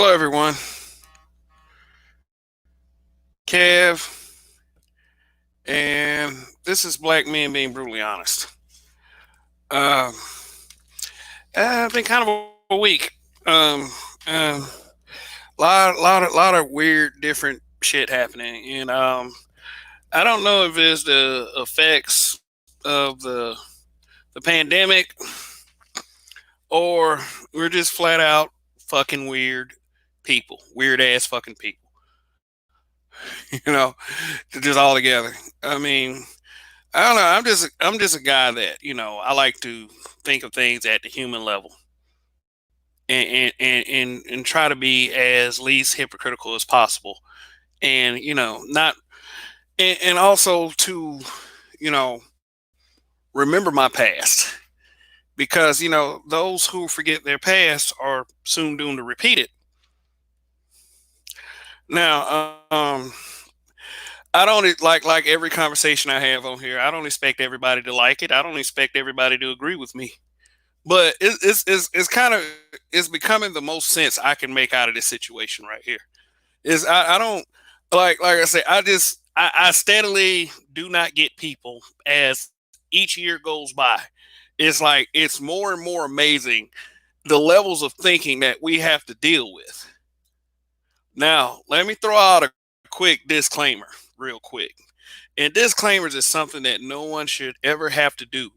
Hello, everyone. Kev, and this is Black Men Being Brutally Honest. Um, I've been kind of a week. Um, um, lot of weird, different shit happening, and I don't know if it's the effects of the pandemic or we're just flat out fucking weird people, weird ass fucking people. You know, just all together. I mean, I don't know. I'm just a guy that I like to think of things at the human level and try to be as least hypocritical as possible, and not and also to you know remember my past because those who forget their past are soon doomed to repeat it. Now, I don't like every conversation I have on here. I don't expect everybody to like it. I don't expect everybody to agree with me, but it's kind of it's becoming the most sense I can make out of this situation right here. Is I don't like I say I steadily do not get people as each year goes by. It's like it's more and more amazing the levels of thinking that we have to deal with. Now, let me throw out a quick disclaimer, real quick. And disclaimers is something that no one should ever have to do,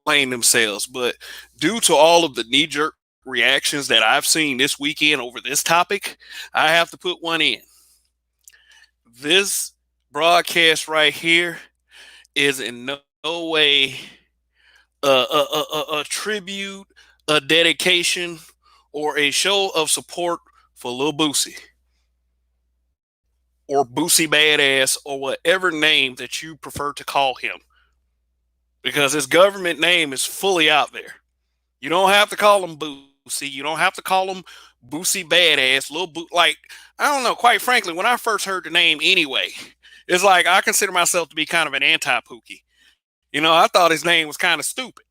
blame themselves. But due to all of the knee jerk reactions that I've seen this weekend over this topic, I have to put one in. This broadcast right here is in no way a tribute, a dedication, or a show of support for Lil Boosie or Boosie Badass or whatever name that you prefer to call him, because his government name is fully out there. You don't have to call him Boosie. You don't have to call him Boosie Badass. Like, I don't know. Quite frankly, when I first heard the name, anyway, it's like I consider myself to be kind of an anti-Pookie. I thought his name was kind of stupid.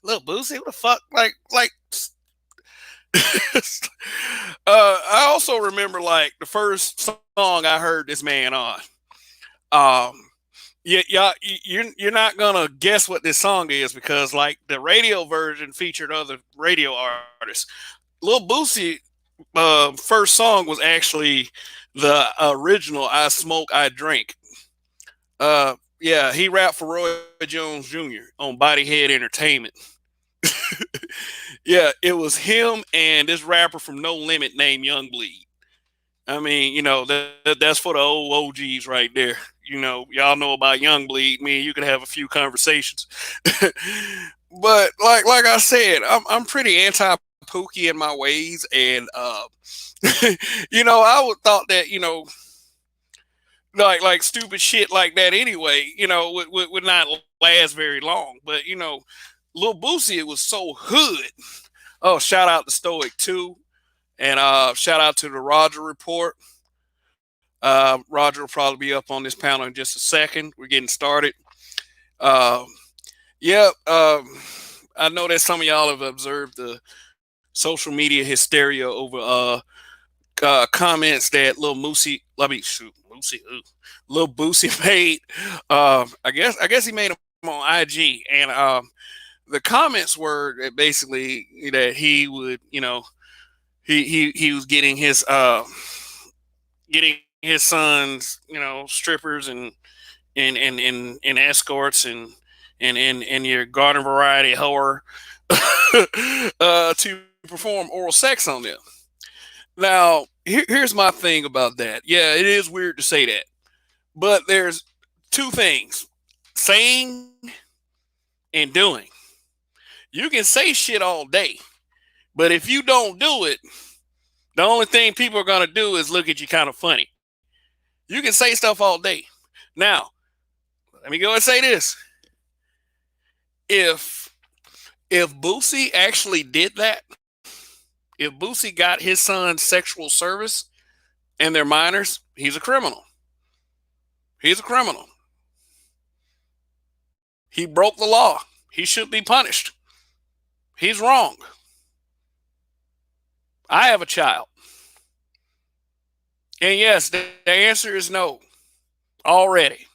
Little Boosie, what the fuck? Like. I also remember like the first song I heard this man on. Um, yeah, you're not gonna guess what this song is because like the radio version featured other radio artists. Lil Boosie first song was actually the original "I Smoke, I Drink." Yeah, he rapped for Roy Jones Jr. on Bodyhead Entertainment. Yeah, it was him and this rapper from No Limit named Young Bleed. I mean, that's for the old OGs right there. Y'all know about Young Bleed. Me and you could have a few conversations. But like I said, I'm pretty anti Pookie in my ways, and I would thought that like stupid shit like that anyway, would not last very long. But Lil Boosie, it was so hood. Oh, shout out to Stoic too, and shout out to the Roger Report. Roger will probably be up on this panel in just a second. We're getting started. Uh, yeah, I know that some of y'all have observed the social media hysteria over comments that Lil Moosey, let me shoot Moosey, Lil Boosie made. I guess he made them on IG, and the comments were that basically that he would, he was getting his sons, strippers and escorts and your garden variety whore to perform oral sex on them. Now, here's my thing about that. Yeah, it is weird to say that, but there's two things: saying and doing. You can say shit all day, but if you don't do it, the only thing people are gonna do is look at you kind of funny. You can say stuff all day. Now, let me go and say this: if if Boosie actually did that, if Boosie got his son's sexual service and they're minors, he's a criminal. He's a criminal. He broke the law. He should be punished. He's wrong. I have a child, and yes, the answer is no already.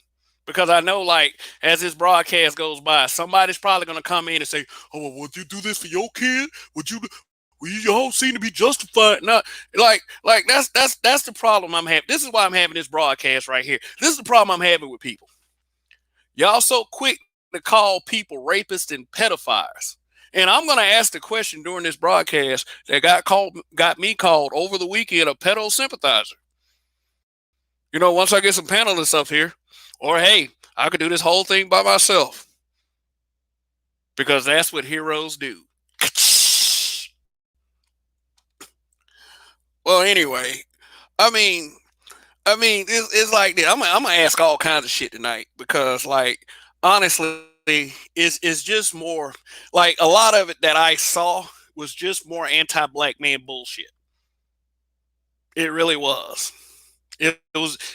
Because I know, like, as this broadcast goes by, somebody's probably going to come in and say, "Oh, well, would you do this for your kid? Would you? Well, you all seem to be justified." No, like that's the problem I'm having. This is why I'm having this broadcast right here. This is the problem I'm having with people. Y'all so quick to call people rapists and pedophiles. And I'm going to ask the question during this broadcast that got me called over the weekend a pedo sympathizer. Once I get some panelists up here, or hey, I could do this whole thing by myself because that's what heroes do. Well, anyway, I mean, it's like that. I'm gonna ask all kinds of shit tonight because, like, honestly, it's just more like a lot of it that I saw was just more anti-black man bullshit. It really was. It was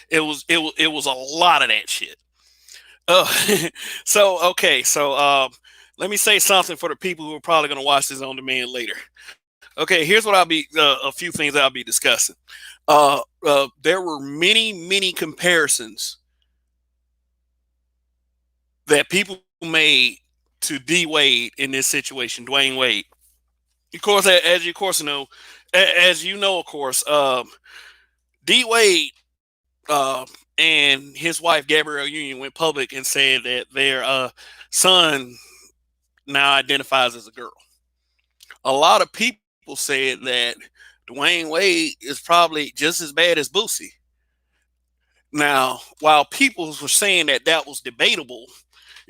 a lot of that shit. So okay, so let me say something for the people who are probably going to watch this on demand later. Okay, here's what I'll be a few things I'll be discussing. There were many comparisons that people made to D Wade in this situation, Dwayne Wade. Of course, as you of course know, as you know, of course, D Wade uh, and his wife Gabrielle Union went public and said that their son now identifies as a girl. A lot of people said that Dwayne Wade is probably just as bad as Boosie. Now, while people were saying that that was debatable,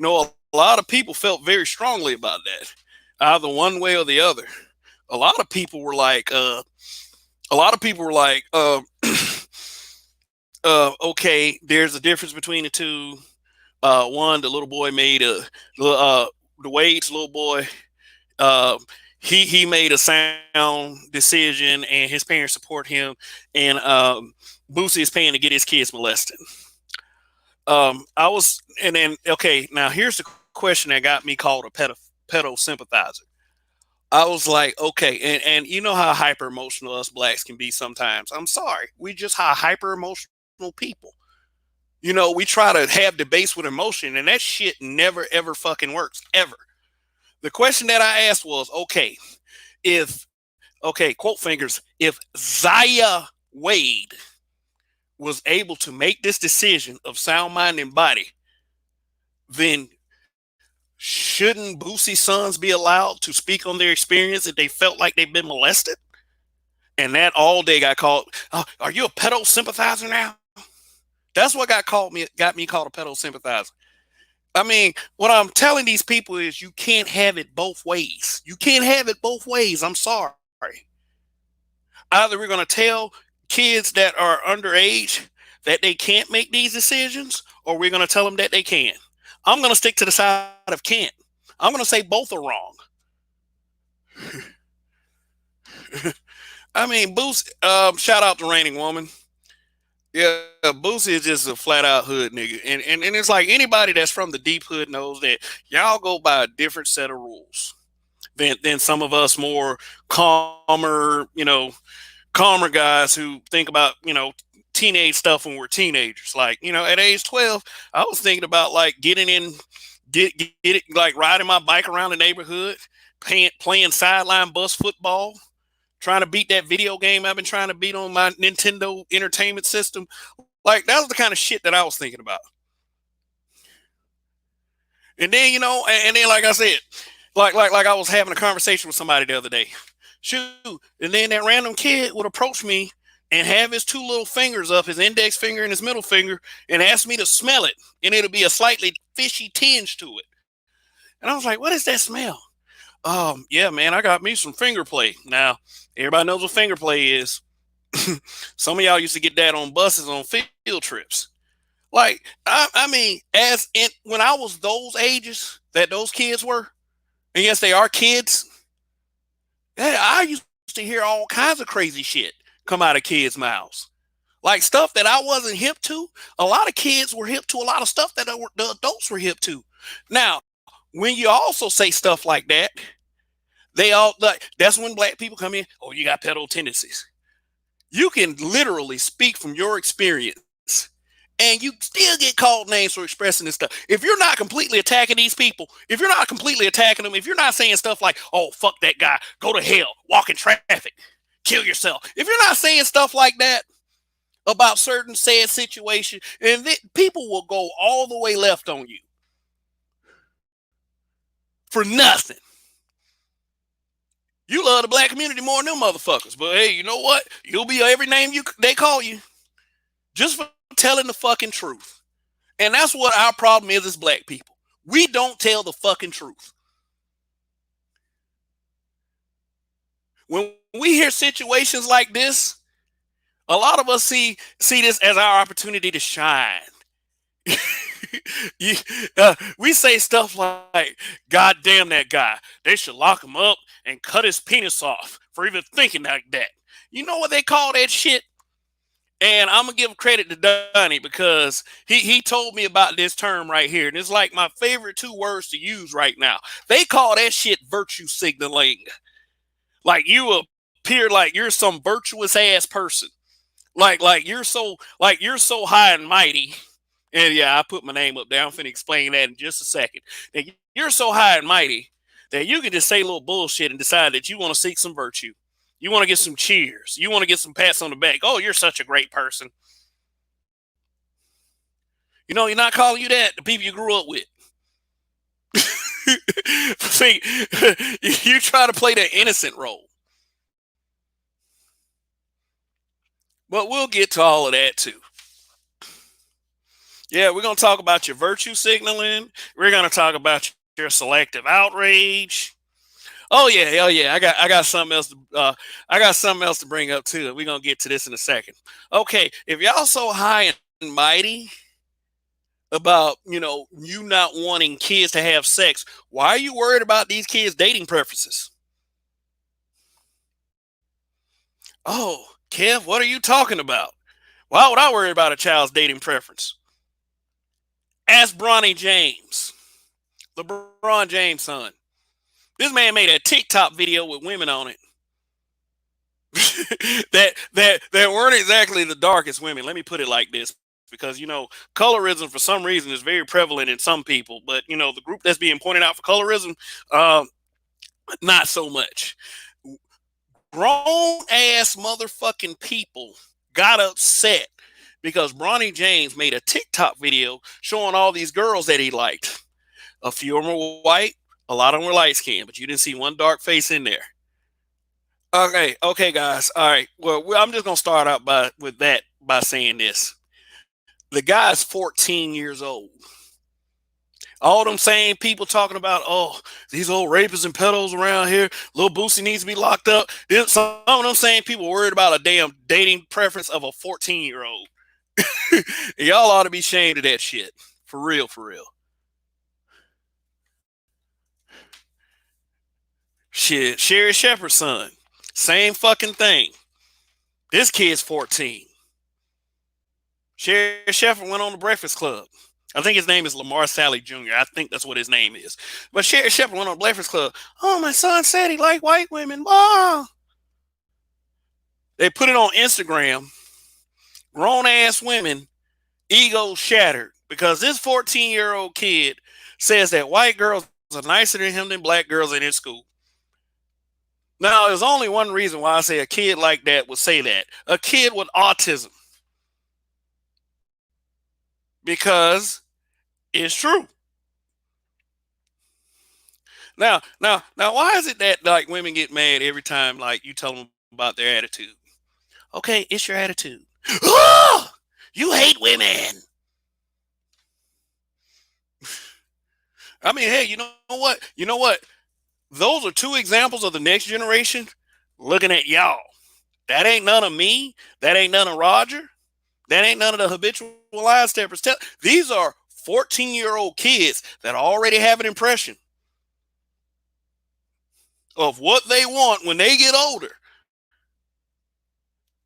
a lot of people felt very strongly about that, either one way or the other. A lot of people were like, okay, there's a difference between the two. One, the little boy made the Wade's little boy. Uh, he made a sound decision, and his parents support him. And Boosie is paying to get his kids molested. I was, and then okay, now here's the question that got me called a pedo sympathizer. I was like, okay, and you know how hyper emotional us blacks can be sometimes. I'm sorry, we just how hyper emotional people. We try to have debates with emotion, and that shit never ever fucking works ever. The question that I asked was, if quote fingers, if Zaya Wade was able to make this decision of sound mind and body, then shouldn't Boosie's sons be allowed to speak on their experience if they felt like they've been molested? And that all day got called. Are you a pedo sympathizer now? That's what got me called a pedo sympathizer. I mean, what I'm telling these people is you can't have it both ways. You can't have it both ways. I'm sorry. Either we're going to tell kids that are underage that they can't make these decisions, or we're going to tell them that they can. I'm going to stick to the side of can't. I'm going to say both are wrong. I mean, Boosie, shout out to Raining Woman. Yeah, Boosie is just a flat out hood nigga. And it's like anybody that's from the deep hood knows that y'all go by a different set of rules than some of us more calmer, calmer guys who think about, teenage stuff when we're teenagers. Like, at age 12, I was thinking about like getting in, get it, like riding my bike around the neighborhood, playing sideline bus football, trying to beat that video game I've been trying to beat on my Nintendo Entertainment System. Like, that was the kind of shit that I was thinking about. And then, and then, like I said, like I was having a conversation with somebody the other day. Shoot. And then that random kid would approach me and have his two little fingers up, his index finger and his middle finger, and ask me to smell it. And it'll be a slightly fishy tinge to it. And I was like, what is that smell? Yeah, man, I got me some finger play. Now, everybody knows what finger play is. Some of y'all used to get that on buses on field trips. Like, I mean, when I was those ages that those kids were, and yes, they are kids, I used to hear all kinds of crazy shit come out of kids' mouths. Like stuff that I wasn't hip to. A lot of kids were hip to a lot of stuff that the adults were hip to. Now, when you also say stuff like that, They all like that's when black people come in. Oh, you got pedo tendencies. You can literally speak from your experience and you still get called names for expressing this stuff. If you're not completely attacking these people, if you're not completely attacking them, if you're not saying stuff like, oh, fuck that guy, go to hell, walk in traffic, kill yourself. If you're not saying stuff like that about certain sad situations, and people will go all the way left on you for nothing. You love the black community more than them motherfuckers. But hey, you know what? You'll be every name they call you just for telling the fucking truth. And that's what our problem is as black people. We don't tell the fucking truth. When we hear situations like this, a lot of us see this as our opportunity to shine. you, we say stuff like, God damn that guy. They should lock him up and cut his penis off for even thinking like that. You know what they call that shit? And I'm going to give credit to Donnie because he told me about this term right here. And it's like my favorite two words to use right now. They call that shit virtue signaling. Like you appear like you're some virtuous ass person. Like you're so high and mighty. And yeah, I put my name up there. I'm finna explain that in just a second. Now, you're so high and mighty that you can just say a little bullshit and decide that you want to seek some virtue. You want to get some cheers. You want to get some pats on the back. Oh, you're such a great person. You know, you're not calling you that. The people you grew up with. See, you try to play that innocent role. But we'll get to all of that too. Yeah, we're going to talk about your virtue signaling. We're going to talk about your selective outrage. Oh yeah. I got something else. I got something else to bring up too. We're gonna get to this in a second. Okay, if y'all so high and mighty about you not wanting kids to have sex, why are you worried about these kids' dating preferences? Oh, Kev, what are you talking about? Why would I worry about a child's dating preference? Ask Bronny James, LeBron James' son. This man made a TikTok video with women on it that weren't exactly the darkest women. Let me put it like this, because colorism for some reason is very prevalent in some people, but the group that's being pointed out for colorism, not so much. Grown ass motherfucking people got upset because Bronny James made a TikTok video showing all these girls that he liked. A few of them were white, a lot of them were light skinned, but you didn't see one dark face in there. Okay, guys. All right. Well, I'm just gonna start out by saying this: the guy's 14 years old. All them same people talking about, oh, these old rapists and pedos around here, little Boosie needs to be locked up. Some of them same people worried about a damn dating preference of a 14-year-old. Y'all ought to be ashamed of that shit. For real, for real. Shit, Sherry Shepherd's son. Same fucking thing. This kid's 14. Sherry Shepherd went on the Breakfast Club. I think his name is Lamar Sally Jr. I think that's what his name is. But Sherry Shepherd went on the Breakfast Club. Oh, my son said he liked white women. Wow. They put it on Instagram. Grown ass women, egos shattered, because this 14-year-old kid says that white girls are nicer to him than black girls in his school. Now, there's only one reason why I say a kid like that would say that. A kid with autism. Because it's true. Now, why is it that like women get mad every time like you tell them about their attitude? Okay, it's your attitude. Oh, you hate women. I mean, hey, you know what? You know what? Those are two examples of the next generation looking at y'all. That ain't none of me. That ain't none of Roger. That ain't none of the habitual line steppers. These are 14-year-old kids that already have an impression of what they want when they get older.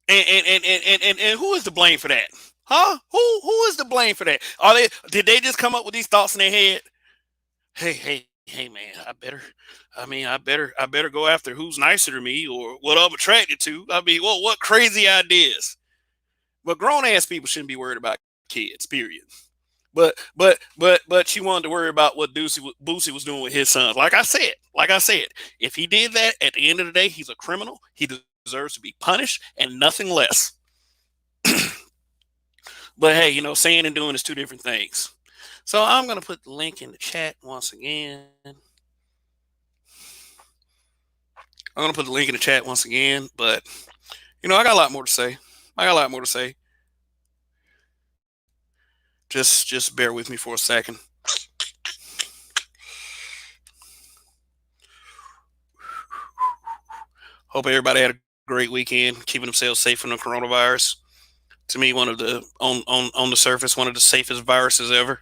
And who is to blame for that? Huh? Who is to blame for that? Did they just come up with these thoughts in their head? Hey, hey man, I better go after who's nicer to me or what I'm attracted to. I mean, well, what crazy ideas? But grown ass people shouldn't be worried about kids. Period. But she wanted to worry about what Boosie was doing with his sons. Like I said, if he did that, at the end of the day, he's a criminal. He deserves to be punished and nothing less. But hey, saying and doing is two different things. So I'm gonna put the link in the chat once again. I'm gonna put the link in the chat once again. But I got a lot more to say. I got a lot more to say. Just bear with me for a second. Hope everybody had a great weekend, keeping themselves safe from the coronavirus. To me, one of the on the surface, one of the safest viruses ever.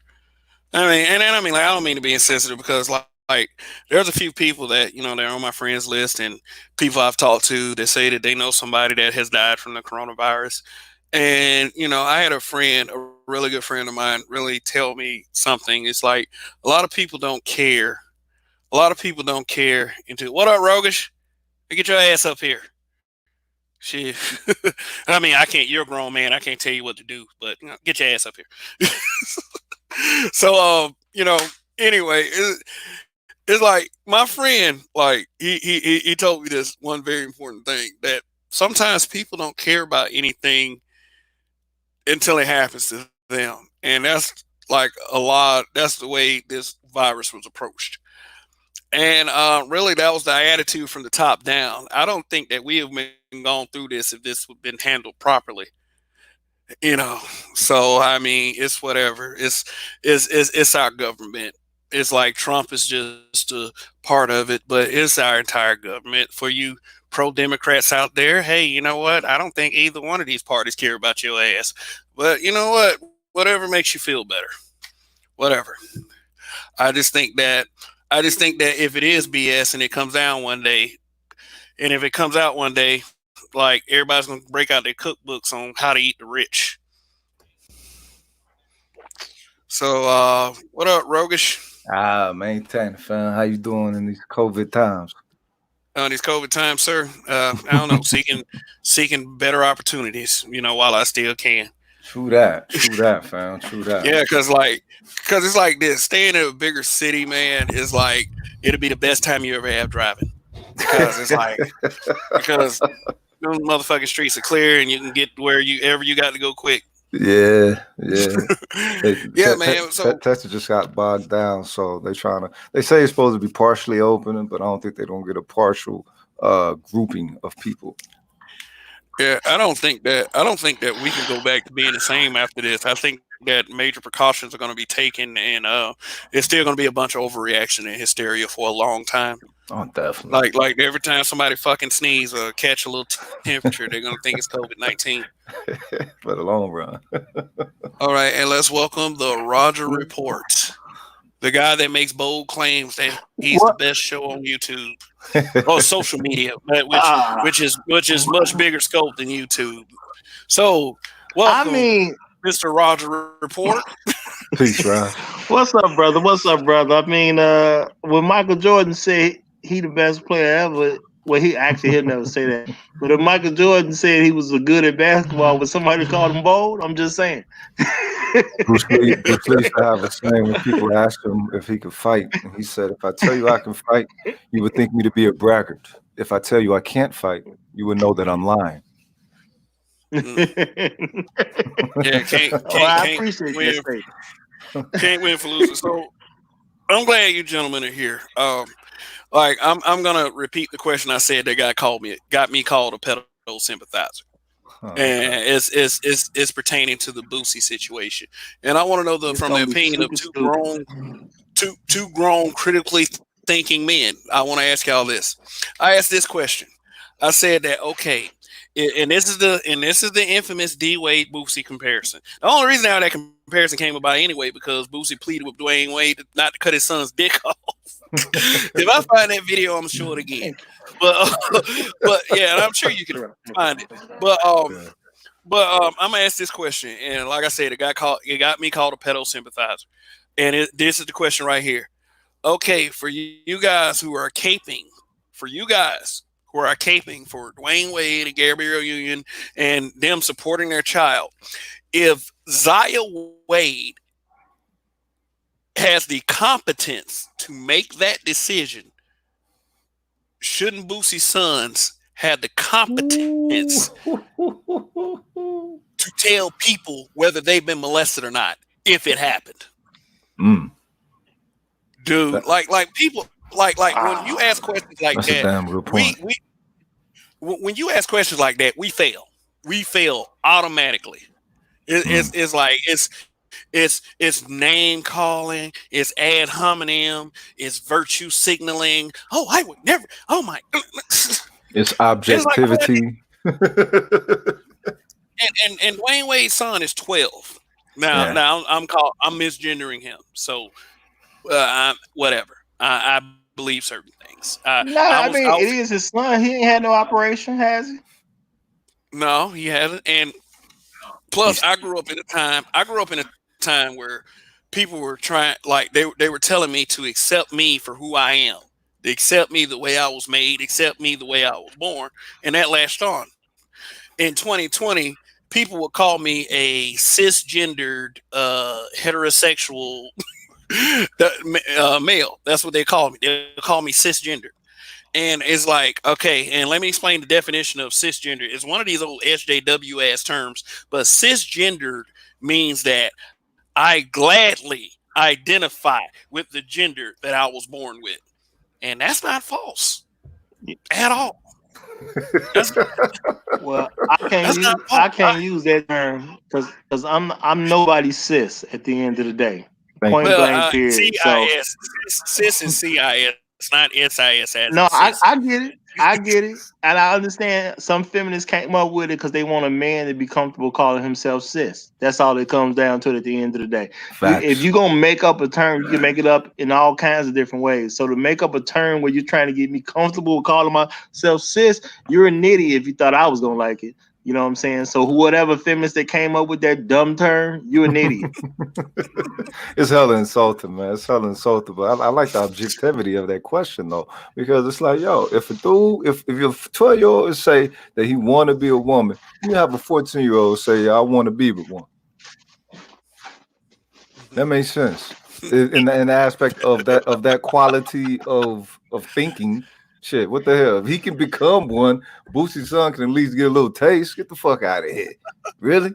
I don't mean to be insensitive because like there's a few people that they're on my friends list and people I've talked to that say that they know somebody that has died from the coronavirus. And I had a friend, a really good friend of mine, really tell me something. It's like a lot of people don't care. A lot of people don't care. Into what up, Rogish? Get your ass up here. Shit. I mean, I can't. You're a grown man. I can't tell you what to do, but get your ass up here. So, anyway, it's like my friend, like he told me this one very important thing that sometimes people don't care about anything until it happens to them, and that's like a lot. That's the way this virus was approached. And really, that was the attitude from the top down. I don't think that we have been gone through this if this had been handled properly. You know, so I mean, it's whatever. It's our government. It's like Trump is just a part of it, but it's our entire government. For you pro Democrats out there, hey, you know what? I don't think either one of these parties care about your ass. But you know what? Whatever makes you feel better. Whatever. I just think that if it is BS and it comes down one day, and if it comes out one day, like everybody's gonna break out their cookbooks on how to eat the rich. So, what up, Rogish? Maintain, fam. How you doing in these COVID times? These COVID times, sir. I don't know, seeking better opportunities. While I still can. True that, fam. True that. Yeah, because it's like this. Staying in a bigger city, man, is like it'll be the best time you ever have driving because it's like because those motherfucking streets are clear and you can get where you ever you got to go quick. Yeah. Hey, Yeah, man. So Texas just got bogged down, so they say it's supposed to be partially open, but I don't think they're gonna get a partial grouping of people. yeah, I don't think that we can go back to being the same after this. I think that major precautions are going to be taken, and it's still going to be a bunch of overreaction and hysteria for a long time. Oh, definitely. Like every time somebody fucking sneeze or catch a little temperature, they're going to think it's COVID-19. For the long run. All right, and let's welcome the Roger Report, the guy that makes bold claims that he's the What? best show on YouTube or social media, which is much bigger scope than YouTube. So, I welcome, mean, Mr. Roger Report. Peace, Raj. what's up, brother? What's up, brother? I mean, when Michael Jordan said he the best player ever, well, he'll never say that. But if Michael Jordan said he was a good at basketball, when somebody called him bold, I'm just saying. Bruce Lee used to have a saying when people asked him if he could fight, and he said, "If I tell you I can fight, you would think me to be a braggart. If I tell you I can't fight, you would know that I'm lying." Yeah, Oh, I appreciate that win, statement. can't win for losing. So I'm glad you gentlemen are here. Like I'm gonna repeat the question I said that got me called a pedo sympathizer. And Okay. it's pertaining to the Boosie situation, and I want to know It's from the gonna be opinion of super stupid. two grown critically thinking men. I want to ask y'all this. I asked this question. I said that okay, and this is the infamous D Wade Boosie comparison. The only reason how that comparison came about anyway because Boosie pleaded with Dwayne Wade not to cut his son's dick off. If I find that video, I'm sure it again. But but yeah, and I'm sure you can find it. But Yeah. I'm gonna ask this question, and like I said, it got me called a pedo sympathizer, and this is the question right here: Okay, for you guys who are caping, for you guys who are caping for Dwayne Wade and Gabrielle Union and them supporting their child, if Zaya Wade has the competence to make that decision, shouldn't Boosie's sons have the Ooh. competence to tell people whether they've been molested or not if it happened? Mm, Dude, that, like people like when you Ah, ask questions like that's a that, damn good we point. we when you ask questions like that, we fail. We fail automatically. Mm. It's like it's name calling, it's ad hominem, it's virtue signaling. Oh, I would never. Oh my. It's It's like, man, objectivity. and Dwayne Wade's son is 12. Now Yeah. now I'm misgendering him. So whatever. I believe certain things. no, I I mean was it is his son. He ain't had no operation, has he? no, he hasn't. And plus, He's I grew up in a time where people were trying, like they were telling me to accept me for who I am, to accept me the way I was made, accept me the way I was born, and that latched on. In 2020, people would call me a cisgendered, heterosexual male. That's what they call me. They call me cisgendered. And it's like, okay, and let me explain the definition of cisgender. It's one of these old SJW ass terms, but cisgendered means that I gladly identify with the gender that I was born with. And that's not false at all. That's Well, that's not I false. can't use that term because I'm nobody's sis at the end of the day. Well, Point blank. Period. So CIS, cis is CIS, not SIS as in no, sis. I get it. I get it. And I understand some feminists came up with it because they want a man to be comfortable calling himself sis. That's all it comes down to at the end of the day. If facts. you're going to make up a term, you can make it up in all kinds of different ways. So to make up a term where you're trying to get me comfortable with calling myself sis, you're an idiot if you thought I was going to like it. You know what I'm saying? So whatever feminist that came up with that dumb term, you're an idiot. It's hella insulting, man. It's hella insulting. But I like the objectivity of that question though, because it's like, yo, if a dude, if your 12-year-old say that he want to be a woman, you have a 14-year-old say, I want to be with one. That makes sense. In the aspect of that quality of thinking. Shit, what the hell? If he can become one, Boosie's son can at least get a little taste. Get the fuck out of here. Really?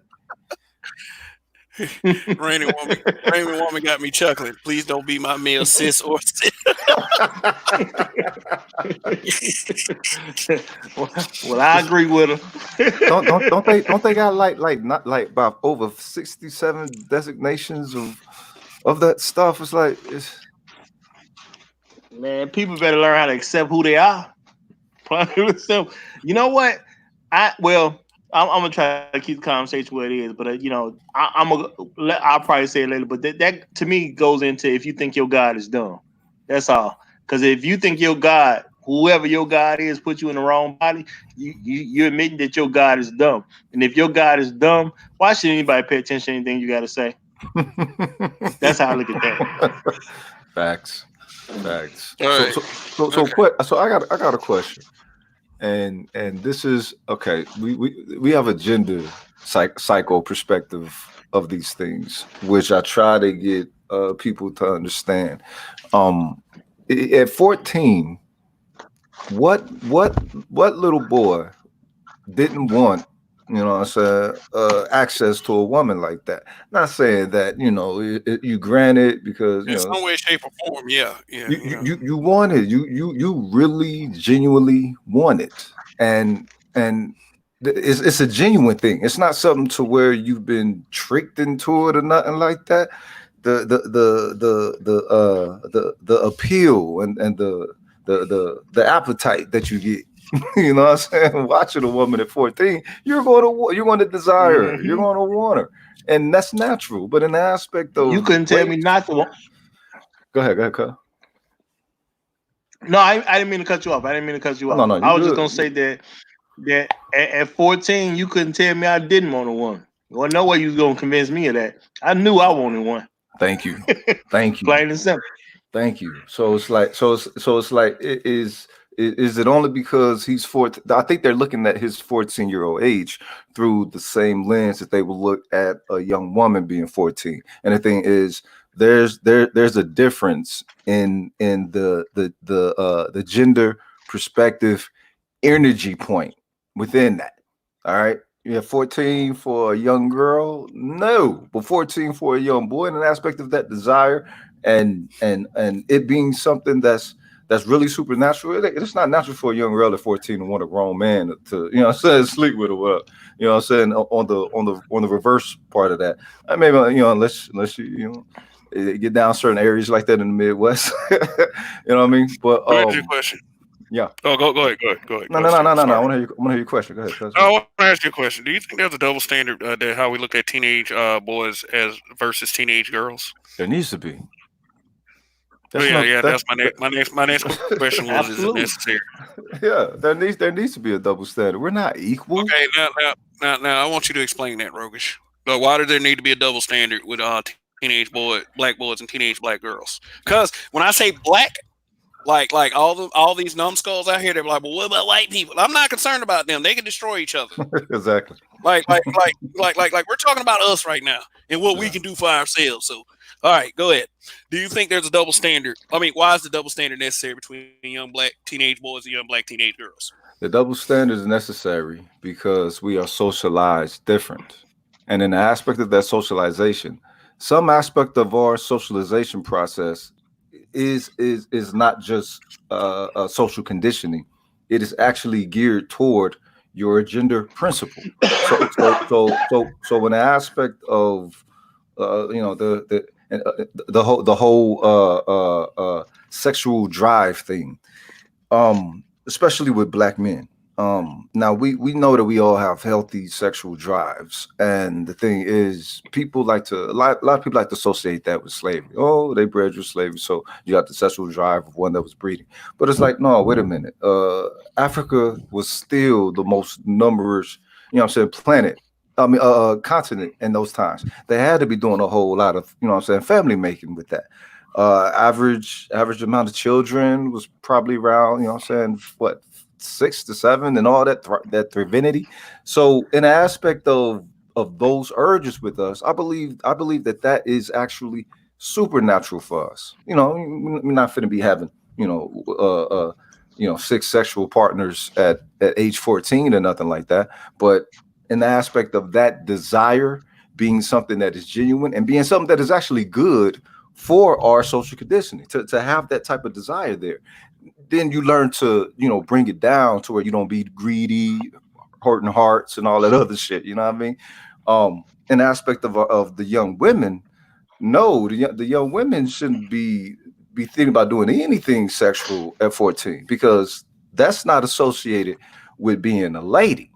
Rainy woman got me chuckling. Please don't be my male sis or sis. Well, I agree with her. Don't they got like not like about over 67 designations of that stuff? It's like Man, people better learn how to accept who they are. So, you know what? I'm gonna try to keep the conversation where it is, but I'll probably say it later. But that to me goes into if you think your God is dumb. That's all. Because if you think your God, whoever your God is, put you in the wrong body, you're admitting that your God is dumb. And if your God is dumb, why should anybody pay attention to anything you got to say? That's how I look at that. facts. Facts. All right. So I got a question. And this is okay. We have a gender psycho perspective of these things, which I try to get people to understand. Um, at 14, what little boy didn't want, what I'm saying, access to a woman like that? Not saying that you grant it because In some way, shape, or form, yeah. you want it. You really genuinely want it, and it's a genuine thing. It's not something to where you've been tricked into it or nothing like that. The appeal and the appetite that you get. You know what I'm saying? Watching a woman at 14, you're going to desire her. You're Hmm. going to want her, and that's natural. But in the aspect You of couldn't tell me wait, not to. go ahead, Cuz. No, I didn't mean to cut you off. I didn't mean to cut you Oh, no, off. no, I you was just good. gonna say that at 14 you couldn't tell me I didn't want a one. Well, no way you was gonna convince me of that. I knew I wanted one. Thank you. Thank you. Plain and simple. Thank you. So it's like so it's like is it only because he's 14? I think they're looking at his 14-year-old age through the same lens that they will look at a young woman being 14. And the thing is, there's a difference in the gender perspective energy point within that. All right. You have 14 for a young girl? No. But 14 for a young boy, and an aspect of that desire and it being something that's really supernatural. It's not natural for a young girl at 14 to want a grown man to, you know what I'm saying, sleep with her. What you know what I'm saying, on the reverse part of that. I maybe, you know, unless get down certain areas like that in the Midwest. You know what I mean? But Go ahead to your question. yeah. Oh, go No, ahead, no, no, Steve. no, no, no. I Sorry. want to hear. I want to hear your question. Go ahead. Cuz. I want to ask you a question. Do you think there's a double standard that how we look at teenage boys as versus teenage girls? There needs to be. Oh That's yeah, no yeah. that, That's my next question was, is it Absolutely. necessary? yeah, there needs to be a double standard. We're not equal. Okay, now, I want you to explain that, Rogish. But why does there need to be a double standard with black boys and teenage black girls? Because when I say black, like all these numbskulls out here, they're like, well, what about white people? I'm not concerned about them. They can destroy each other. Exactly. Like we're talking about us right now and what we Yeah. can do for ourselves. So, all right, go ahead. Do you think there's a double standard? I mean, why is the double standard necessary between young black teenage boys and young black teenage girls? The double standard is necessary because we are socialized different. And in the aspect of that socialization, some aspect of our socialization process is not just social conditioning. It is actually geared toward your gender principle. So in the aspect of the whole sexual drive thing, especially with black men. Now we know that we all have healthy sexual drives, and the thing is, people like to a lot of people like to associate that with slavery. Oh, they bred with slavery, so you got the sexual drive of one that was breeding. But it's like, no, wait a minute. Africa was still the most numerous, you know, what I'm saying, planet. I mean, continent in those times. They had to be doing a whole lot of, you know, what I'm saying, family making with that. Average amount of children was probably around, you know what I'm saying, what, 6 to 7 and all that that divinity. So in the aspect of those urges with us, I believe that is actually supernatural for us. You know, we're not finna be having, six sexual partners at age 14 or nothing like that. But in the aspect of that desire being something that is genuine and being something that is actually good for our social conditioning, to have that type of desire there, then you learn to, bring it down to where you don't be greedy, hurting hearts and all that other shit. You know what I mean? An aspect of the young women, no, the young women shouldn't be thinking about doing anything sexual at 14, because that's not associated with being a lady.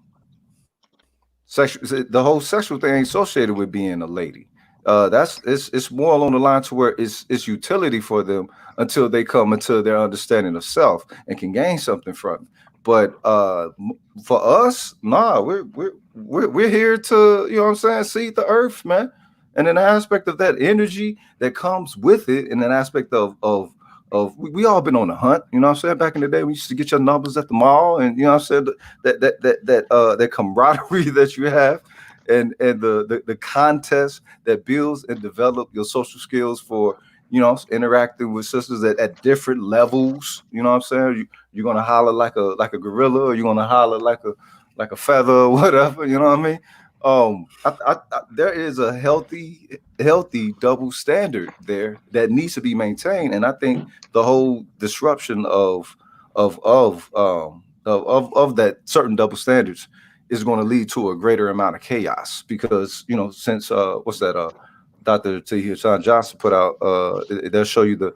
The whole sexual thing ain't associated with being a lady. That's it's more along the line to where it's utility for them until they come into their understanding of self and can gain something from it. But for us, nah, we're here to, you know what I'm saying, seed the earth, man. And an aspect of that energy that comes with it, and an aspect of we all been on the hunt, you know what I'm saying? Back in the day, we used to get your numbers at the mall, and you know what I'm saying, that camaraderie that you have, and the contest that builds and develop your social skills for, interacting with sisters at different levels. You know what I'm saying? You're gonna holler like a gorilla, or you're gonna holler like a feather or whatever. You know what I mean? There is a healthy double standard there that needs to be maintained, and I think the whole disruption of that certain double standards is going to lead to a greater amount of chaos, because since what's that Dr. Tahir Johnson put out, they'll show you the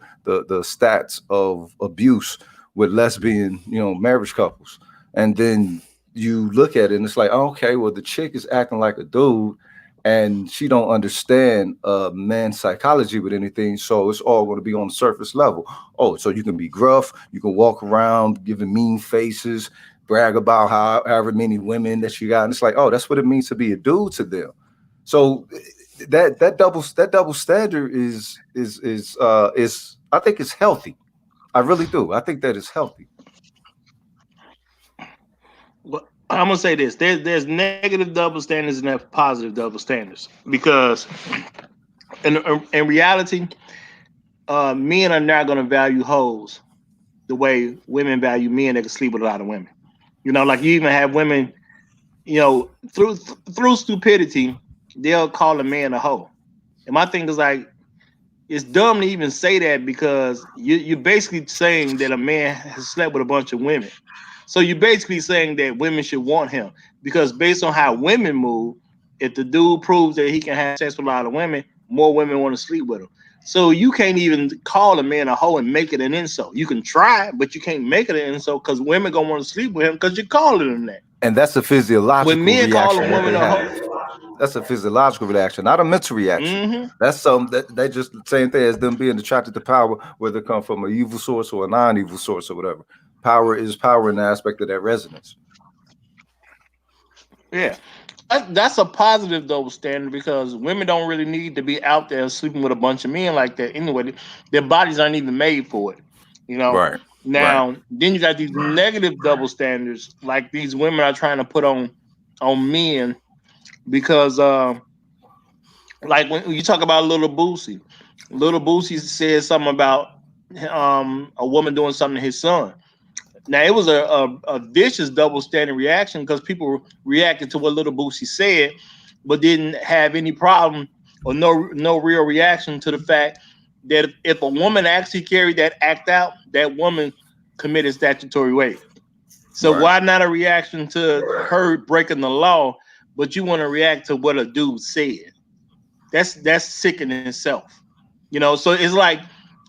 stats of abuse with lesbian, marriage couples, and then you look at it and it's like, oh, okay, well, the chick is acting like a dude, and she don't understand man's psychology with anything, so it's all going to be on the surface level. Oh, so you can be gruff, you can walk around giving mean faces, brag about however many women that you got, and it's like, oh, that's what it means to be a dude to them. So that double standard is I think it's healthy. I really do. I think that it's healthy. Well, I'm gonna say this: there's negative double standards and there's positive double standards because in reality, men are not gonna value hoes the way women value men that can sleep with a lot of women. You know, like you even have women, you know, through stupidity, they'll call a man a hoe. And my thing is like, it's dumb to even say that because you're basically saying that a man has slept with a bunch of women. So you're basically saying that women should want him because based on how women move, if the dude proves that he can have sex with a lot of women, more women want to sleep with him. So you can't even call a man a hoe and make it an insult. You can try, but you can't make it an insult because women gonna want to sleep with him because you're calling them that. And that's a When physiological men call a reaction that woman they a hoe, have. That's a physiological reaction, not a mental reaction. mm-hmm. That's something that they just the same thing as them being attracted to power, whether it come from an evil source or a non-evil source or whatever. Power is power in the aspect of that resonance. Yeah. That's a positive double standard because women don't really need to be out there sleeping with a bunch of men like that. Anyway, their bodies aren't even made for it. You know. Right. Right. Now, then you got these negative double standards, like these women are trying to put on men because, like when you talk about Little Boosie said something about a woman doing something to his son. Now it was a vicious double standard reaction because people reacted to what Little Boosie said, but didn't have any problem or no real reaction to the fact that if a woman actually carried that act out, that woman committed statutory rape. So Right. why not a reaction to her breaking the law, but you want to react to what a dude said? That's sick in itself. You know, so it's like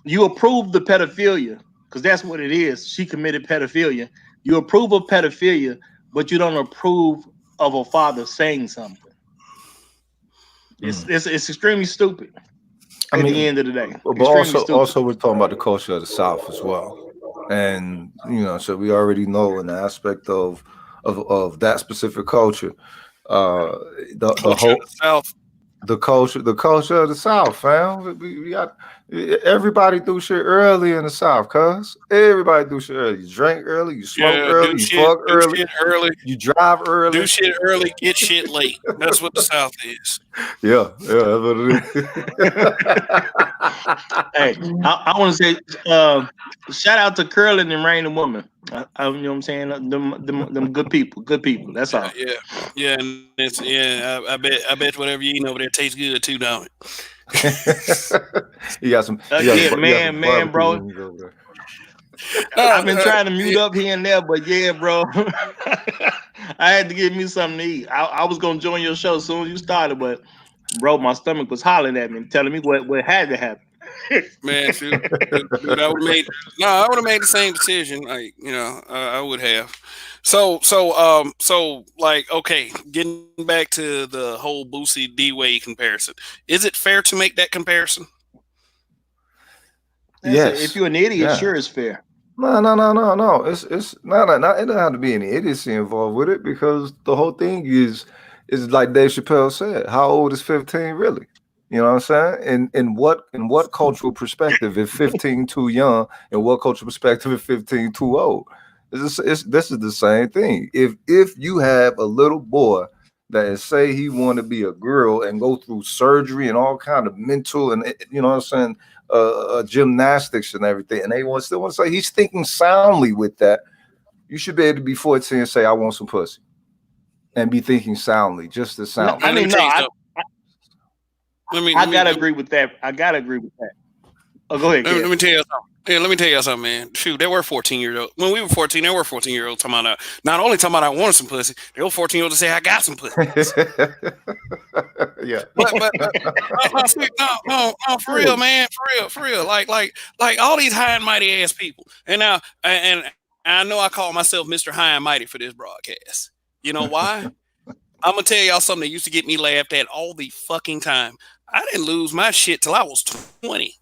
you approve the pedophilia because that's what it is. She committed pedophilia. You approve of pedophilia, but you don't approve of a father saying something. It's extremely stupid I at the mean, end of the day. but Extremely stupid. also we're talking about the culture of the South as well, and so we already know in the aspect of that specific culture, uh, the Culture of whole the South. the culture of the South, fam. We got everybody do shit early in the South, cuz everybody do shit early. You drink early, you smoke Yeah, early, you fuck do early, shit early, you drive do early. shit early, get shit late. That's what the South is. Yeah, that's what it Hey, is. I want to say shout out to Curlin and Rain and Woman. You know what I'm saying? Them good people. Good people. That's all. Yeah, yeah, and it's yeah. I bet whatever you eat over there tastes good too, don't Yeah, you got some man, barbecue bro. wings over there. it? No, I've been trying to mute yeah, up here and there, but yeah, bro. I had to get me something to eat. I was gonna join your show as soon as you started, but bro, my stomach was hollering at me, telling me what had to happen. man, shoot, I would have made no, I would have made the same decision. Like I would have. So like okay, getting back to the whole Boosie D Wade comparison. Is it fair to make that comparison? That's it. If Yes. you're an idiot, Yeah. sure it's fair. No. It's not. It don't have to be any idiocy involved with it because the whole thing is like Dave Chappelle said. How old is 15 really? You know what I'm saying? In what cultural perspective is 15 too young? And what cultural perspective is 15 too old? This is the same thing. If you have a little boy that is say he want to be a girl and go through surgery and all kind of mental and you know what I'm saying gymnastics and everything, and they still want to say he's thinking soundly with that. You should be able to be 14 and say I want some pussy, and be thinking soundly, just as No, soundly. I Man, let me mean, tell no, you something. I gotta agree with that. I gotta agree with that. Oh, go ahead, Let Kev. me tell you something. Yeah, let me tell you something, man. Shoot, they were 14 years old. When we were 14, they were 14-year-olds talking about not only talking about I wanted some pussy, they were 14-year-olds to say I got some pussy. Yeah. But no, no, for real, man, for real. Like all these high and mighty ass people. And now, and I know I call myself Mr. High and Mighty for this broadcast. You know why? I'm gonna tell y'all something that used to get me laughed at all the fucking time. I didn't lose my shit till I was 20.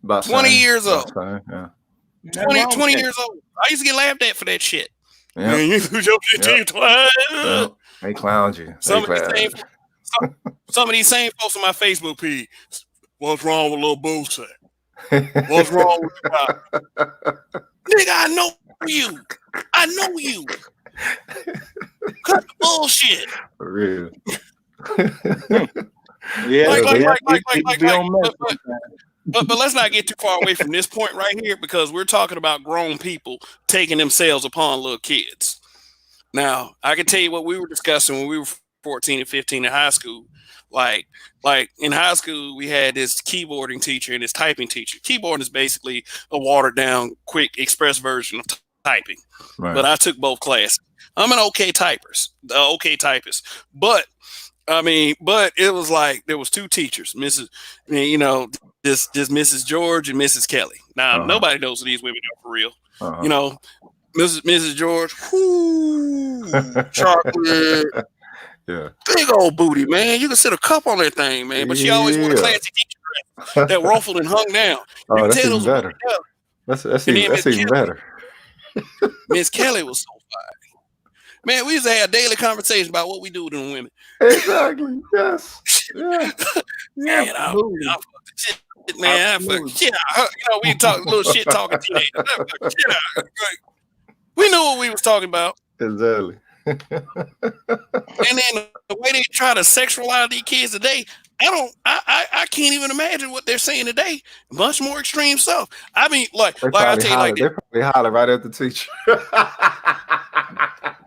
About 20 saying, years about old. saying, yeah, 20 years old. I used to get laughed at for that shit. yeah, Man, you lose your shit till yeah. you 20. Yeah. They clowned you. They Some of these clowned same you. some of these same folks on my Facebook page. What's wrong with little Boosie? What's wrong with you, nigga? I know you. I know you. Cut the bullshit. For real. Yeah, Like, they have to be like. on mess sometimes. But let's not get too far away from this point right here because we're talking about grown people taking themselves upon little kids. Now, I can tell you what we were discussing when we were 14 and 15 in high school. Like, like in high school, we had this keyboarding teacher and this typing teacher. Keyboarding is basically a watered down, quick, express version of typing. Right. But I took both classes. I'm an okay typist. But I mean, but it was like there was two teachers, Mrs. You know, this Mrs. George and Mrs. Kelly. Now nobody knows who these women are for real. You know, Mrs. George, chocolate, Yeah. big old booty, man. You can sit a cup on that thing, man. But she always wore a classy teacher dress that ruffled and hung down. Oh, You can that's tell even those better. That's And then that's even better. Miss Kelly was so fine. Man, we used to have a daily conversation about what we do with them women. Exactly. Yes. Yeah. Man, I fuck the shit, man. I fuck shit out. You know, we talk little shit talking teenagers. I fuck shit out. We knew what we was talking about. Exactly. And then the way they try to sexualize these kids today, I can't even imagine what they're saying today. Much more extreme stuff. I mean, like I tell you, like they probably holler right at the teacher.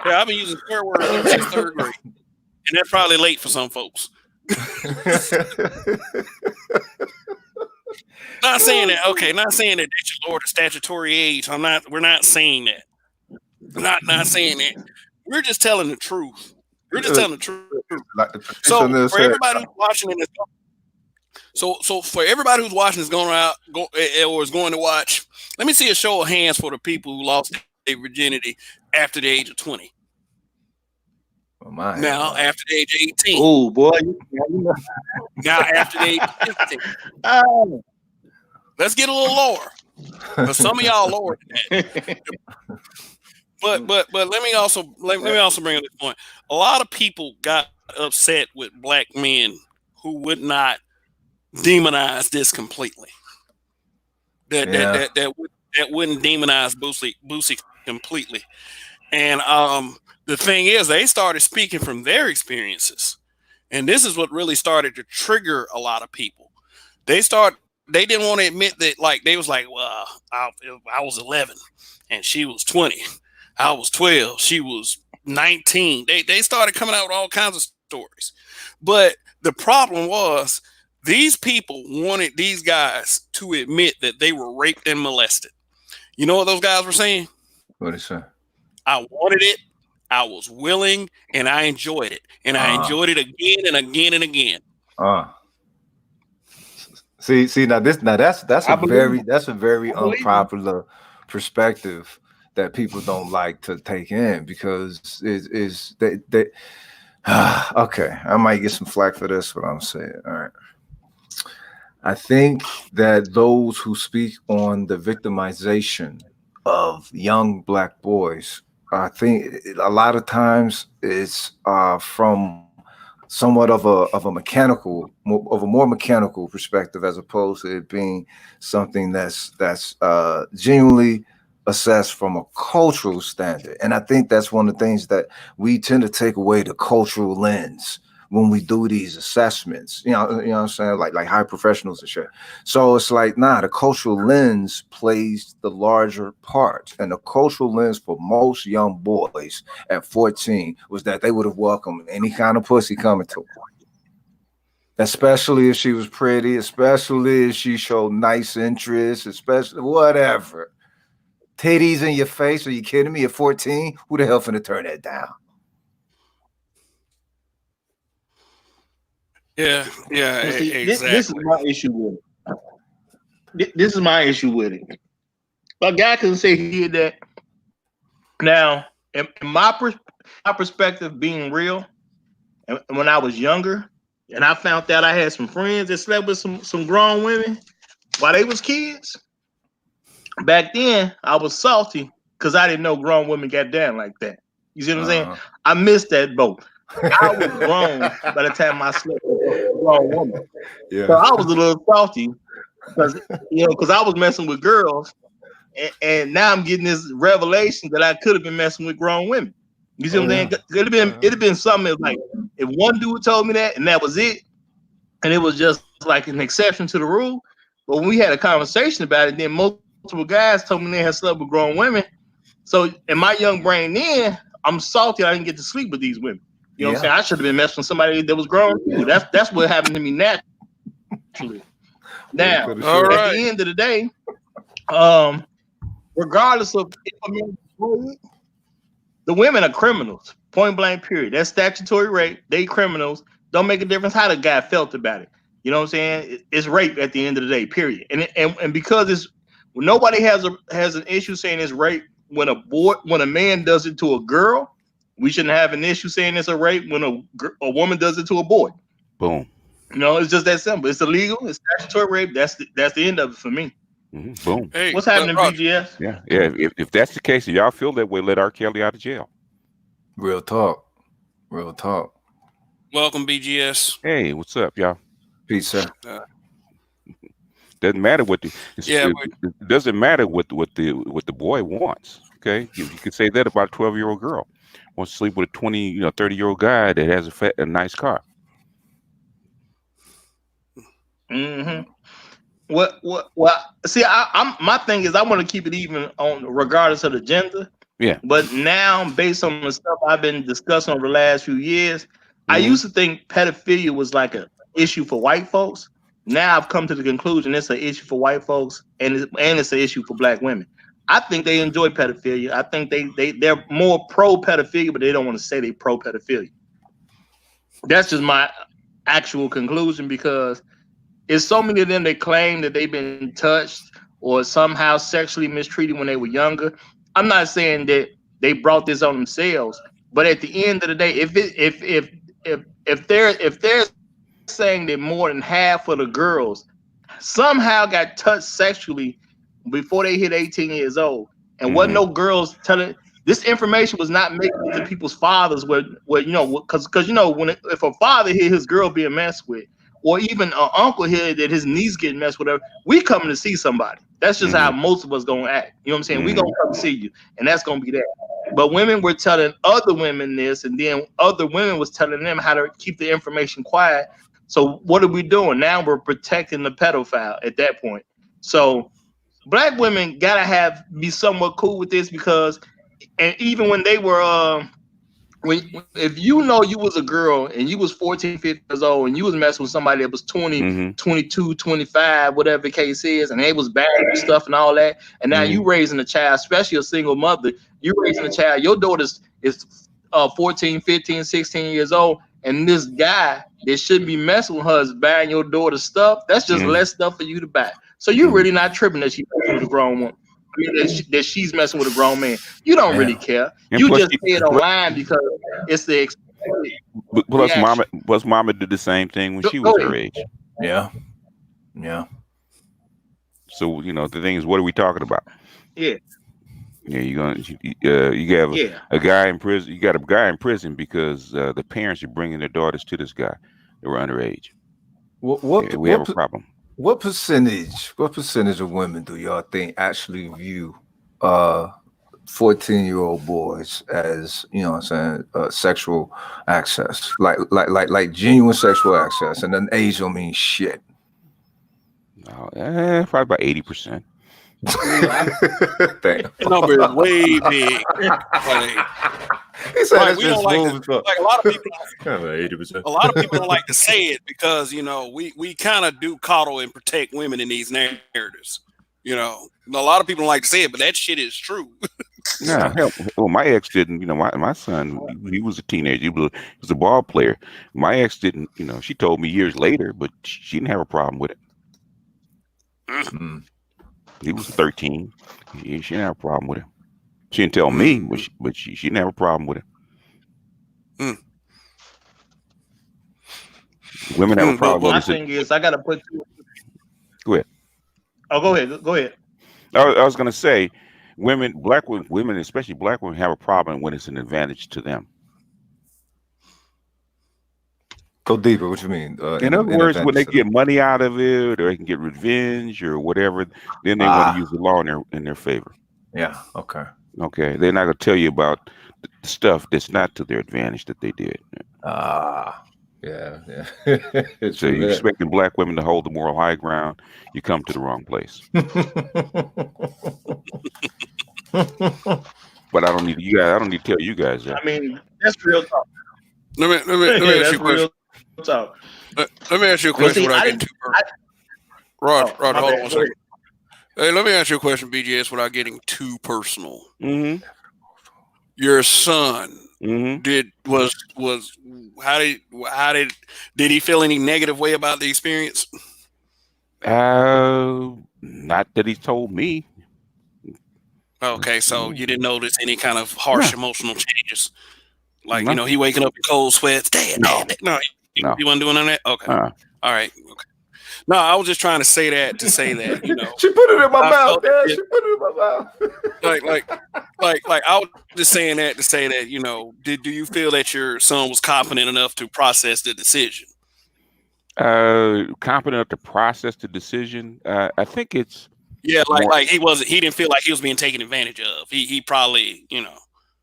yeah, I've been using swear words since third grade, and that's probably late for some folks. Not saying that. Okay, not saying that they should lower the statutory age. We're not saying that. Not saying that. We're just telling the truth. We're just telling the truth. Like the So petition for everybody who's watching this, so for everybody who's watching is or is going to watch, let me see a show of hands for the people who lost their virginity after the age of 20. Oh, my Now after the age of 18. Oh boy. Now after the age of 15. Let's get a little lower. But some of y'all lower than that. But let me also bring up this point. A lot of people got upset with black men who would not demonize this completely. That wouldn't demonize Boosie completely. And the thing is, they started speaking from their experiences, and this is what really started to trigger a lot of people. They didn't want to admit that, like they was like, well, I was 11 and she was 20. I was 12. She was 19. They started coming out with all kinds of stories. But the problem was these people wanted these guys to admit that they were raped and molested. You know what those guys were saying? What did he say? I wanted it. I was willing and I enjoyed it. And I enjoyed it again and again and again. See now that's a very unpopular perspective that people don't like to take in because they okay, I might get some flack for this, what I'm saying. All right. I think that those who speak on the victimization of young black boys, I think a lot of times it's from somewhat of a more mechanical perspective, as opposed to it being something that's genuinely assessed from a cultural standard. And I think that's one of the things that we tend to take away, the cultural lens, when we do these assessments. You know what I'm saying? Like high professionals and shit. So it's like, nah, the cultural lens plays the larger part. And the cultural lens for most young boys at 14 was that they would have welcomed any kind of pussy coming to them. Especially if she was pretty, especially if she showed nice interest, especially whatever. Titties in your face? Are you kidding me? At 14, who the hell finna turn that down? Yeah, exactly. This is my issue with it. This is my issue with it. A guy can say he did that. Now, in my perspective, being real, and when I was younger, and I found out I had some friends that slept with some grown women while they was kids. Back then, I was salty because I didn't know grown women got down like that. You see what I'm saying? I missed that boat. I was grown by the time I slept with a grown woman. Yeah. So I was a little salty because because I was messing with girls, and now I'm getting this revelation that I could have been messing with grown women. You see what Oh I'm saying? yeah. It'd have been something that, like, if one dude told me that and that was it, and it was just like an exception to the rule. But when we had a conversation about it, then multiple guys told me they had slept with grown women. So in my young brain, then I'm salty. I didn't get to sleep with these women. You know what I'm Yeah. saying? I should have been messing with somebody that was grown too. That's what happened to me naturally. Now, Woulda, at coulda, the All shoulda. end of right. the day, um, regardless of if a man is married, the women are criminals. Point blank. Period. That's statutory rape. They criminals. Don't make a difference how the guy felt about it. You know what I'm saying? It's rape at the end of the day. Period. And because it's nobody has an issue saying it's rape when a man does it to a girl. We shouldn't have an issue saying it's a rape when a woman does it to a boy. Boom. It's just that simple. It's illegal. It's statutory rape. That's the end of it for me. Boom. Hey, What's happening, Roger. BGS? Yeah. Yeah. If that's the case, if y'all feel that way, let R. Kelly out of jail. Real talk. Real talk. Welcome, BGS. Hey, what's up, y'all? Peace, sir. Uh, Doesn't matter what yeah, it doesn't matter what the boy wants. Okay, you could say that about a 12-year-old girl wants to sleep with a 20, 30-year-old guy that has a nice car. Mm-hmm. What? See, I'm my thing is I want to keep it even on regardless of the gender. Yeah. But now, based on the stuff I've been discussing over the last few years, I Mhm. used to think pedophilia was like a issue for white folks. Now I've come to the conclusion it's an issue for white folks, and it's an issue for black women. I think they enjoy pedophilia. I think they're more pro pedophilia, but they don't want to say they pro pedophilia. That's just my actual conclusion because it's so many of them that claim that they've been touched or somehow sexually mistreated when they were younger. I'm not saying that they brought this on themselves, but at the end of the day, if they're saying that more than half of the girls somehow got touched sexually before they hit 18 years old, and wasn't no Mhm. girls telling this information was not making it to people's fathers where because if a father hear his girl being messed with, or even an uncle here that his niece getting messed with, we coming to see somebody. That's just how Mhm. most of us gonna act. You know what I'm saying? We gonna Mhm. come see you, and that's gonna be that. But women were telling other women this, and then other women was telling them how to keep the information quiet. So what are we doing now? We're protecting the pedophile at that point. So black women gotta be somewhat cool with this because, and even when they were if you know you was a girl and you was 14, 15 years old and you was messing with somebody that was 20, Mhm. 22, 25, whatever the case is, and they was bad stuff and all that, and now you Mhm. raising a child, especially a single mother, you raising a child, your daughter is 14, 15, 16 years old, and this guy that shouldn't be messing with her is buying your daughter stuff. That's just Mhm. less stuff for you to buy. So you're Mhm. really not tripping that she's messing with a grown woman. I mean, that she's messing with a grown man. You don't really Yeah. care. And You plus, just say it online because it's the expected plus, mama, reaction. did the same thing when Go, she go was her ahead. age. Yeah. Yeah. So the thing is, what are we talking about? Yeah, Yeah, you have yeah. a guy in prison. You got a guy in prison because the parents are bringing their daughters to this guy. They were underage. What what Yeah, we have what a problem. what percentage of women do y'all think actually view uh 14-year-old boys as, what I'm saying, sexual access, like genuine sexual access, and then age don't mean shit. Probably about 80%. Damn. that number is way big. Like, He said like that's we don't just like to. smooth as fuck. Like a lot of people. Kind of 80%. A lot of people don't like to say it because we kind of do coddle and protect women in these narratives. A lot of people don't like to say it, but that shit is true. Nah, Yeah. hell, well, my ex didn't. My son, he was a teenager. He was a ball player. My ex didn't. She told me years later, but she didn't have a problem with it. Mm. He was 13. She didn't have a problem with it. She didn't tell me, Mm, but she didn't have a problem with it. mm, Women have a but problem when My it's a. thing is, I gotta put you. Go ahead. Oh, go ahead. Go ahead. I was gonna say, black women, especially black women, have a problem when it's an advantage to them. Go deeper. What you mean? In other In words, when they advantage to get them. money out of it, or they can get revenge or whatever, then they want to use Ah, the law in their favor. yeah. Okay. Okay, they're not going to tell you about the stuff that's not to their advantage that they did. Ah, yeah, yeah. So True you're that. expecting black women to hold the moral high ground, you come to the wrong place. But I don't need you guys. I don't need to tell you guys that. I mean, that's real talk. Let me ask you That's a question. real talk. Let me ask you a But question see, without I getting didn't. too personal. Oh, Roger, my hold on bad. one Go ahead. second. Hey, let me ask you a question, BGS, without getting too personal. Mm-hmm. Your son Mm-hmm. was how did he feel any negative way about the experience? Not that he told me. Okay, so you didn't notice any kind of harsh No, emotional changes, like he nothing. waking up in cold sweats, dad, No, dad, dad. No, no. he wasn't doing none of that. Okay, Uh, all right, okay. No, I was just trying to say that She put it in my I mouth, felt that Dad. She put it in my mouth. like like like I was just saying that to say that do you feel that your son was confident enough to process the decision? competent to process the decision. I think it's Yeah, more. he didn't feel like he was being taken advantage of. He probably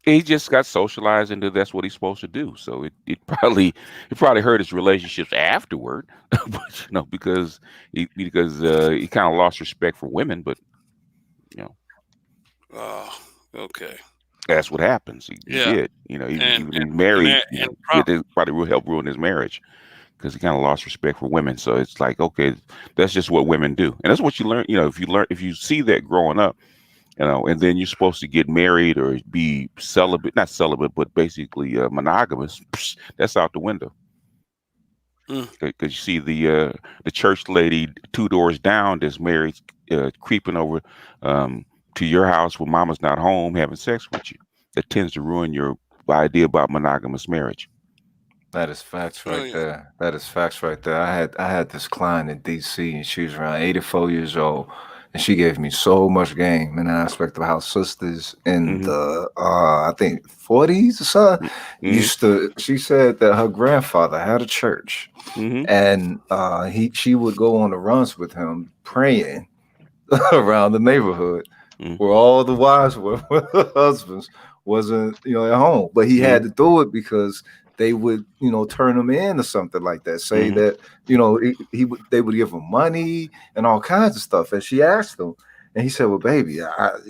He just got socialized into that's what he's supposed to do. So it probably hurt his relationships afterward, but because he kind of lost respect for women. But you know oh, okay, that's what happens. He yeah, did. Even and when he's and married, that and it probably will help ruin his marriage because he kind of lost respect for women. So it's like, okay, that's just what women do, and that's what you learn. If you see that growing up, and then you're supposed to get married or be celibate, not celibate, but basically monogamous. Psh, that's out the window mm, because you see the church lady 2 doors down that's married, creeping over to your house when mama's not home, having sex with you. That tends to ruin your idea about monogamous marriage. That is facts oh right yeah, there. That is facts right there. I had this client in DC and she was around 84 years old and she gave me so much game in the aspect of how sisters in Hmm. the I think 40s or something Hmm. she said that her grandfather had a church Hmm. and she would go on the runs with him praying around the neighborhood Hmm. where all the wives were husbands wasn't at home, but he Hmm. had to do it because they would turn him in or something like that, say Hmm. that he would they would give him money and all kinds of stuff. And she asked him and he said, well, baby,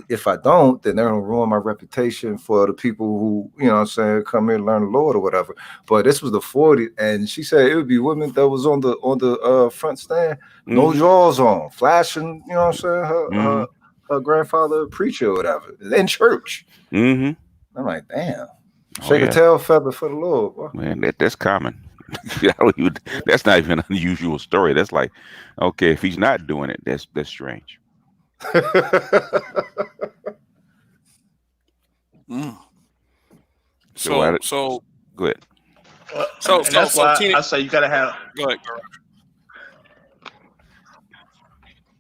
if I don't, then they're gonna ruin my reputation for the people who what I'm saying, come here and learn the Lord or whatever. But this was the 40s, and she said it would be women that was on the front stand, no Hmm. drawers on, flashing, what I'm saying, Hmm. her grandfather a preacher or whatever in church. Hmm. I'm like, damn, Oh shake a yeah, tail feather for the Lord, boy. man, that's common. That's not even an unusual story. That's like, okay, if he's not doing it, that's strange. mm. So I So go ahead. And that's so why Tina, I say you gotta have. go ahead,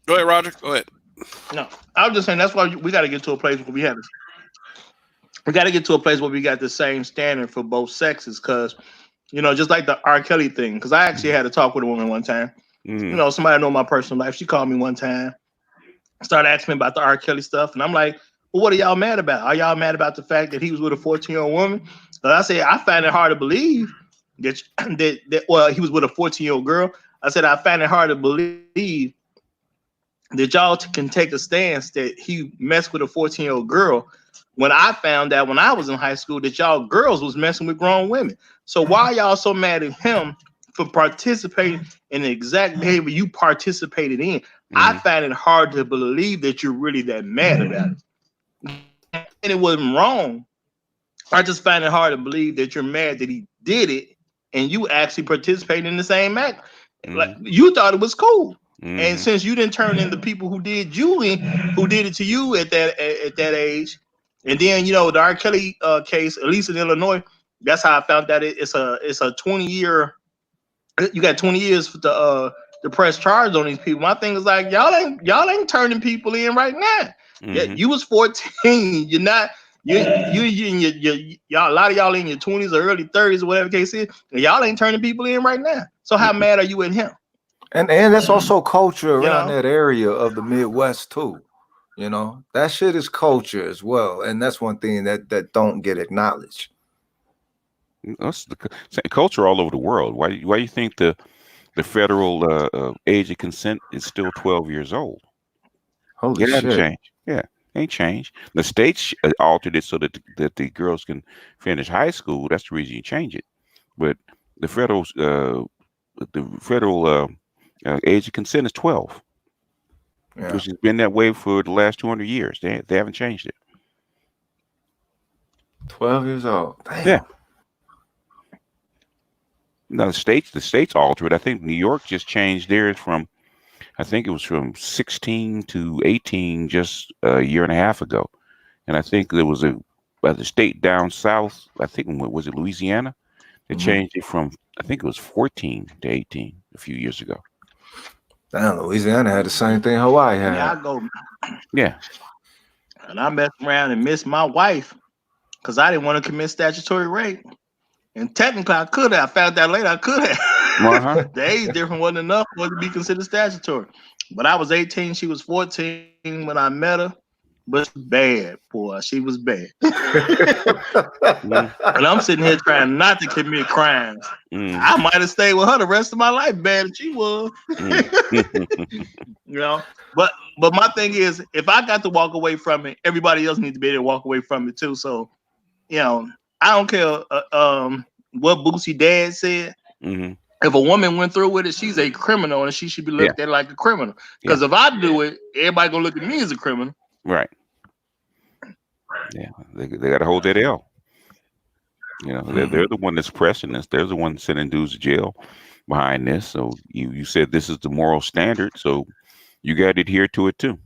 go ahead, Roger, go ahead. No, I was just saying that's why we got to get to a place where we got to get to a place where we got the same standard for both sexes, because just like the R. Kelly thing. Because I actually had to talk with a woman one time. Mm-hmm. Somebody I know my personal life. She called me one time, started asking me about the R. Kelly stuff, and I'm like, well, what are y'all mad about? Are y'all mad about the fact that he was with a 14-year-old woman? But I said I find it hard to believe that well, he was with a 14-year-old girl. I said I find it hard to believe that y'all can take a stance that he messed with a 14-year-old girl, when I found out when I was in high school that y'all girls was messing with grown women. So why are y'all so mad at him for participating in the exact behavior you participated in? I Mm-hmm. find it hard to believe that you're really that mad about it. And it wasn't wrong. I just find it hard to believe that you're mad that he did it and you actually participated in the same act. Like Mm-hmm. you thought it was cool. And Mm-hmm. since you didn't turn in the people who did who did it to you at that age, and then the R. Kelly case, at least in Illinois, that's how I found that it's a 20-year. You got 20 years for the press charge on these people. My thing is like y'all ain't turning people in right now. Yeah, Mm-hmm. you was 14. You're not. You in y'all, a lot of y'all in your 20s or early 30s or whatever the case is, and y'all ain't turning people in right now. So how mad are you at him? And that's also culture You around know? that area of the Midwest too. You know, that shit is culture as well, and that's one thing that don't get acknowledged. That's the culture all over the world. Why you think the federal age of consent is still 12 years old? Holy It hasn't shit! changed. Yeah, ain't changed. The states altered it so that the girls can finish high school. That's the reason you change it. But the federal age of consent is 12, Yeah, which has been that way for the last 200 years. They haven't changed it. 12 years old. Yeah. Damn. Now the states alter it. I think New York just changed theirs from, I think it was from 16 to 18 just a year and a half ago. And I think there was the state down south, I think, was it Louisiana? They Mhm. changed it from, I think it was 14 to 18 a few years ago. Damn, Louisiana had the same thing Hawaii Yeah, had. I go Yeah. and I messed around and missed my wife because I didn't want to commit statutory rape. And technically, I could have. I found out later I could Uh-huh. have. The age difference wasn't enough for it to be considered statutory. But I was 18, she was 14 when I met her. But she was bad, boy. She was bad. Mm, And I'm sitting here trying not to commit crimes. mm, I might have stayed with her the rest of my life, bad as she was. mm. You know, but my thing is, if I got to walk away from it, everybody else needs to be able to walk away from it too. So, you know, I don't care what Boosie dad said. Mhm. If a woman went through with it, she's a criminal and she should be Yeah. looked at like a criminal. Yeah. Because if I do it, everybody gonna look at me as a criminal. Right. Yeah. They got to hold that L. You know, they're the one that's pressing this. They're the one sending dudes to jail behind this. So you said this is the moral standard. So you got to adhere to it too.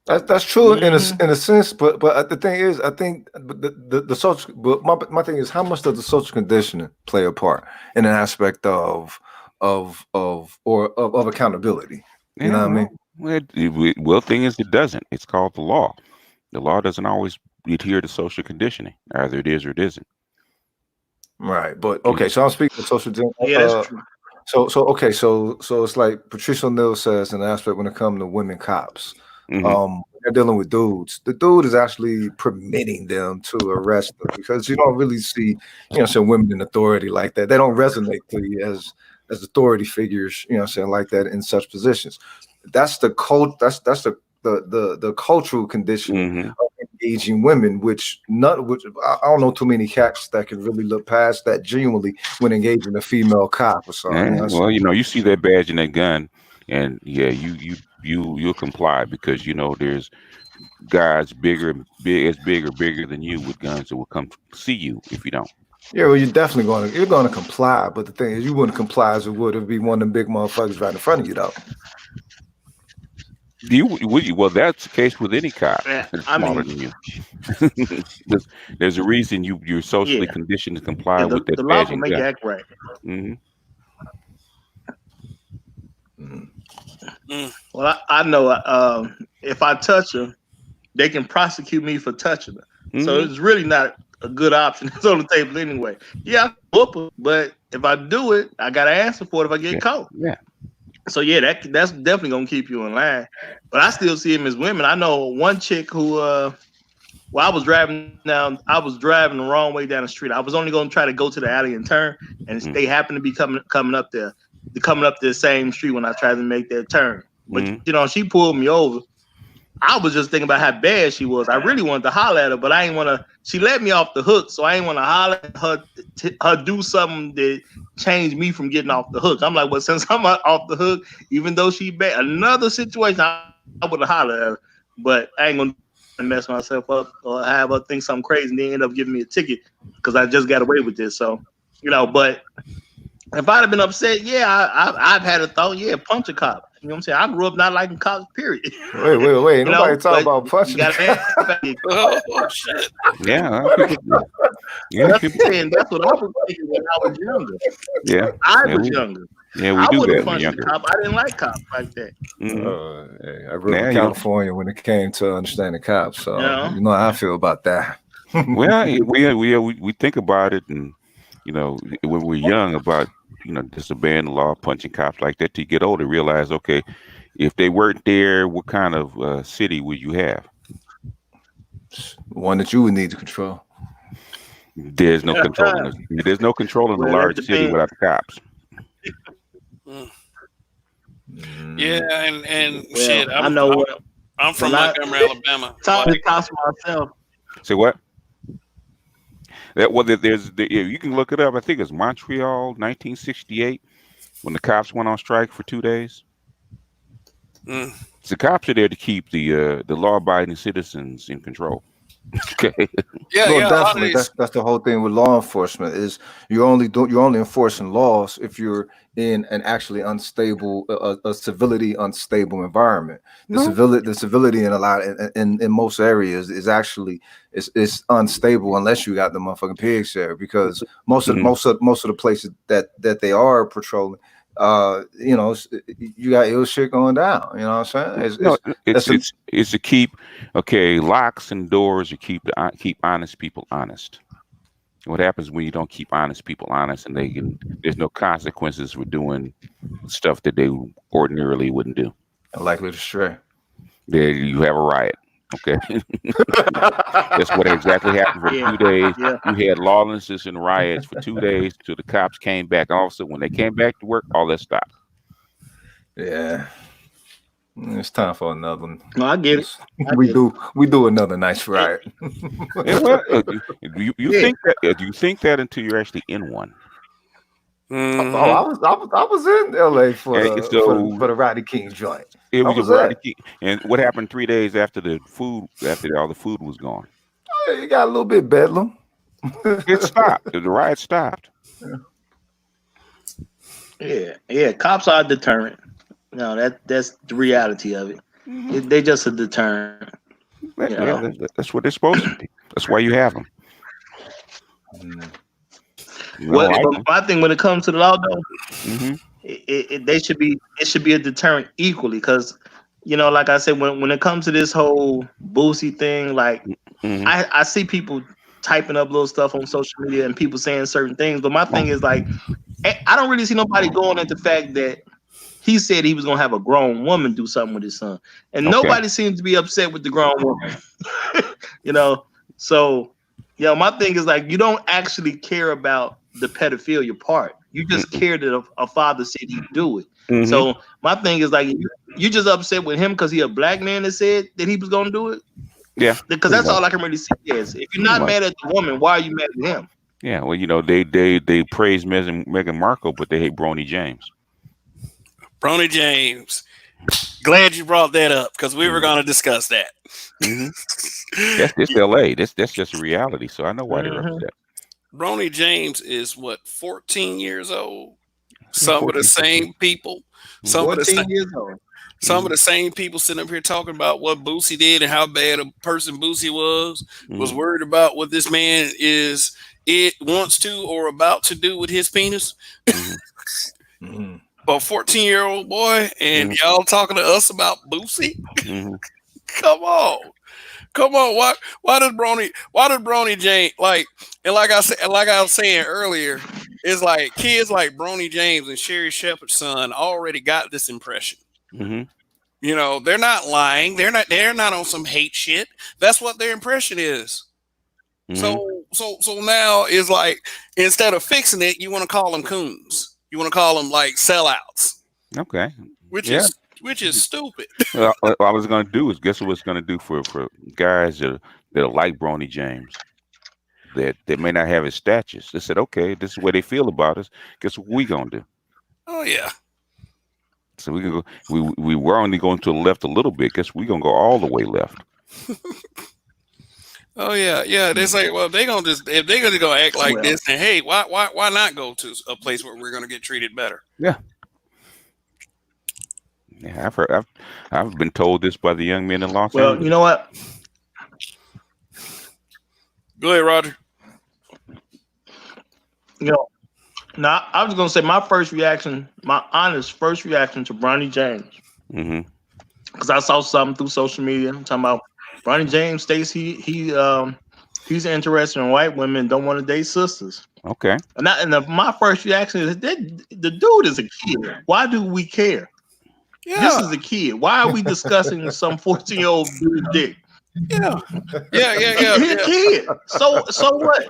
That's true in Mhm. a sense, but the thing is, I think the social. But my thing is, how much does the social conditioning play a part in an aspect of accountability? You know Yeah. what I mean? Well, thing is, it doesn't. It's called the law. The law doesn't always adhere to social conditioning. Either it is or it isn't. Right. But You okay, so I'm speaking of social. Yeah, that's true. So it's like Patricia O'Neill says in the aspect when it comes to women cops. know. They're dealing with dudes. The dude is actually permitting them to arrest them because you don't really see, some women in authority like that. They don't resonate to you as authority figures, like that in such positions. That's the cult. That's the cultural conditioning Hmm. of engaging women, which I don't know too many cats that can really look past that genuinely when engaging a female cop or something. Yeah, well, you see that badge and that gun, and yeah, you'll comply because there's guys big or bigger than you with guns that will come see you if you don't. Yeah, well, you're gonna comply, but the thing is, you wouldn't comply as it would if it be one of them big motherfuckers right in front of you, though. Would you? Well, that's the case with any cop Yeah, that's I smaller mean, than you. there's a reason you're socially yeah, conditioned to comply yeah. with that The law badge can and make you gun. act right. Hmm. Mm. Mm. Well, I know if I touch her, they can prosecute me for touching her. So Hmm. it's really not a good option. It's on the table anyway. Yeah, I can whoop her, but if I do it, I got to answer for it if I get Yeah, caught. yeah, So yeah, that's definitely gonna keep you in line. But I still see them as women. I know one chick who well, I was driving the wrong way down the street. I was only gonna try to go to the alley and turn, and mm, they happened to be coming up there. They're coming up the same street when I tried to make that turn. But mm, she pulled me over. I was just thinking about how bad she was. I really wanted to holler at her, but I ain't want to. She let me off the hook, so I ain't want to holler at her. Her do something that changed me from getting off the hook. I'm like, well, since I'm off the hook, even though she bad, another situation, I would have hollered at her, but I ain't gonna mess myself up or have her think something crazy and then end up giving me a ticket because I just got away with this. So, but if I'd have been upset, yeah, I've had a thought, yeah, punch a cop. You know what I'm saying? I grew up not liking cops, period. Wait. Ain't nobody talking but about you punching. gotta have Oh shit! Yeah, people. Yeah, that's people. saying that's what I was thinking when I was younger. Yeah, I yeah, was younger. we I do wouldn't that when we're punch a younger. cop. I didn't like cops like that. Hey, I grew up Yeah, in you know. California when it came to understanding cops, so You know? you know how I feel about that. Well, we think about it, and when we're young about disobeying the law, punching cops like that. Till you get older, realize okay, if they weren't there, what kind of city would you have? One that you would need to control. There's no control in this. There's no control in a Well, that large city depends. without the cops. Mm. Mm. Yeah, and Well, shit. I know what. I'm from When I Montgomery, Alabama. talk to Like, cops myself. Say what? You can look it up. I think it's Montreal, 1968, when the cops went on strike for 2 days. mm, The cops are there to keep the law-abiding citizens in control. Okay. yeah, Well, yeah. A lot of definitely. these. That's the whole thing with law enforcement is you're only enforcing laws if you're in an actually unstable, a civility unstable environment. No. The civility in a lot in most areas is actually is unstable unless you got the motherfucking pigs there because most of the places that they are patrolling, you got ill shit going down. You know what I'm saying? No, That's a, it's to keep locks and doors to keep honest people honest. What happens when you don't keep honest people honest and there's no consequences for doing stuff that they ordinarily wouldn't do. likely to stray. There you have a riot. Okay. That's what exactly happened for 2 days. Yeah. You had lawlessness and riots for 2 days till the cops came back. Also, when they came back to work, all that stopped. Yeah. It's time for another one. No, I get it. We do another nice riot. Yeah, well, do you think that until you're actually in one? Mhm. I was in LA for And the Rodney King joint. it I was a was there. Rodney King. And what happened 3 days after all the food was gone? You got a little bit bedlam. It stopped. The riot stopped. Yeah. Cops are a deterrent. No, that's the reality of it. They just a deterrent. That's what they're supposed to be. That's why you have them. But my thing when it comes to the law, though, Mm-hmm. it should be a deterrent equally because like I said, when it comes to this whole Boosie thing, like Mm-hmm. I see people typing up little stuff on social media and people saying certain things, but my thing is like I don't really see nobody going at the fact that he said he was gonna have a grown woman do something with his son, and nobody seems to be upset with the grown woman. So my thing is like you don't actually care about the pedophilia part. You just care that a father said he'd do it. Mm-hmm. So my thing is like you just upset with him because he a black man that said that he was gonna do it. Yeah, Because that's all I can really see is if you're not mad at the woman, why are you mad at him? Yeah, well, they praise Meghan Markle, but they hate Bronny James. Bronny James. Glad you brought that up because we were going to discuss that. Mm-hmm. That's LA. That's just a reality. So I know why they're upset. Bronny James is 14 years old. Some of the same people. Some of the 14 years old. Some of the same people sitting up here talking about what Boosie did and how bad a person Boosie was worried about what this man wants to or about to do with his penis. Mm-hmm. A 14-year-old boy, and y'all talking to us about Boosie? Come on. Why does Bronny James like I was saying earlier, it's like kids like Bronny James and Sherry Shepherd's son already got this impression. Mm-hmm. They're not lying. They're not on some hate shit. That's what their impression is. Mm-hmm. So now is like instead of fixing it, you want to call them coons. You want to call them like sellouts. Okay. Which is stupid. Well, what I was going to do is guess what it's going to do for guys that are like Bronny James that may not have his status. They said, okay, this is what they feel about us. Guess what we going to do? Oh yeah. So we can go. We were only going to the left a little bit. Guess we're gonna go all the way left. Oh yeah. They say, well, if they're gonna go act like this, then hey, why not go to a place where we're gonna get treated better? Yeah. Yeah, I've been told this by the young men in Los Well, you Angeles. know what? Go ahead, Roger. You know, now I was gonna say my first reaction, my honest first reaction to Bronny James, Hmm. because I saw something through social media talking about Bronny James states he's interested in white women, don't want to date sisters. Okay. My first reaction is that the dude is a kid. Why do we care? This Yeah, is a kid. Why are we discussing some 14-year-old dude's dick? yeah, yeah. He a kid. So what?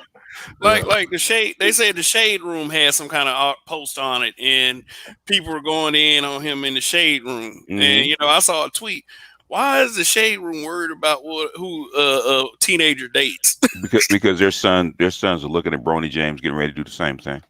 Like the shade, they said the shade room had some kind of post on it, and people were going in on him in the shade room. Hmm. And I saw a tweet. Why is the shade room worried about who teenager dates? Because their sons are looking at Bronny James getting ready to do the same thing.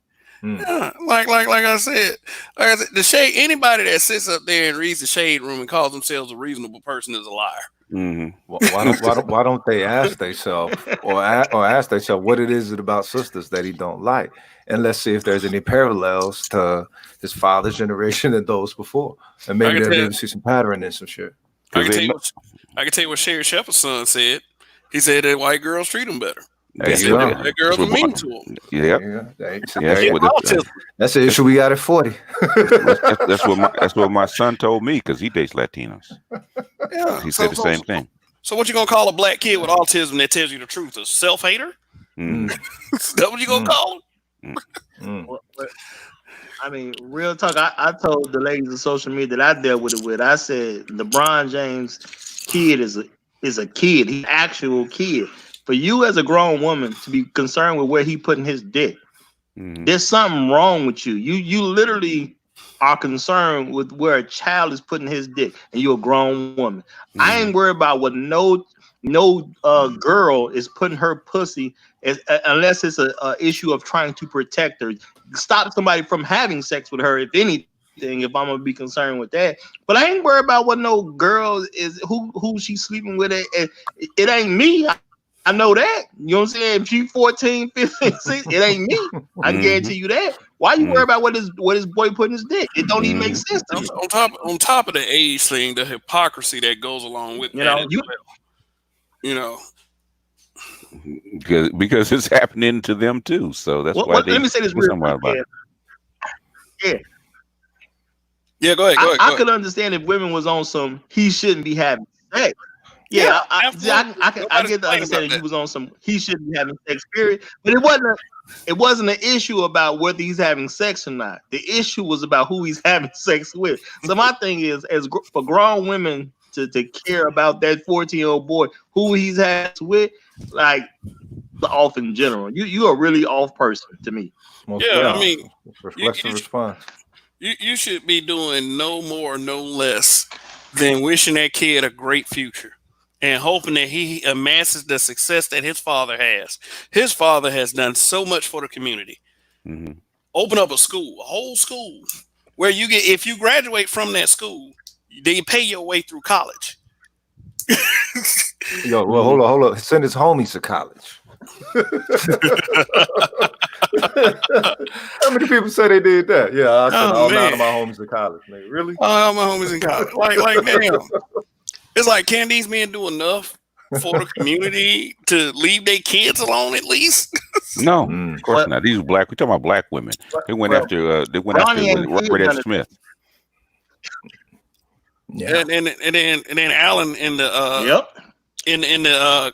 Yeah, like I said, the shade. Anybody that sits up there and reads the shade room and calls themselves a reasonable person is a liar. Hmm. Why don't they ask themselves or ask themselves what it is about sisters that he don't like, and let's see if there's any parallels to his father's generation and those before, and I maybe can they'll be tell. able to see some pattern in some shit. I Because can they tell you. know. I can tell you what Sherry Shepherd's son said. He said that white girls treat him better. There He That's you said what. go. that That's girls are what. mean to him. There Yep. you go. Yeah, that's He had what. autism. That's the issue we got at 40. That's what my son told me because he dates Latinos. Yeah. He said the same thing. So what you gonna call a black kid with autism that tells you the truth? A self hater? Hmm. Is that what you gonna call him? Mm. I mean, real talk. I told the ladies of social media that I dealt with it with. I said LeBron James kid is a kid. He's an actual kid. For you as a grown woman to be concerned with where he putting his dick, Hmm. there's something wrong with you. You literally are concerned with where a child is putting his dick, and you're a grown woman. I Hmm. ain't worried about what no girl is putting her pussy unless it's a issue of trying to protect her, stop somebody from having sex with her. If anything, if I'm gonna be concerned with that, but I ain't worried about what no girl is who she's sleeping with. It ain't me. I know that. You know what I'm saying? If she 14, 15, 16, it ain't me. I can Hmm. guarantee you that. Why you worry about what his boy put in his dick? It don't even make Hmm. sense to me. On top of the age thing, the hypocrisy that goes along with You that know, as you well. You know, Because it's happening to them too. So that's why what let they me say this do real something quick. about it. Yeah. yeah. Go ahead. Go ahead. Go I ahead. could understand if women was on some he shouldn't be having sex. Yeah, Yeah, absolutely. I Nobody's get the complaining about understanding that. you was on some he shouldn't be having sex period, but it wasn't an issue about whether he's having sex or not. The issue was about who he's having sex with. So my thing is, for grown women to care about that 14-year-old boy who he's having sex with, like off in general. You a really off person to me. Most Yeah, I yeah, mean, you, reflexive you response. you should be doing no more, no less than wishing that kid a great future and hoping that he amasses the success that his father has. His father has done so much for the community. Hmm. Open up a whole school, where you get if you graduate from that school, then you pay your way through college. Yo, well, Hmm. hold on. Send his homies to college. How many people say they did that? Yeah, I sent Oh all 9 man, of my homies to college, nigga. Really? all my homies in college. Like damn. It's like, can these men do enough for the community to leave their kids alone at least? No, Mm. of course Well, not. These are black. We talking about black women. They went well, after. They went after Ronnie ain't did Robert F. none of that. Smith. Yeah. And then Alan Yep. in in the uh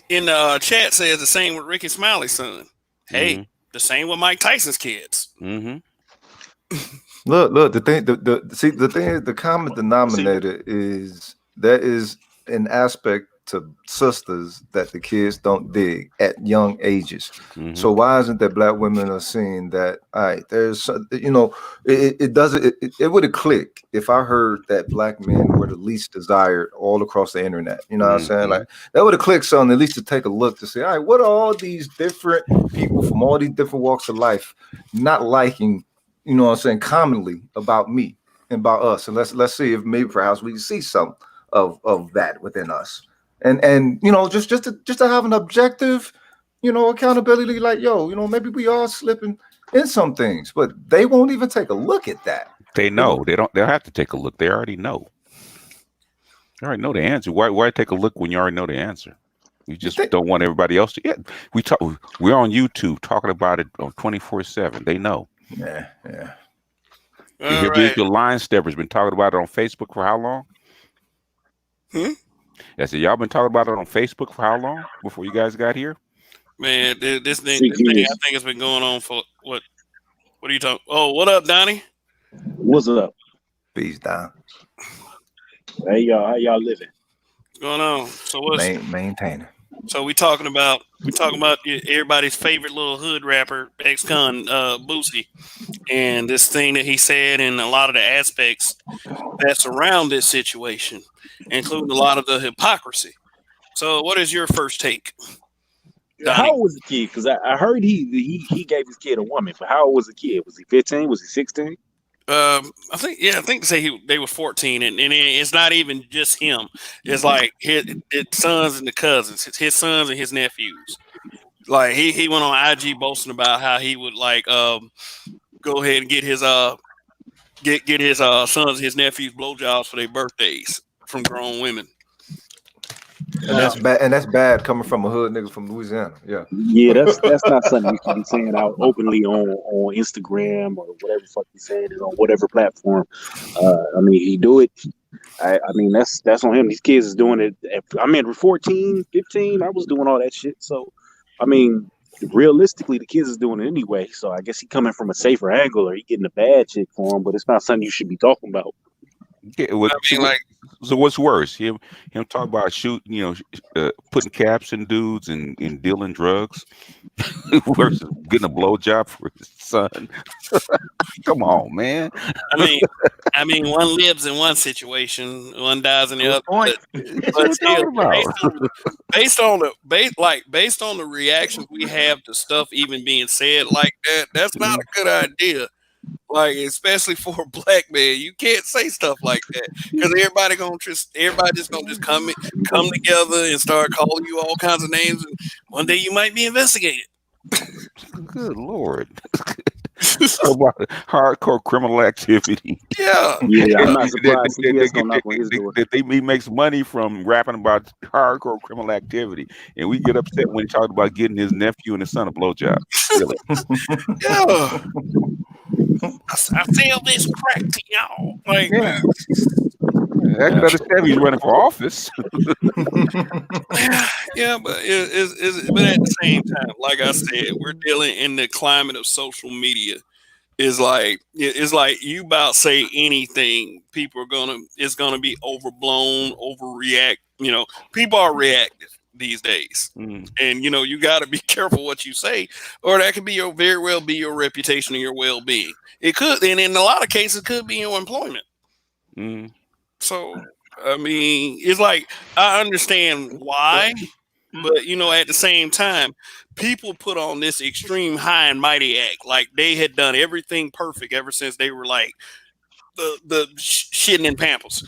in the chat says the same with Ricky Smiley's son. Hey, Hmm. the same with Mike Tyson's kids. Hmm. Look. The thing, the thing is, the common See, denominator is there is an aspect to sisters that the kids don't dig at young ages. Hmm. So why isn't that black women are seeing that? All right, it doesn't. It would have clicked if I heard that black men were the least desired all across the internet. You know what I'm saying? Hmm. Like that would have clicked something at least to take a look to see. All right, what are all these different people from all these different walks of life not liking? You know what I'm saying, commonly about me and about us. And let's see if maybe perhaps we can see some of that within us. And just to have an objective, accountability, like, yo, maybe we are slipping in some things, but they won't even take a look at that. They know. They don't. They'll have to take a look. They already know. They already know the answer. Why take a look when you already know the answer? You just don't want everybody else to. Yeah, we're on YouTube talking about it on 24/7. They know. Yeah. All right. The line stepper's been talking about it on Facebook for how long? I said, y'all been talking about it on Facebook for how long before you guys got here? Man, this thing, 6 I years. think it's been going on for what? What are you talking? Oh, what up, Donnie? What's up? Peace down. Hey y'all, how y'all living? What's going on? So what's Maintaining. so we talking about everybody's favorite little hood rapper, ex-con Boosie, and this thing that he said, and a lot of the aspects that surround this situation, including a lot of the hypocrisy. So, what is your first take, Donnie? How old was the kid? Because I heard he gave his kid a woman, but how old was the kid? Was he 15? Was he 16? I think they were 14, and it's not even just him. It's like his sons and the cousins, his sons and his nephews. Like he went on IG boasting about how he would go ahead and get his sons and his nephews blowjobs for their birthdays from grown women. And that's bad. And that's bad coming from a hood nigga from Louisiana. Yeah. Yeah, that's not something you should be saying out openly on Instagram or whatever the fuck you saying it on whatever platform. I mean, he do it. I mean, that's on him. These kids is doing it. I mean, 14, 15, I was doing all that shit. So, I mean, realistically, the kids is doing it anyway. So I guess he coming from a safer angle or he getting a bad chick for him, but it's not something you should be talking about. Yeah, so what's worse? Him talk about shooting, putting caps in dudes and dealing drugs versus getting a blowjob for his son. Come on, man. I mean, one lives in one situation, one dies in the other. But still, based on the reactions we have to stuff even being said like that, that's not a good idea. Like, especially for a black man, you can't say stuff like that because everybody just gonna just come together and start calling you all kinds of names, and one day you might be investigated. Good Lord. About hardcore criminal activity. Yeah, I'm not surprised. He makes money from rapping about hardcore criminal activity, and we get upset when he talked about getting his nephew and his son a blowjob. Really? Yeah. I sell this crack to y'all. Like, yeah. I can understand he's running for office. Yeah, but but at the same time, like I said, we're dealing in the climate of social media. It's like you about say anything, it's gonna be overblown, overreact. People are reactive these days, and you got to be careful what you say, or that could be very well be your reputation and your well-being. It could, and in a lot of cases, could be your employment. So, I mean, it's like I understand why, but at the same time, people put on this extreme high and mighty act like they had done everything perfect ever since they were like the shitting in Pampers.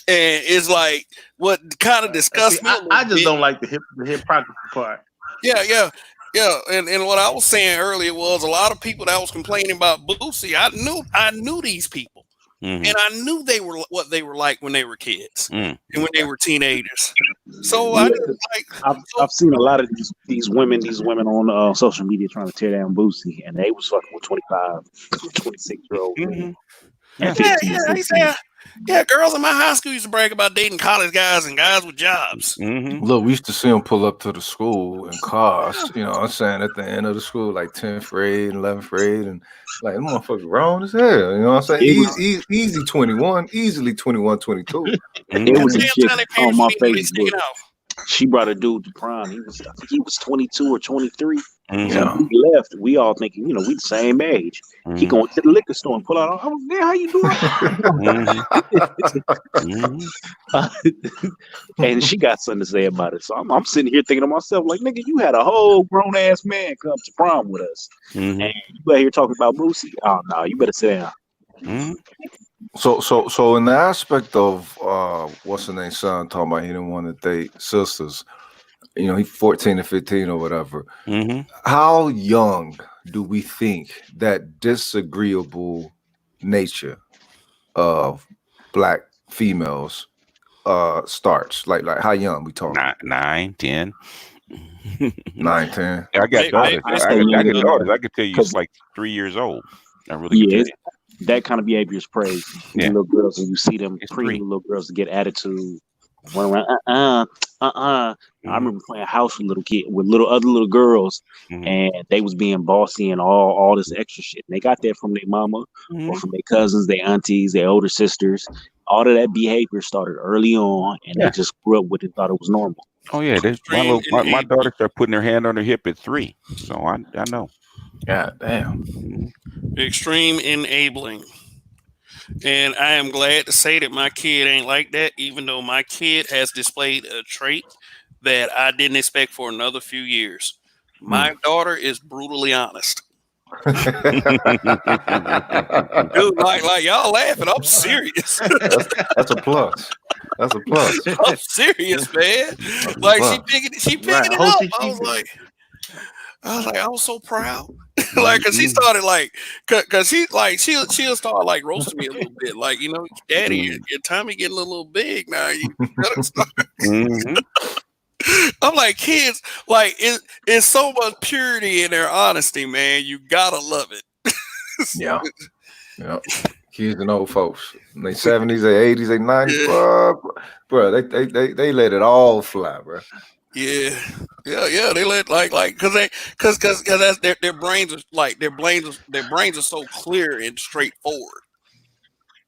And it's like what kind of disgusts me. I just don't like the hypocrisy part. Yeah. And what I was saying earlier was a lot of people that was complaining about Boosie. I knew these people, and I knew they were what they were like when they were kids and when they were teenagers. So I've seen a lot of these women on social media trying to tear down Boosie, and they was fucking with 25, 26-year-old women. Yeah, girls in my high school used to brag about dating college guys and guys with jobs. Look, we used to see them pull up to the school in cars, I'm saying, at the end of the school, like 10th grade and 11th grade, and like, them motherfuckers grown as hell, you know what I'm saying? Easy 21, easily 21, 22. It was a chick on my Facebook. She brought a dude to prom. I think he was 22 or 23. So we left. We all thinking, we the same age. He going to the liquor store and pull out. I was there. How you doing? And she got something to say about it. So I'm sitting here thinking to myself, like, nigga, you had a whole grown ass man come to prom with us, and you out here talking about Boosie. Oh no, you better sit down. So in the aspect of what's the name, son talking about he didn't want to date sisters, he's 14 or 15 or whatever. How young do we think that disagreeable nature of black females starts? Like how young we talking? 9, 10. 9, 10. I got daughters. I I say got younger than daughters. that I could tell you it's because like 3 years old. I really could yeah, tell it's, you. that kind of behavior is praised. These Yeah, little girls, and you see them it's preemie 3. little girls to get attitude, run around. I Hmm. remember playing house with little kid with little other little girls, Hmm. and they was being bossy and all this extra shit. And they got that from their mama or Hmm. from their cousins, their aunties, their older sisters. All of that behavior started early on, and they Yeah. just grew up with it, thought it was normal. Oh yeah. Extreme My enabling. daughter started putting her hand on her hip at 3. So I know. God damn. Mhm. Extreme enabling. And I am glad to say that my kid ain't like that, even though my kid has displayed a trait that I didn't expect for another few years. Hmm. My daughter is brutally honest. Dude, that's like y'all laughing. I'm serious. that's a plus. That's a plus. I'm serious, man. That's a Like plus. she Right. picking it Host up. she be. I was so proud. Like, cause she Mhm. started like, cause she like she'll start like roasting me a little bit. Like, Daddy, Mhm. your tummy getting a little big now. You gotta start. Mhm. I'm like, kids, like it's so much purity in their honesty, man. You gotta love it. Yeah. Yeah. Kids and old folks. In their 70s, their 80s, their 90s, Yeah, bro, they let it all fly, bro. yeah, yeah. They let like, cause that's their brains are like their brains are so clear and straightforward.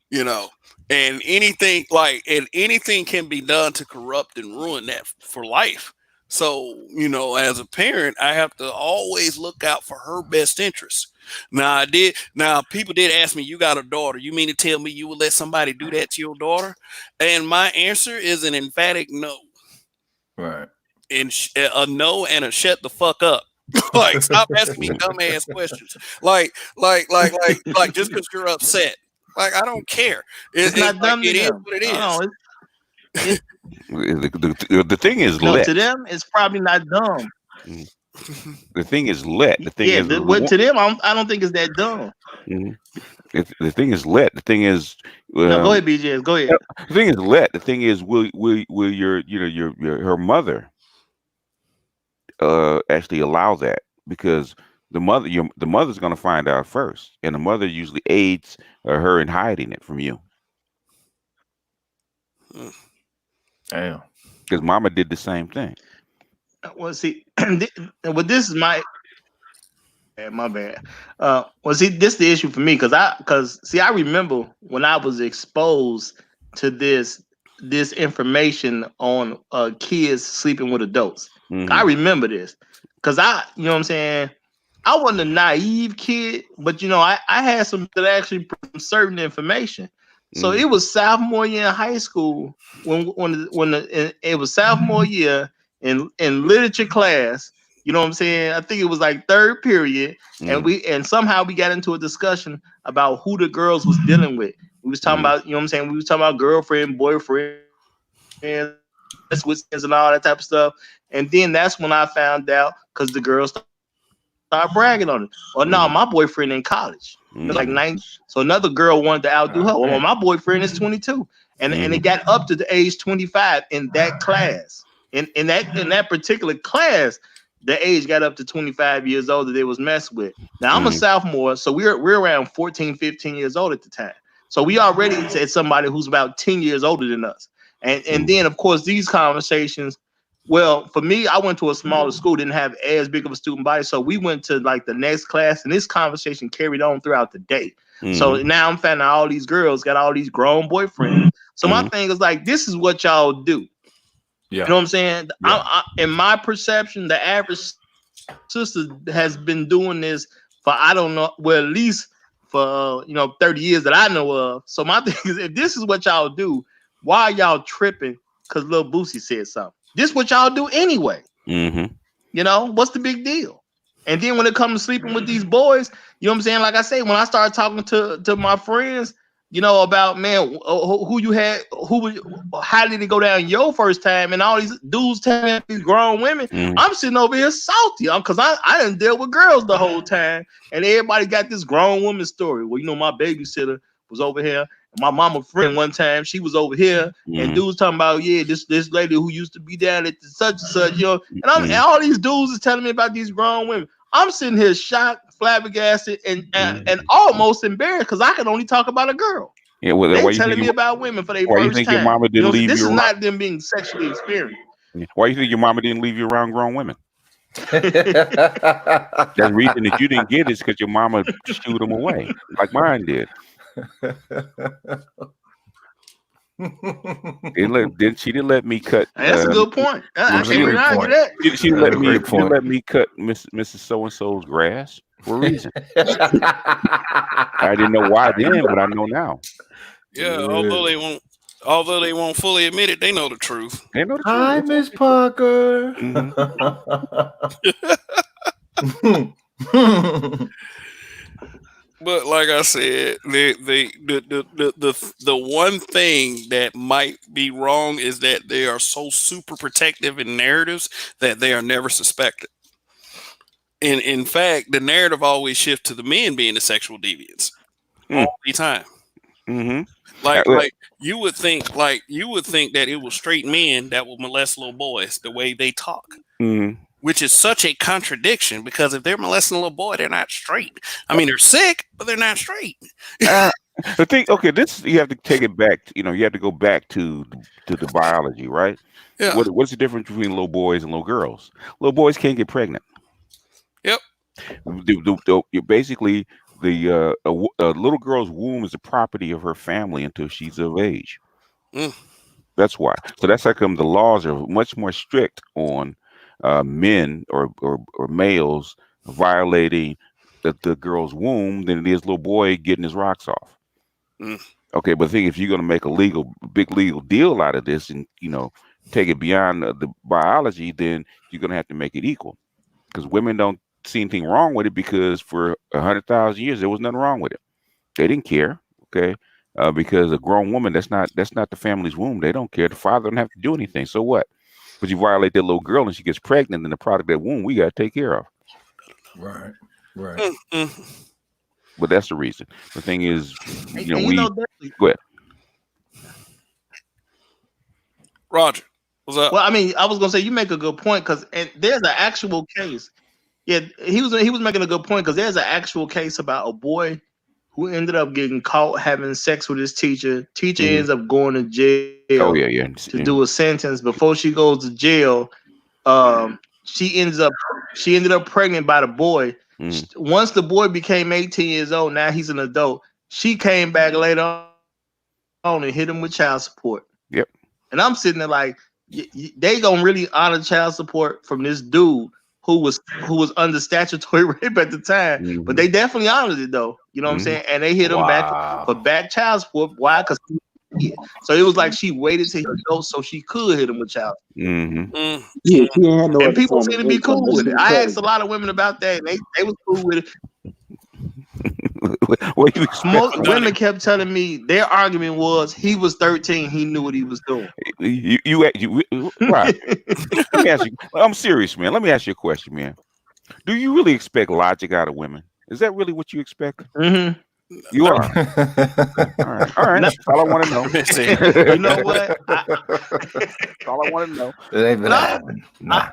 you know and anything can be done to corrupt and ruin that for life. So, as a parent, I have to always look out for her best interest. Now people did ask me, you got a daughter, you mean to tell me you would let somebody do that to your daughter? And my answer is an emphatic no. Right. And a no and a shut the fuck up. Like, stop asking me dumbass questions. Like just because you're upset. Like, I don't care. It's It's not like, dumb to it is them. what it No, is. it The thing is no let. to them. It's probably not dumb. Mhm. The thing is let. The thing Yeah, is what to them, I don't think it's that dumb. Mhm. The thing is let. The thing is No, go um, ahead, BJ. Go ahead. the thing is let. The thing is will your your her mother actually allow that, because the mother's going to find out first, and the mother usually aids her in hiding it from you, Damn. because mama did the same thing. Well, see, well, this is my bad. Well, see, this is the issue for me because see, I remember when I was exposed to this information on kids sleeping with adults. I Hmm. remember this because you know what I'm saying. I wasn't a naive kid, but I had some that actually put some certain information. So Hmm. it was sophomore year in high school it was sophomore year in literature class. You know what I'm saying? I think it was like third period, and Hmm. we somehow we got into a discussion about who the girls was dealing with. We was talking Hmm. about, what I'm saying, we was talking about girlfriend, boyfriend, that's with and all that type of stuff. And then that's when I found out because the girls start bragging on it. Well, no, Hmm. my boyfriend in college. It was like Hmm. 9. So another girl wanted to outdo her. God Well, damn. my boyfriend is 22. And it Hmm. got up to the age 25 in that class. In that particular class, the age got up to 25 years old that they was messed with. Now I'm a Hmm. sophomore, so we're around 14, 15 years old at the time. So we already said somebody who's about 10 years older than us. And then of course these conversations, well, for me, I went to a smaller school, didn't have as big of a student body. So we went to like the next class, and this conversation carried on throughout the day. So Hmm. now I'm finding out all these girls got all these grown boyfriends. So my Hmm. thing is like, this is what y'all do. You Yeah. know what I'm saying? Yeah. In my perception, the average sister has been doing this for, I don't know, well, at least for 30 years that I know of. So my thing is, if this is what y'all do, why are y'all tripping? Because Lil Boosie said something. This is what y'all do anyway. Hmm. What's the big deal? And then when it comes to sleeping with these boys, you know what I'm saying? Like I say, when I started talking to my friends, about man who you had, how did it go down your first time, and all these dudes telling me these grown women. I'm sitting over here salty, because I didn't deal with girls the whole time, and everybody got this grown woman story. Well, my babysitter was over here, and my mama friend one time she was over here, and dudes talking about this lady who used to be down at the such and such, and all these dudes is telling me about these grown women. I'm sitting here shocked, flabbergasted, and almost embarrassed because I can only talk about a girl. Yeah, well, they telling me about women for their why first you think time. your mama didn't leave this you is around? not them being sexually experienced. Why you think your mama didn't leave you around grown women? The reason that you didn't get it is because your mama shooed them away, like mine did. She didn't let me cut. That's a good point. I can't even argue that. She didn't let me cut Mrs. So-and-so's grass for a reason. I didn't know why then, but I know now. Yeah, although they won't fully admit it, they know the truth. They know the truth. Hi, Miss Parker. But like I said, the one thing that might be wrong is that they are so super protective in narratives that they are never suspected. And in fact, the narrative always shifts to the men being the sexual deviants all the time. Like you would think that it was straight men that would molest little boys the way they talk. Which is such a contradiction, because if they're molesting a little boy, they're not straight. I mean, they're sick, but they're not straight. The thing, this you have to take it back. You have to go back to the biology, right? Yeah. What's the difference between little boys and little girls? Little boys can't get pregnant. Yep. Basically, a little girl's womb is the property of her family until she's of age. That's why. So that's how come the laws are much more strict on men or males violating the girl's womb than it is little boy getting his rocks off. Okay, but I think if you're going to make a big legal deal out of this and take it beyond the biology, then you're going to have to make it equal, because women don't see anything wrong with it, because for 100,000 years there was nothing wrong with it. They didn't care. Okay. Because a grown woman, that's not the family's womb. They don't care. The father doesn't have to do anything. So what? But you violate that little girl and she gets pregnant, and the product of that womb we got to take care of. Right. But that's the reason. The thing is, go ahead. Roger, what's up? Well, I mean, I was gonna say you make a good point, because there's an actual case. Yeah, he was making a good point, because there's an actual case about a boy who ended up getting caught having sex with his teacher. Teacher ends up going to jail. To do a sentence. Before she goes to jail, she ended up pregnant by the boy. Once the boy became 18 years old, now he's an adult. She came back later on and hit him with child support. Yep. And I'm sitting there like, they gonna really honor child support from this dude who was under statutory rape at the time, but they definitely honored it though. You know what I'm saying? And they hit him back for back child support. Why? Because so it was like she waited till he go so she could hit him with child support. Yeah, she had no. And people seem to be cool with it. I asked a lot of women about that, and they was cool with it. Most women kept telling me their argument was he was 13, he knew what he was doing. Right. Let me ask you. I'm serious, man. Let me ask you a question, man. Do you really expect logic out of women? Is that really what you expect? You are. All right. That's all I want to know. You know what? That's all I want to know. It ain't been happening. Nah.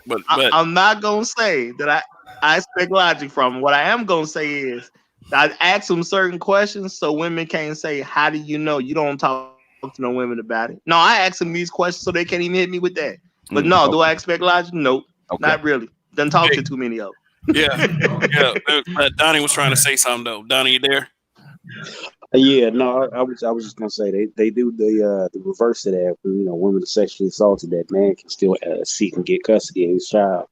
But I'm not gonna say that I expect logic from him. What I am gonna say is I ask them certain questions so women can't say, "How do you know?" You don't talk to no women about it. No, I ask them these questions so they can't even hit me with that. But no, do I expect logic? Nope, not really. Doesn't talk to too many of them. Yeah. Donnie was trying to say something though. Donnie, you there? Yeah, no, I was just gonna say they do the reverse of that. Women are sexually assaulted, that man can still seek and get custody of his child.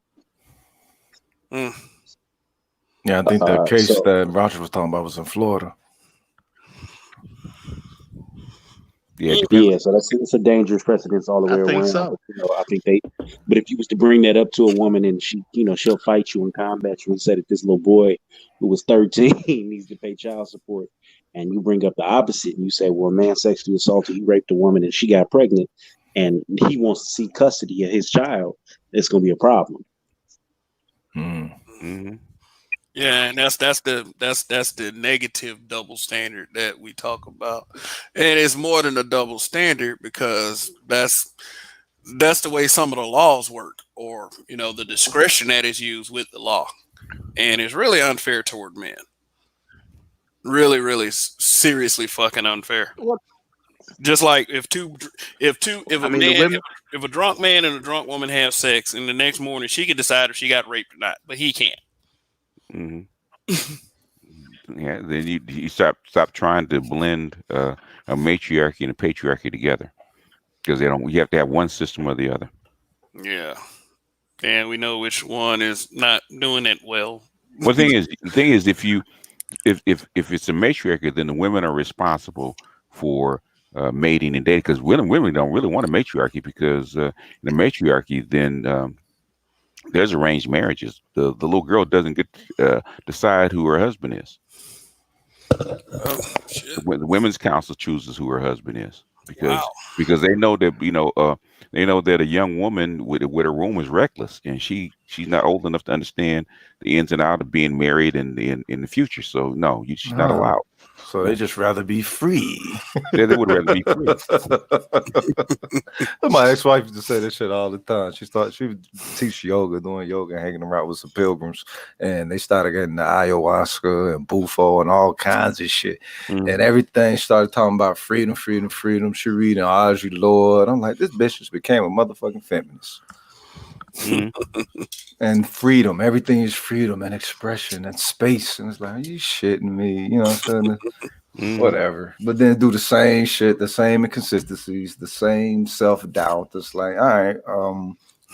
Yeah, I think that case that Roger was talking about was in Florida. Yeah, it depends. Yeah, so it's a dangerous precedence all the way I think around. so. But I think but if you was to bring that up to a woman and she, she'll fight you and combat you and say that this little boy who was 13 needs to pay child support, and you bring up the opposite and you say, well, a man sexually assaulted, he raped a woman and she got pregnant, and he wants to see custody of his child, it's going to be a problem. Mm-hmm. Yeah, and that's the negative double standard that we talk about, and it's more than a double standard because that's the way some of the laws work, or the discretion that is used with the law, and it's really unfair toward men. Really, really seriously fucking unfair. What Just like if I a mean, the man women. if a drunk man and a drunk woman have sex, and the next morning she can decide if she got raped or not, but he can't. Mm-hmm. Yeah, then you stop trying to blend a matriarchy and a patriarchy together, because they don't. You have to have one system or the other. Yeah, and we know which one is not doing it well. Well, the thing is, if it's a matriarchy, then the women are responsible for mating and dating, because women don't really want a matriarchy, because in a matriarchy, then there's arranged marriages. The little girl doesn't get to decide who her husband is. Oh shit! The women's council chooses who her husband is, Wow. because they know that they know that a young woman with a room is reckless, and she's not old enough to understand the ins and outs of being married and in the future. So no, she's not allowed. So they just rather be free. Yeah, they would rather be free. My ex-wife used to say this shit all the time. She thought she would teach yoga, doing yoga, hanging around with some pilgrims, and they started getting the ayahuasca and bufo and all kinds of shit. Mm-hmm. And everything started talking about freedom, freedom, freedom. She reading Audrey Lorde. I'm like, this bitch just became a motherfucking feminist. Mm-hmm. And freedom, everything is freedom and expression and space. And it's like, are you shitting me? You know what I'm saying? Mm-hmm. Whatever. But then do the same shit, the same inconsistencies, the same self-doubt. It's like, all right,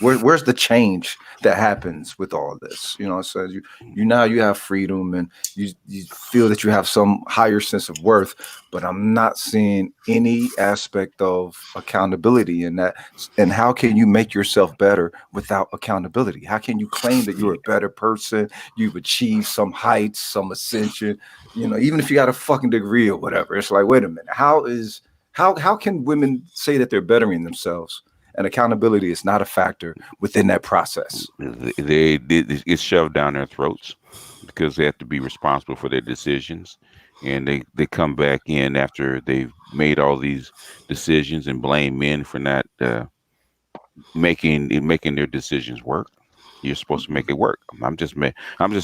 where's the change that happens with all this? You know what I'm saying? You now you have freedom, and you feel that you have some higher sense of worth, but I'm not seeing any aspect of accountability in that. And how can you make yourself better without accountability? How can you claim that you're a better person, you've achieved some heights, some ascension, even if you got a fucking degree or whatever? It's like, wait a minute, how can women say that they're bettering themselves and accountability is not a factor within that process? It's shoved down their throats, because they have to be responsible for their decisions, and they come back in after they've made all these decisions and blame men for not making their decisions work. You're supposed to make it work. I'm just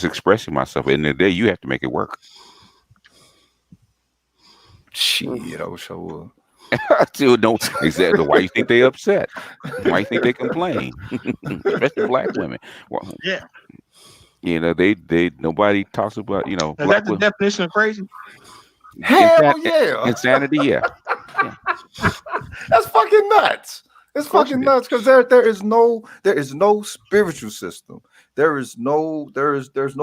expressing myself. In the day, you have to make it work. Shit, I wish I would. I still don't exactly why you think they upset. Why you think they complain, especially black women. Well, Yeah. They nobody talks about Is black that the women. definition of crazy? Hell yeah. Insanity. Yeah. That's fucking nuts. It's fucking nuts, because there is no spiritual system. There's no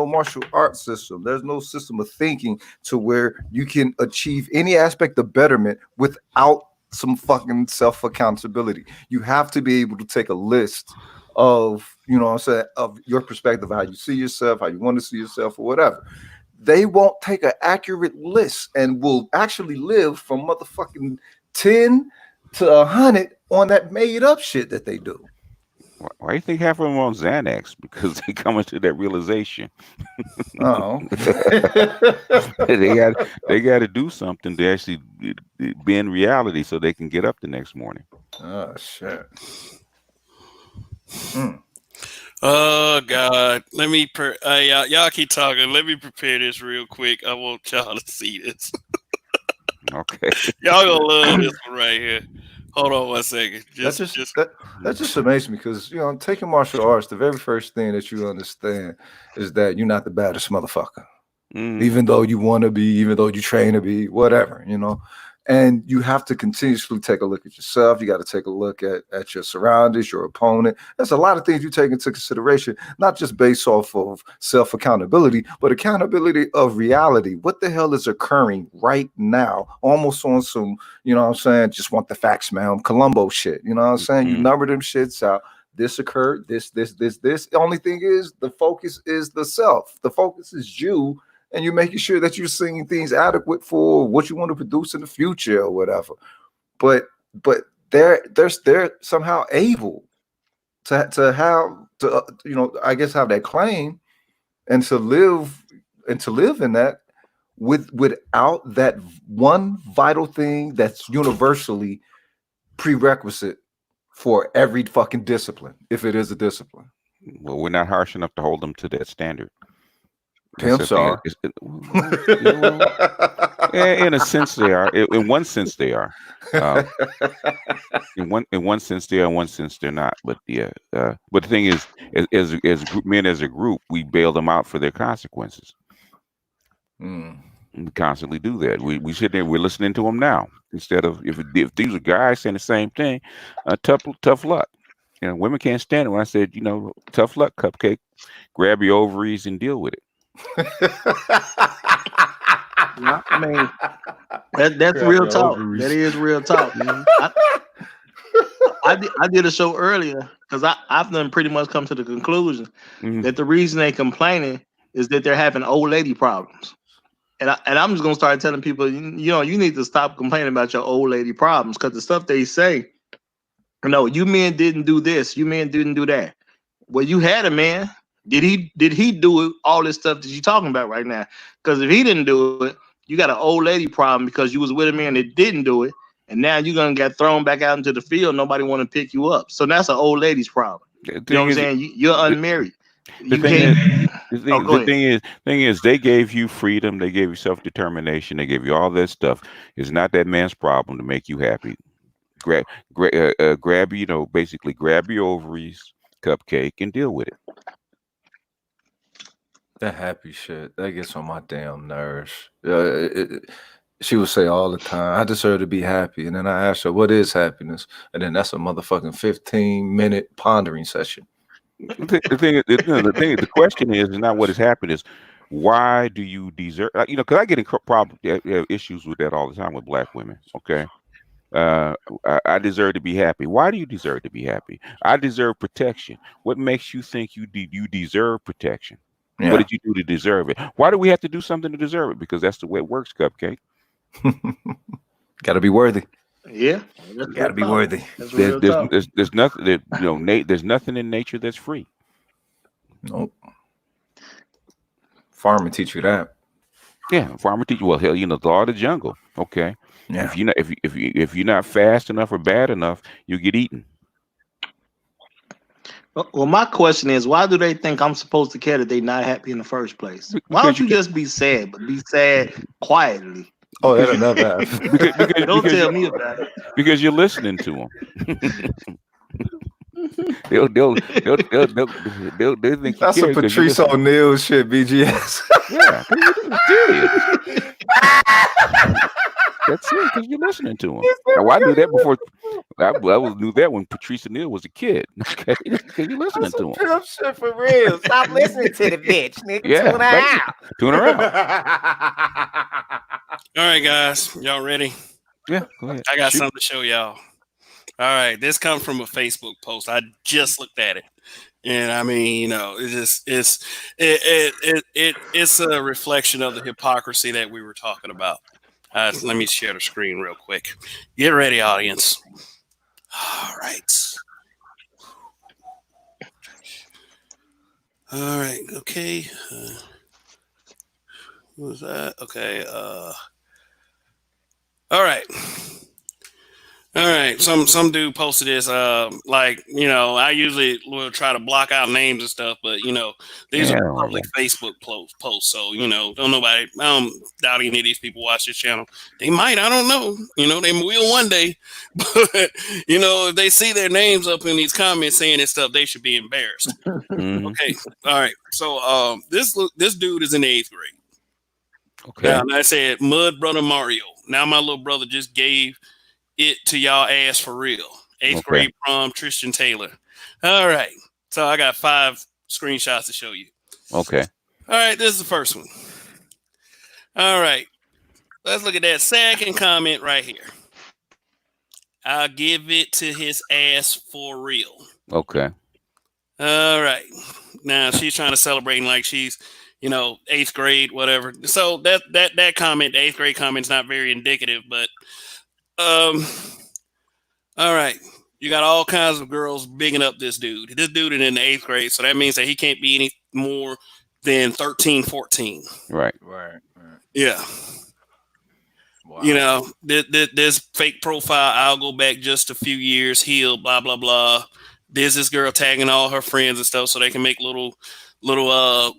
martial arts system. There's no system of thinking to where you can achieve any aspect of betterment without some fucking self accountability. You have to be able to take a list of, of your perspective, how you see yourself, how you want to see yourself, or whatever. They won't take an accurate list and will actually live from motherfucking 10 to 100 on that made up shit that they do. Why do you think half of them are on Xanax? Because they come into that realization. Oh, they got to do something to actually be in reality, so they can get up the next morning. oh shit. Oh God, let me. Y'all keep talking. Let me prepare this real quick. I want y'all to see this. Okay. Y'all gonna love this one right here. Hold on 1 second. That just amazes me, because taking martial arts, the very first thing that you understand is that you're not the baddest motherfucker. Mm-hmm. Even though you want to be, even though you train to be, whatever, And you have to continuously take a look at yourself. You got to take a look at your surroundings, your opponent. There's a lot of things you take into consideration, not just based off of self-accountability, but accountability of reality. What the hell is occurring right now? Almost on some, you know what I'm saying, just want the facts, man. Columbo shit. You know what I'm saying? You number them shits out. This occurred, this. The only thing is the focus is the self. The focus is you, and you're making sure that you're seeing things adequate for what you want to produce in the future or whatever. But they're somehow able to have to you know, I guess have that claim and to live in that without that one vital thing that's universally prerequisite for every fucking discipline, if it is a discipline. Well, we're not harsh enough to hold them to that standard. I'm sorry. In a sense, they are. In one sense, they are. In one sense, they are. In one sense, they're not. But yeah. But the thing is, as men as a group, we bail them out for their consequences. We constantly do that. We sit there. We're listening to them now instead of if these are guys saying the same thing. Tough luck. You know, women can't stand it. When I said, you know, tough luck, cupcake. Grab your ovaries and deal with it. I mean, that's real talk. That is real talk. I did a show earlier because I've done pretty much come to the conclusion that the reason they complaining is that they're having old lady problems. And I'm just gonna start telling people, you know, you need to stop complaining about your old lady problems because the stuff they say, no, you men didn't do this, you men didn't do that. Well, you had a man. Did he do all this stuff that you're talking about right now? Because if he didn't do it, you got an old lady problem because you was with a man that didn't do it, and now you're gonna get thrown back out into the field. Nobody want to pick you up. So that's an old lady's problem. You know what I'm saying? You're unmarried. The thing is, they gave you freedom. They gave you self-determination. They gave you all that stuff. It's not that man's problem to make you happy. Grab, you know, basically grab your ovaries, cupcake, and deal with it. That happy shit, that gets on my damn nerves. She would say all the time, I deserve to be happy. And then I ask her, what is happiness? And then that's a motherfucking 15-minute pondering session. The question is not what is happiness. Why do you deserve? You know, because I get in issues with that all the time with black women. Okay, I deserve to be happy. Why do you deserve to be happy? I deserve protection. What makes you think you deserve protection? Yeah. What did you do to deserve it? Why do we have to do something to deserve it? Because that's the way it works, cupcake. Got to be worthy. Yeah, got to be worthy. There's nothing that, you know, there's nothing in nature that's free. Nope. Farmer teach you that. Yeah, farmer teach you. Well, hell, you know, the law of the jungle. Okay. Yeah. If you're not fast enough or bad enough, you get eaten. Well, my question is, why do they think I'm supposed to care that they're not happy in the first place? Why don't you just be sad, but be sad quietly? Oh, that'll never happen. Don't tell me about it. Because you're listening to them. They'll think that's some Patrice O'Neal shit, BGS. Yeah, that's it, because you're listening to him. Now, I knew that before. I knew that when Patrice O'Neal was a kid. Okay, because you're listening to him. Pimp shit for real. Stop listening to the bitch, nigga. Yeah, tune her out. Tune her out. All right, guys, y'all ready? Yeah, go ahead. I got something to show y'all. All right, this comes from a Facebook post. I just looked at it, and I mean, you know, it's a reflection of the hypocrisy that we were talking about. Let me share the screen real quick. Get ready, audience. All right. All right. Okay. What was that? Okay. All right. All right. Some dude posted this. Like, you know, I usually will try to block out names and stuff, but you know, these are public Facebook posts. So, you know, I don't doubt any of these people watch this channel. They might, I don't know. You know, they will one day. But you know, if they see their names up in these comments saying this stuff, they should be embarrassed. Okay. All right. So this dude is in the 8th grade. Okay. Now I said Mud Brother Mario. now my little brother just gave it to y'all ass for real. Eighth Okay. grade prom, Tristan Taylor. All right. So I got 5 screenshots to show you. Okay. All right, this is the first one. All right. Let's look at that second comment right here. I'll give it to his ass for real. Okay. All right. Now she's trying to celebrate like she's, 8th grade, whatever. So that comment, the 8th grade comment's not very indicative, but all right. You got all kinds of girls bigging up this dude. This dude is in the 8th grade, so that means that he can't be any more than 13, 14. Right. Right. Yeah. Wow. This fake profile, I'll go back just a few years, heal, blah, blah, blah. There's this girl tagging all her friends and stuff so they can make little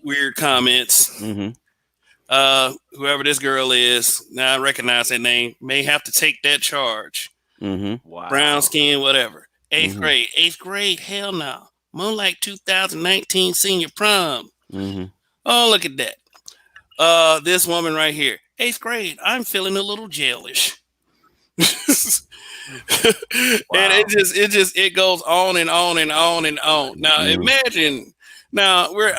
weird comments. Mm-hmm. Whoever this girl is, now I recognize that name, may have to take that charge. Mm-hmm. Wow. Brown skin, whatever. 8th Mhm. grade. 8th grade, hell no. More like 2019 senior prom. Mm-hmm. Oh, look at that. This woman right here. 8th grade, I'm feeling a little jailish. And it goes on and on and on and on. Now imagine. Now we're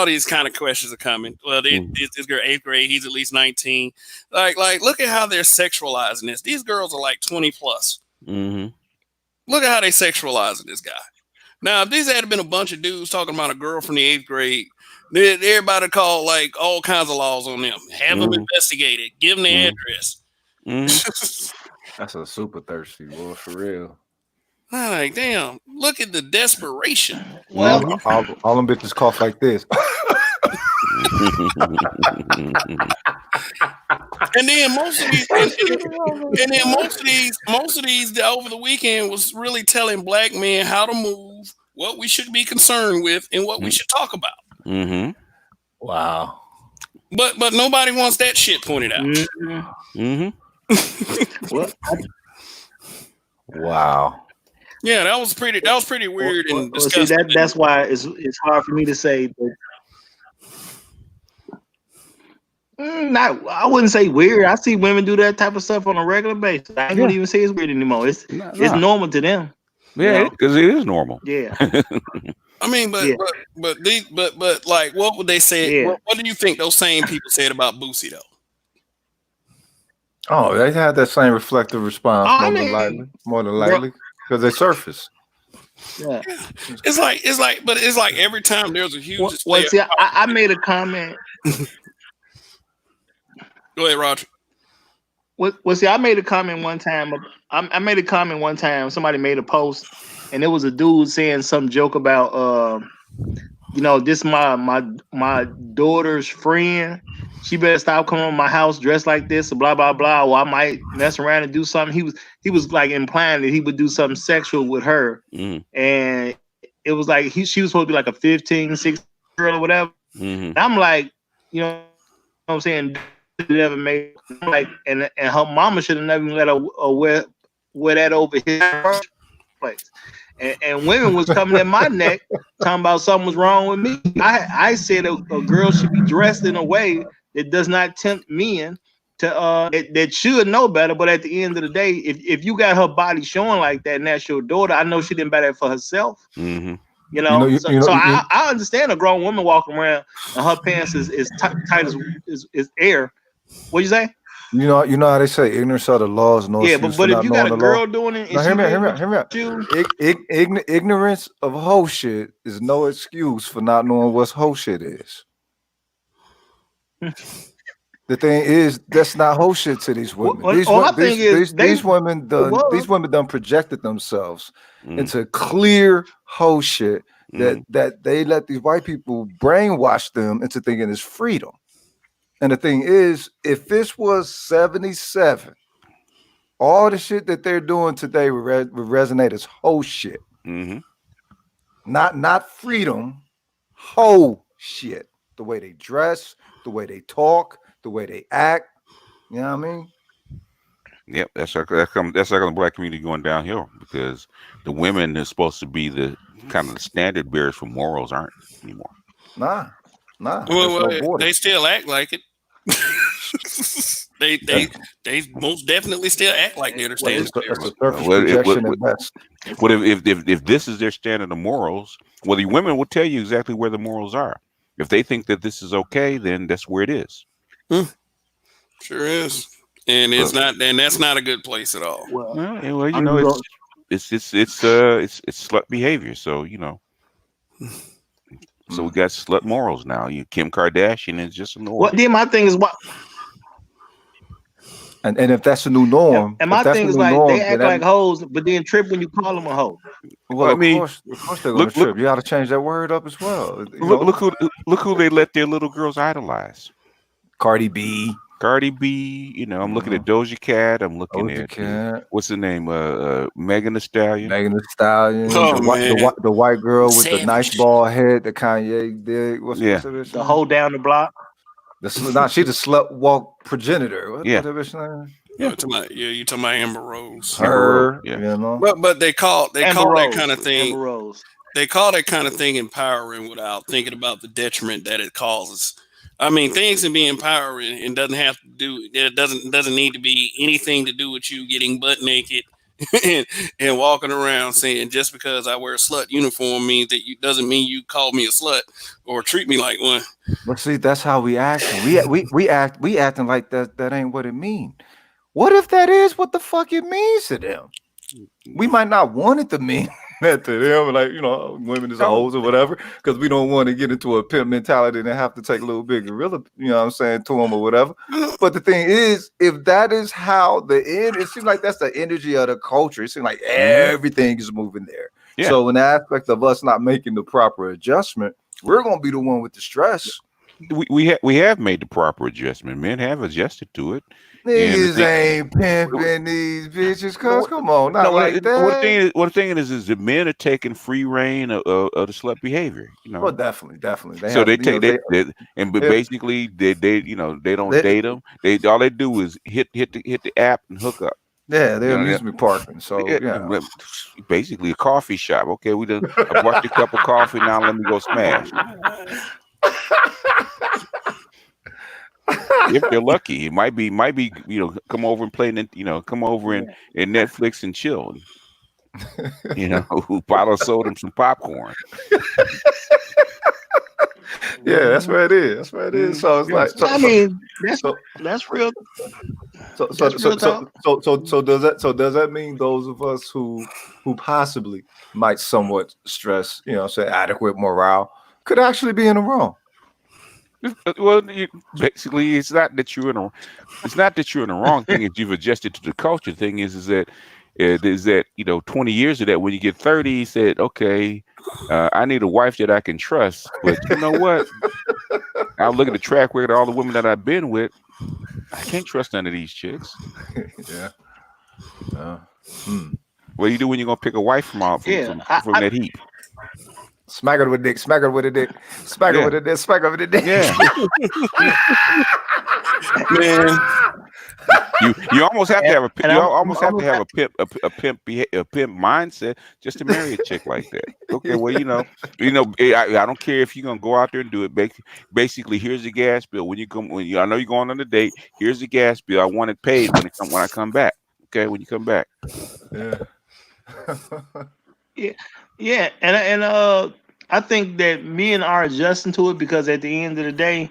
these kind of questions are coming. Well, this girl 8th grade, he's at least 19. Like look at how they're sexualizing this. These girls are like 20 plus. Mm-hmm. Look at how they sexualizing this guy. Now, if these had been a bunch of dudes talking about a girl from the 8th grade, everybody called like all kinds of laws on them. Have them investigated. Give them the address. That's a super thirsty boy, for real. I'm like, damn, look at the desperation. Well, All them bitches cough like this. And then most of these over the weekend was really telling black men how to move, what we should be concerned with, and what we should talk about. Mm-hmm. Wow. But nobody wants that shit pointed out. Mm-hmm. well, Wow. Yeah, that was pretty weird and well, see, disgusting. that's why it's hard for me to say that. I wouldn't say weird. I see women do that type of stuff on a regular basis. I wouldn't even say it's weird anymore. It's normal to them. Yeah, because it is normal. Yeah. I mean, but like, what would they say? Yeah. What do you think those same people said about Boosie though? Oh, they had that same reflective response more than likely, because they surface. Yeah. It's like every time there's a huge display. Well, see, I made a comment. Go ahead, Roger. Well, see, I made a comment one time. I made a comment one time. Somebody made a post, and it was a dude saying some joke about, this my daughter's friend. She better stop coming to my house dressed like this, or blah blah blah. Or I might mess around and do something. He was like implying that he would do something sexual with her, and it was like she was supposed to be like a 15, 16 girl or whatever. And I'm like, you know what I'm saying? Never made like, and her mama should have never let her wear that over his place. And women was coming in my neck talking about something was wrong with me. I said a girl should be dressed in a way that does not tempt men to that should know better. But at the end of the day, if you got her body showing like that and that's your daughter, I know she didn't buy that for herself. I understand a grown woman walking around and her pants is tight as air. What you say? You know how they say ignorance of the laws. No, yeah, but if you got a girl doing it, hear me out. Ignorance of hoe shit is no excuse for not knowing what hoe shit is. The thing is, that's not hoe shit to these women. These women done projected themselves into clear hoe shit that they let these white people brainwash them into thinking it's freedom. And the thing is, if this was 77, all the shit that they're doing today would resonate as hoe shit. Not freedom, hoe shit. The way they dress, the way they talk, the way they act. You know what I mean? Yep, that's like the black community going downhill, because the women is supposed to be the kind of the standard bearers for morals aren't anymore. Nah. Well, they still act like it. They Yeah. they they most definitely still act like they're the Well, standard That's a bearers. surface Well, projection at best. what if this is their standard of morals? Well, the women will tell you exactly where the morals are. If they think that this is okay, then that's where it is. Hmm, sure is, and But that's not a good place at all. well, well, I'm just going. it's slut behavior. So so we Mm. got slut morals now. Kim Kardashian is just a Well, norm. then my thing is what, And if that's the new and norm, my if that's thing the is new like they norm, then act that like hoes, but then trip when you call them a hoe. well, Well, I mean, of course they're gonna look look trip. You got to change that word up as well. look look who they let their little girls idolize. Cardi B, Cardi B, I'm looking uh at Doja Cat. I'm looking Doja at Cat, what's the name? Megan Thee Stallion. Megan Thee Stallion, Oh man, the white girl with the nice savage. bald head that Kanye did. What's Yeah, that bitch The name? hoe down the block. Nah, she the slut walk progenitor. yeah, What that bitch name? yeah. You talking about Amber Rose? Amber Rose. Her, Yeah, you know. But they Amber call that Rose. kind of thing Amber Rose. they call that kind of thing empowering without thinking about the detriment that it causes. I mean, things can be empowering and doesn't have to do it doesn't need to be anything to do with you getting butt naked and, and walking around saying just because I wear a slut uniform means that you doesn't mean you call me a slut or treat me like one. But see, that's how we acting. We acting like that ain't what it mean. What if that is what the fuck it means to them? We might not want it to mean that to them, like women is a no, hoes or whatever, because we don't want to get into a pimp mentality and have to take a little bit gorilla, what I'm saying, to them or whatever. But the thing is, if that is how it seems like that's the energy of the culture. It seems like everything is moving there. yeah. So in the aspect of us not making the proper adjustment, we're gonna be the one with the stress. We have made the proper adjustment. Men have adjusted to it, and the Niggas thing. ain't pimping these bitches, No, cuz come on, no. not like that. What the thing is that men are taking free reign of the slut behavior. Well, definitely. They So have, they take but they, basically they don't they, date them. They all they do is hit the app and hook up. yeah, they're They amusement parking. So yeah. basically a coffee shop. Okay, I bought you a cup of coffee. Now let me go smash. If they're lucky, it might be come over and play come over and Netflix and chill. Bottle of soda and some popcorn. Yeah, that's where it is. That's where it is. So it's like I mean, so that's real. so That's real talk. does that mean those of us who possibly might somewhat stress, say adequate morale, could actually be in the wrong? Well, basically, it's not that you're in the wrong thing. Is you've adjusted to the culture. Thing is that 20 years of that. When you get 30, you said, okay, I need a wife that I can trust. But you know what? I look at the track record of all the women that I've been with. I can't trust none of these chicks. Yeah. What do you do when you're gonna pick a wife from that heap? Smack her with dick, smack her with a dick, smack her Yeah. with a dick, smack her with a dick. Yeah. Man, You almost have to have And a pimp mindset just to marry a chick like that. Okay, well I don't care if you're gonna go out there and do it. Basically, here's the gas bill when I know you're going on a date. Here's the gas bill. I want it paid when I come back. Okay, when you come back. Yeah. Yeah, and I think that men are adjusting to it because at the end of the day,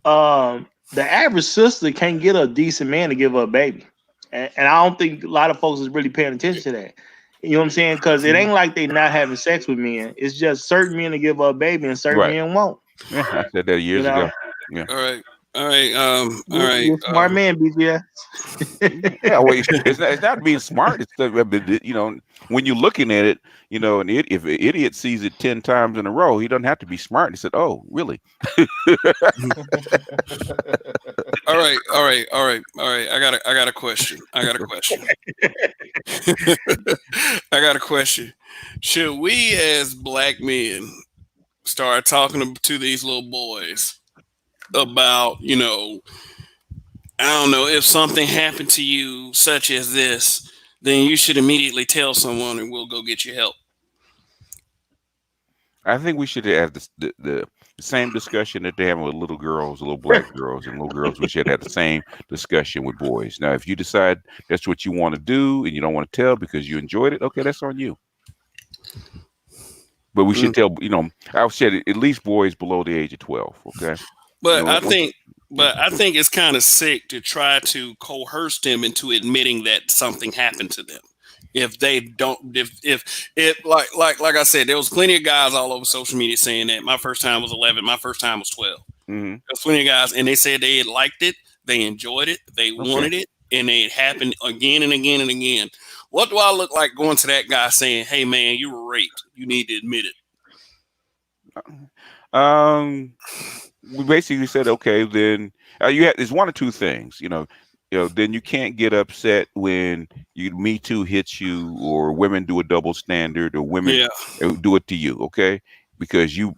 the average sister can't get a decent man to give her a baby, and I don't think a lot of folks is really paying attention to that. You know what I'm saying? Because it ain't like they not having sex with men. It's just certain men to give her a baby and certain Right. men won't. Yeah, I said that years ago. Yeah. all right, all right, all right. You're a smart man, BGS. Yeah, well, it's not being smart. It's when you're looking at it, if an idiot sees it 10 times in a row, he doesn't have to be smart. He said, "Oh, really?" All right, all right, all right, all right. I got a question. I got a question. I got a question. Should we as black men start talking to these little boys about, I don't know, if something happened to you such as this, then you should immediately tell someone and we'll go get you help. I think we should have the same discussion that they're having with little girls, little black girls, and little girls. We should have the same discussion with boys. Now, if you decide that's what you want to do and you don't want to tell because you enjoyed it, okay, that's on you. But we should tell, I would say at least boys below the age of 12. Okay. But I think it's kind of sick to try to coerce them into admitting that something happened to them. If they don't, if like I said, there was plenty of guys all over social media saying that my first time was 11, my first time was 12. There's plenty of guys, and they said they had liked it, they enjoyed it, they wanted it, and it happened again and again and again. What do I look like going to that guy saying, "Hey man, you were raped. You need to admit it." We basically said, okay, then there's one or two things, then you can't get upset when Me Too hits you, or women do a double standard, or women do it to you, okay? Because you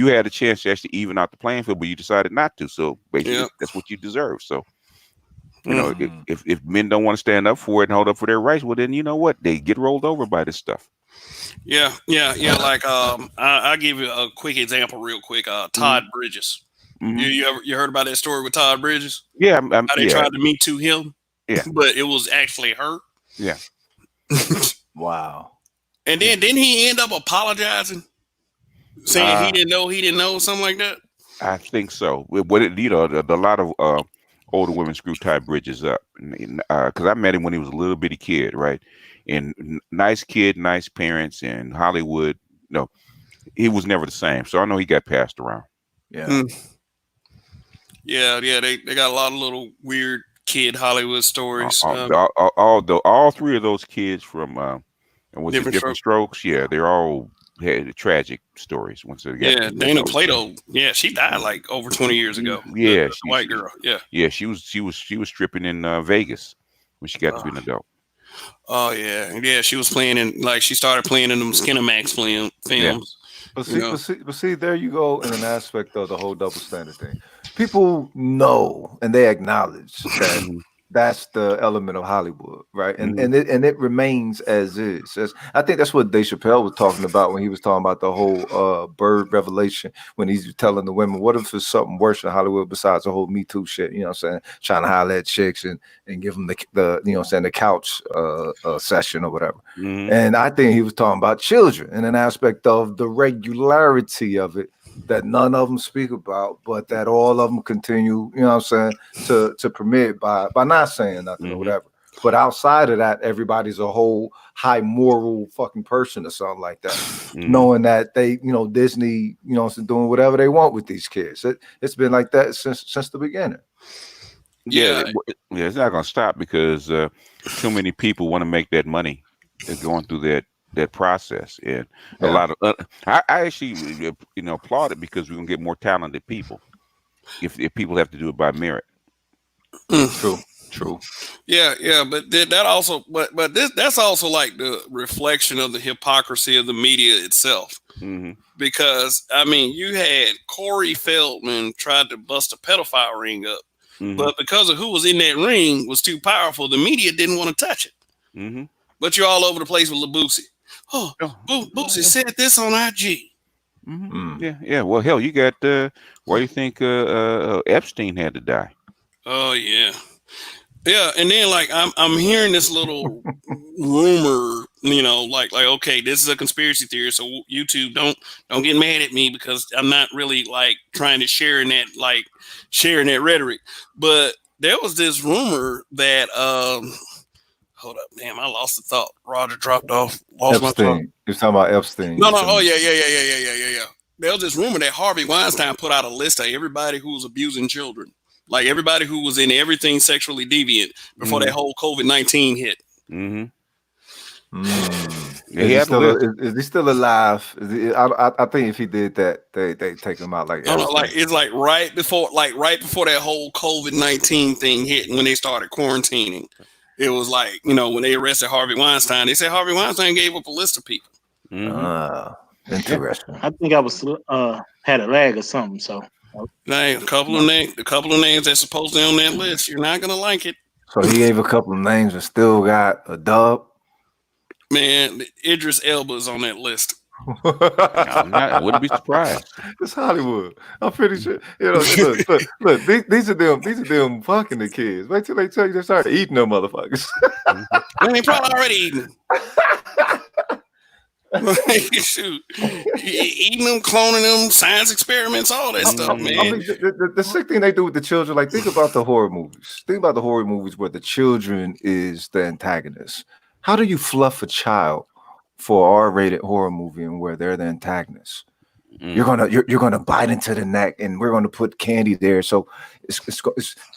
had a chance to actually even out the playing field, but you decided not to. So basically, that's what you deserve. So, if men don't want to stand up for it and hold up for their rights, well, then you know what? They get rolled over by this stuff. Yeah. Like I'll give you a quick example, real quick. Todd Bridges. You heard about that story with Todd Bridges? Yeah, how they tried to Me Too him. Yeah, but it was actually her. Yeah. Wow. And then didn't he end up apologizing, saying he didn't know, something like that? I think so. What a lot of older women screw Todd Bridges up, because I met him when he was a little bitty kid, right? And nice kid, nice parents, and Hollywood. No, he was never the same. So I know he got passed around. Yeah. Yeah. They got a lot of little weird kid Hollywood stories. All three of those kids from Different Strokes. Yeah, they're all had tragic stories. Once they got Dana Plato. Yeah, she died like over 20 years ago. Yeah, the white girl. Yeah, she was stripping in Vegas when she got to be an adult. Oh yeah. She was playing she started playing in them Skinamax films. Yeah. But see, there you go in an aspect of the whole double standard thing. People know and they acknowledge that that's the element of Hollywood, right? And it remains as is. I think that's what Dave Chappelle was talking about when he was talking about the whole bird revelation, when he's telling the women, what if it's something worse in Hollywood besides the whole Me Too shit, you know what I'm saying? Trying to holler at chicks and give them the you know what I'm saying, the couch session or whatever. And I think he was talking about children in an aspect of the regularity of it that none of them speak about, but that all of them continue, you know what I'm saying, to permit by not saying nothing or whatever. But outside of that, everybody's a whole high moral fucking person or something like that, knowing that they, Disney, doing whatever they want with these kids. It's been like that since the beginning. Yeah, it's not going to stop because too many people want to make that money. They're going through that process, and a lot of I actually applaud it because we're gonna get more talented people if people have to do it by merit. True. Yeah, but that also, but that's also like the reflection of the hypocrisy of the media itself. Because I mean, you had Corey Feldman tried to bust a pedophile ring up, but because of who was in that ring was too powerful, the media didn't want to touch it. But you're all over the place with Boosie. Oh, Boosie said this on IG. Yeah. Well, hell, you got why do you think Epstein had to die? Oh yeah. And then like I'm hearing this little rumor, like okay, this is a conspiracy theory. So YouTube, don't get mad at me because I'm not really like trying to share in that rhetoric. But there was this rumor that hold up, damn! I lost the thought. Roger dropped off. Lost my thought. You're talking about Epstein. No. Oh yeah. There was this rumor that Harvey Weinstein put out a list of everybody who was abusing children, like everybody who was in everything sexually deviant before that whole COVID-19 hit. Is he still alive? I think if he did that, they take him out like. It's like right before that whole COVID-19 thing hit, when they started quarantining. It was like, when they arrested Harvey Weinstein, they said Harvey Weinstein gave up a list of people. Interesting. I think I was had a lag or something. So a couple of names that's supposedly on that list. You're not gonna like it. So he gave a couple of names and still got a dub. Man, Idris Elba is on that list. I wouldn't be surprised. It's Hollywood. I'm pretty sure. You know, look. These are them fucking the kids. Wait till they tell you they start eating them motherfuckers. And they probably already eating. Shoot, eating them, cloning them, science experiments, all that stuff, man. I mean, the sick thing they do with the children, like think about the horror movies. Think about the horror movies where the children is the antagonist. How do you fluff a child for an R-rated horror movie and where they're the antagonist? You're gonna bite into the neck, and we're gonna put candy there, so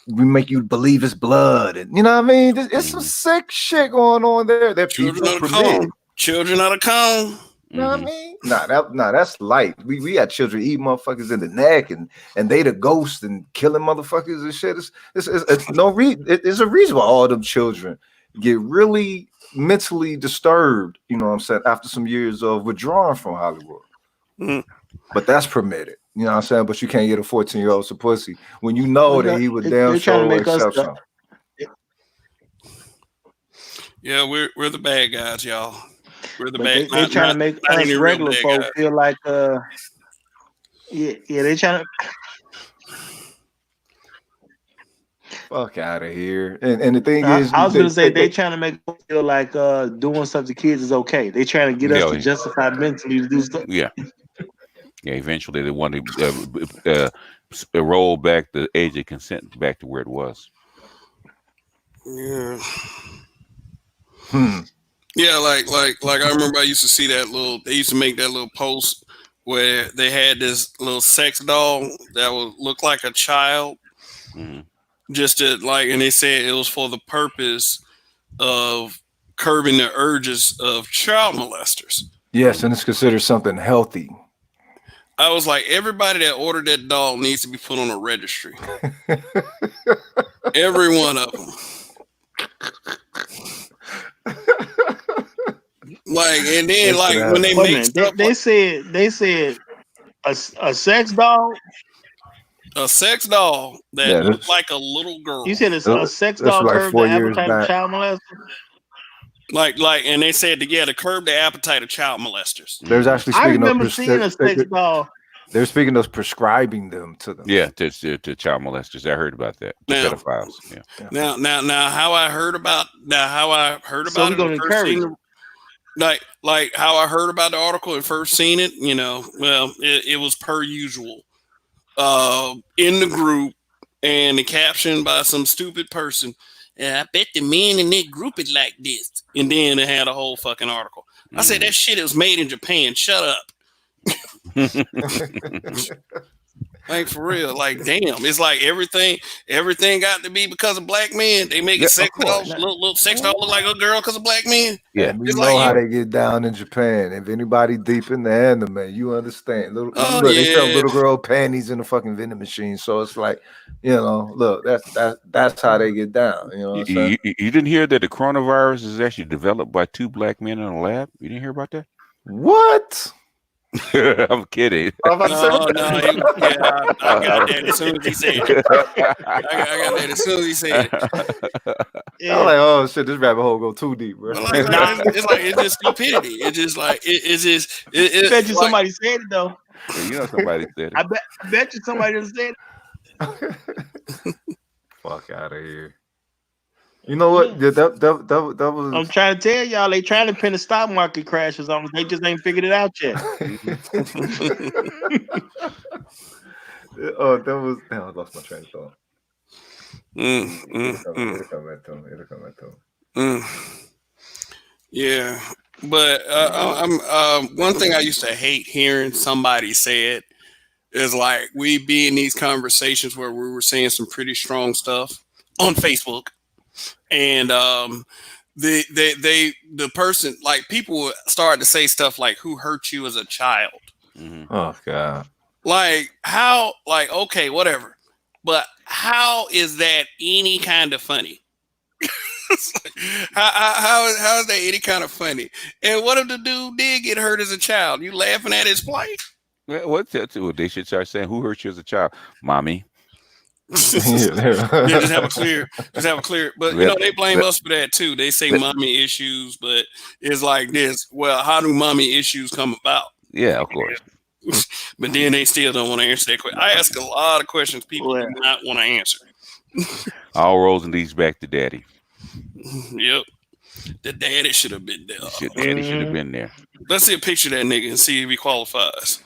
we make you believe it's blood, and you know what I mean. It's some sick shit going on there. That children of the cone. Children of the cone. You know what I mean? Nah, that's light. We had children eat motherfuckers in the neck, and they the ghost and killing motherfuckers and shit. It's a reason why all them children get really mentally disturbed. You know what I'm saying? After some years of withdrawing from Hollywood. But that's permitted. You know what I'm saying? But you can't get a 14-year-old some pussy when you know that he would damn sure accept something. Yeah, we're the bad guys, y'all. We're the bad. They trying to make us regular folks feel like they trying to fuck out of here. And the thing is, I was gonna say they trying to make us feel like doing stuff to kids is okay. They trying to get us to justify mentally to do stuff. Yeah. Eventually they want to roll back the age of consent back to where it was. Yeah. Yeah, like I remember I used to see that they used to make that little post where they had this little sex doll that would look like a child. Just to and they said it was for the purpose of curbing the urges of child molesters. Yes, and it's considered something healthy. I was like, everybody that ordered that doll needs to be put on a registry. Every one of them. And then when they make they said a sex doll. A sex doll that looked like a little girl. You said it's a sex doll like curb the appetite of child molesters. And they said to curb the appetite of child molesters. There's actually I remember seeing a sex doll. They're speaking of prescribing them to them. Yeah, to child molesters. I heard about that. The pedophiles. Yeah. Now, how I heard about So we're gonna encourage. Like how I heard about the article and first seen it. It was per usual. In the group, and the caption by some stupid person. And I bet the men in that group is like this. And then it had a whole fucking article. I said that shit was made in Japan. Shut up. For real. Damn. It's like everything got to be because of black men. They make a sex doll, little sex doll look like a girl because of black men. Yeah, we know how they get down in Japan. If anybody deep in the anime, you understand. They sell little girl panties in the fucking vending machine. So it's like, look, that's how they get down. You know what I'm saying? You didn't hear that the coronavirus is actually developed by two black men in a lab? You didn't hear about that? What? I'm kidding. I got that as soon as he said it. I got that as soon as he said it. Yeah. I'm like, oh shit, this rabbit hole go too deep, bro. It's just stupidity. It's just I bet you somebody said it though. Yeah, somebody said it. I bet you somebody said it. Fuck out of here. You know what? Yeah, that was. I'm trying to tell y'all, they trying to pin the stock market crashes on us. They just ain't figured it out yet. Oh, that was. Damn, I lost my train of thought. It'll come back to me. Yeah, but I'm one thing I used to hate hearing somebody say it is we be in these conversations where we were saying some pretty strong stuff on Facebook. And the person people started to say stuff like who hurt you as a child. Oh god. How okay, whatever. But how is that any kind of funny? how is that any kind of funny? And what if the dude did get hurt as a child? You laughing at his plight? What's that? They should start saying who hurt you as a child? Mommy. Just have a clear. But they blame us for that too. They say mommy issues, but it's like this. Well, how do mommy issues come about? Yeah, of course. But then they still don't want to answer that question. I ask a lot of questions people Well, do not want to answer. All roads leads back to daddy. Yep. The daddy should have been there. Daddy should have been there. Let's see a picture of that nigga and see if he qualifies.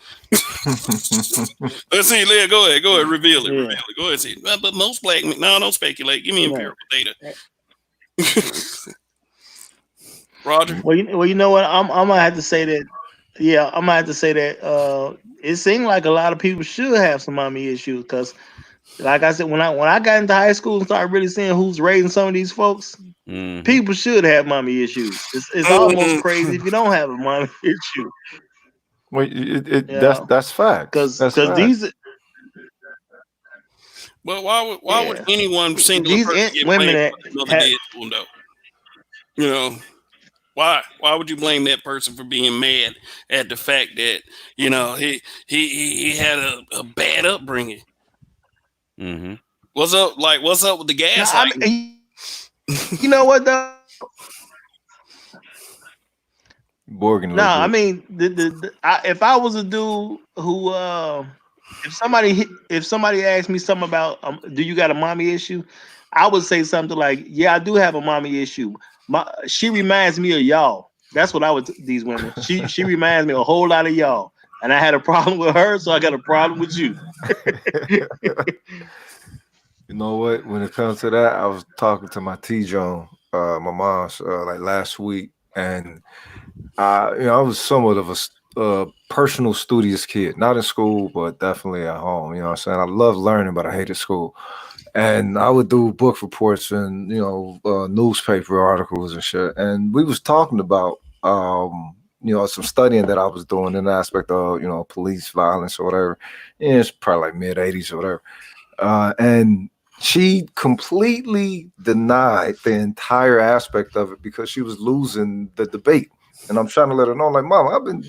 Let's see. Leah, go ahead. Reveal it. Yeah. Reveal it. Go ahead. See. But most black men, no, don't speculate. Give me empirical data. Roger. Well, you know what? I'm gonna have to say that. Yeah, I'm gonna have to say that. It seemed like a lot of people should have some mommy issues because, like I said, when I got into high school and started really seeing who's raising some of these folks, people should have mommy issues. It's almost crazy if you don't have a mommy issue. Well, that's fact. Because these. Well, why would anyone single These person get women blamed that for another dead one though? You know, why would you blame that person for being mad at the fact that he had a bad upbringing? Mm-hmm. What's up with the gas? You know what though? Borgin. No, I mean, if I was a dude who, if somebody asked me something about, do you got a mommy issue? I would say something like, yeah, I do have a mommy issue. She reminds me of y'all. That's what I would. These women. She reminds me a whole lot of y'all, and I had a problem with her, so I got a problem with you. You know what? When it comes to that, I was talking to my T-John, my mom's, like last week, and I was somewhat of a personal studious kid, not in school, but definitely at home. You know what I'm saying? I love learning, but I hated school. And I would do book reports and, newspaper articles and shit. And we was talking about, some studying that I was doing in the aspect of, police violence or whatever. And it's probably like mid 80s or whatever. And she completely denied the entire aspect of it because she was losing the debate. And I'm trying to let her know, like, Mom, I've been,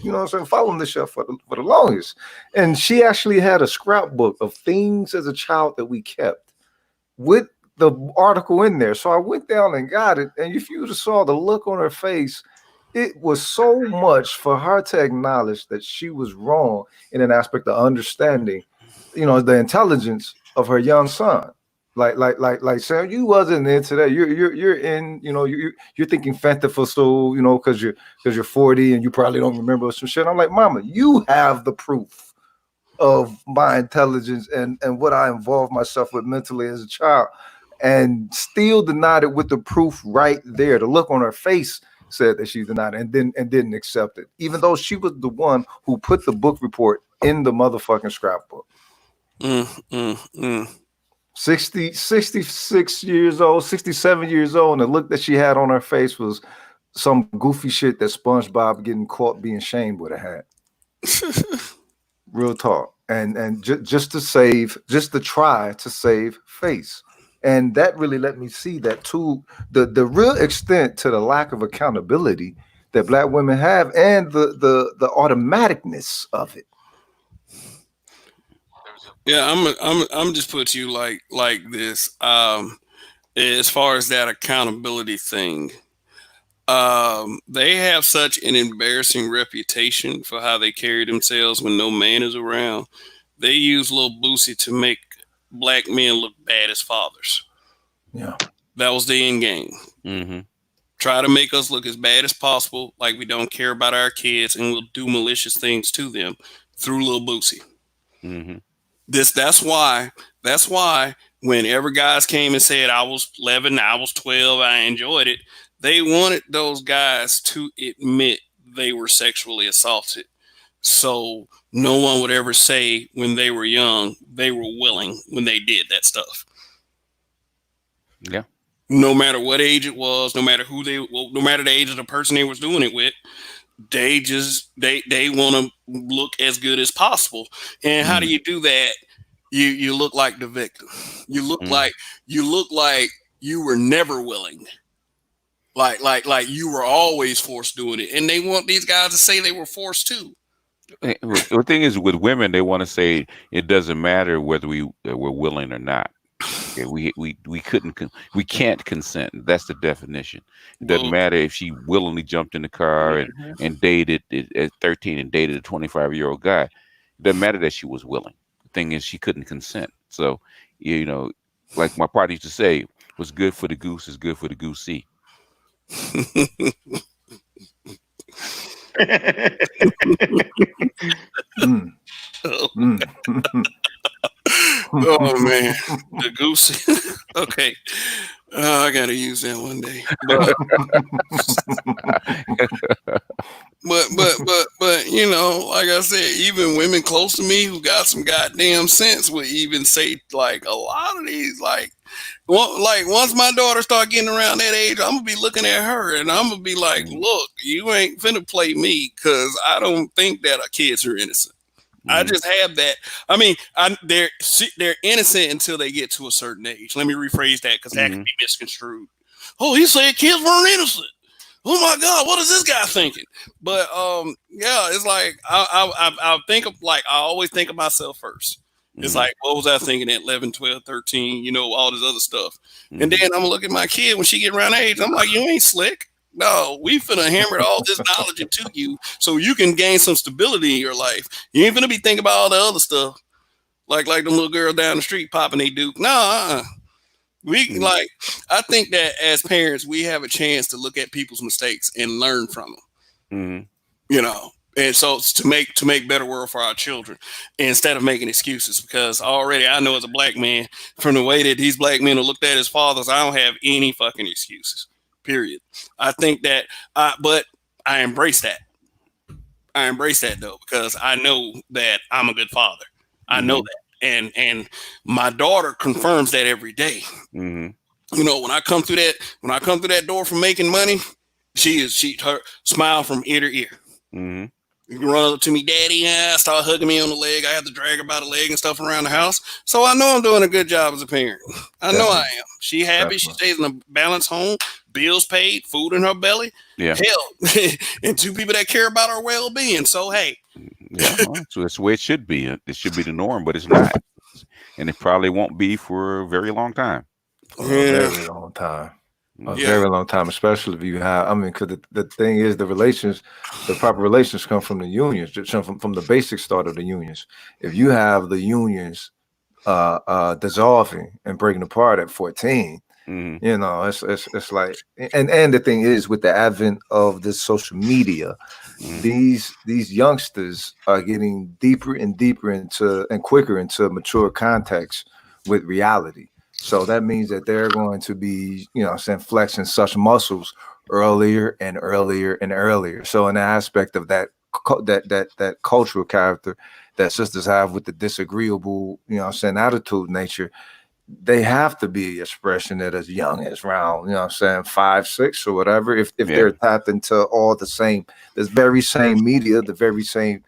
following this shit for the longest. And she actually had a scrapbook of things as a child that we kept with the article in there. So I went down and got it. And if you just saw the look on her face, it was so much for her to acknowledge that she was wrong in an aspect of understanding, the intelligence of her young son. Like Sam, you wasn't into that. You're in, you're thinking fantastical, because you're 40 and you probably don't remember some shit. I'm like, Mama, you have the proof of my intelligence and what I involved myself with mentally as a child, and still denied it with the proof right there. The look on her face said that she denied it and didn't accept it, even though she was the one who put the book report in the motherfucking scrapbook. 66 years old, 67 years old, and the look that she had on her face was some goofy shit that SpongeBob getting caught being shamed would have had. Real talk. And just to try to save face. And that really let me see that too, the real extent to the lack of accountability that Black women have and the automaticness of it. Yeah, I'm just put you like this. As far as that accountability thing, they have such an embarrassing reputation for how they carry themselves when no man is around. They use Lil Boosie to make Black men look bad as fathers. Yeah, that was the end game. Mm-hmm. Try to make us look as bad as possible, like we don't care about our kids, and we'll do malicious things to them through Lil Boosie. Mm-hmm. That's why whenever guys came and said I was 11, I was 12, I enjoyed it, they wanted those guys to admit they were sexually assaulted. So no one would ever say when they were young, they were willing when they did that stuff. Yeah. No matter what age it was, no matter no matter the age of the person they was doing it with, they want to look as good as possible. And how do you do that? You look like the victim. You look like you were never willing. Like you were always forced doing it. And they want these guys to say they were forced too. The thing is, with women, they want to say it doesn't matter whether we're willing or not. Okay, we couldn't we can't consent. That's the definition. It doesn't Well, matter if she willingly jumped in the car and dated at 13 and dated a 25-year-old guy. It doesn't matter that she was willing. The thing is, she couldn't consent. So, you know, like my partner used to say, what's good for the goose is good for the goosey. Mm, mm. oh man, the goose. okay, I gotta use that one day. But you know, like I said, even women close to me who got some goddamn sense would even say like a lot of these like once my daughter start getting around that age, I'm gonna be looking at her and I'm gonna be like, look, you ain't finna play me because I don't think that kids are innocent. I just have that. I mean, they're innocent until they get to a certain age. Let me rephrase that because that could be misconstrued. Oh, he said kids weren't innocent. Oh my God, what is this guy thinking? But yeah, it's like I think of like I always think of myself first. It's like, what was I thinking at 11, 12, 13, you know, all this other stuff. And then I'm gonna look at my kid when she get around age. I'm like, you ain't slick. No, we finna hammer all this knowledge into you so you can gain some stability in your life. You ain't finna be thinking about all the other stuff. Like the little girl down the street popping a duke. No, we like I think that as parents we have a chance to look at people's mistakes and learn from them. You know, and so it's to make better world for our children instead of making excuses. Because already I know as a black man, from the way that these black men have looked at his fathers, I don't have any fucking excuses. Period. I think that, but I embrace that. I embrace that though because I know that I'm a good father. I know that, and my daughter confirms that every day. You know, when I come through that door from making money, her smile from ear to ear. You can run up to me, daddy, start hugging me on the leg. I have to drag her by the leg and stuff around the house. So I know I'm doing a good job as a parent. I know I am. She happy. She stays in a balanced home, bills paid, food in her belly. Yeah. Hell, and two people that care about her well-being. So, hey. Yeah, well, so that's the way it should be. It should be the norm, but it's not. And it probably won't be for a very long time. For a very long time. Very long time, especially if you have, I mean, because the thing is, the proper relations come from the unions, from the basic start of the unions. If you have the unions dissolving and breaking apart at 14, you know, it's like, and the thing is, with the advent of this social media, these youngsters are getting deeper and deeper into and quicker into mature context with reality. So that means that they're going to be, you know, flexing such muscles earlier and earlier and earlier. So in the aspect of that cultural character that sisters have with the disagreeable, you know, attitude nature, they have to be expressing it as young as around, you know, 5, 6 or whatever. If they're tapped into all the very same media, the very same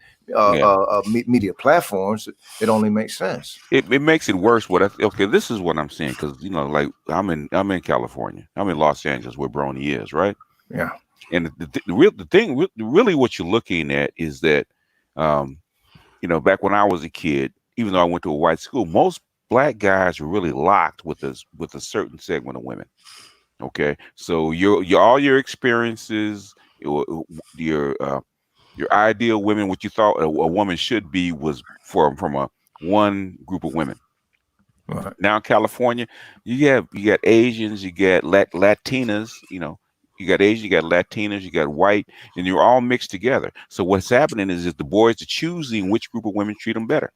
media platforms, it only makes sense. It makes it worse. Okay, this is what I'm saying because you know, like I'm in California, I'm in Los Angeles, where Brony is, right? Yeah. And the thing, really, what you're looking at is that, you know, back when I was a kid, even though I went to a white school, most black guys were really locked with a certain segment of women. Okay, so your all your experiences, your ideal women, what you thought a woman should be, was from a one group of women. Right. Now in California, you got Asians, you got Latinas, you know, you got Asians, you got Latinas, you got white, and you're all mixed together. So what's happening is the boys are choosing which group of women treat them better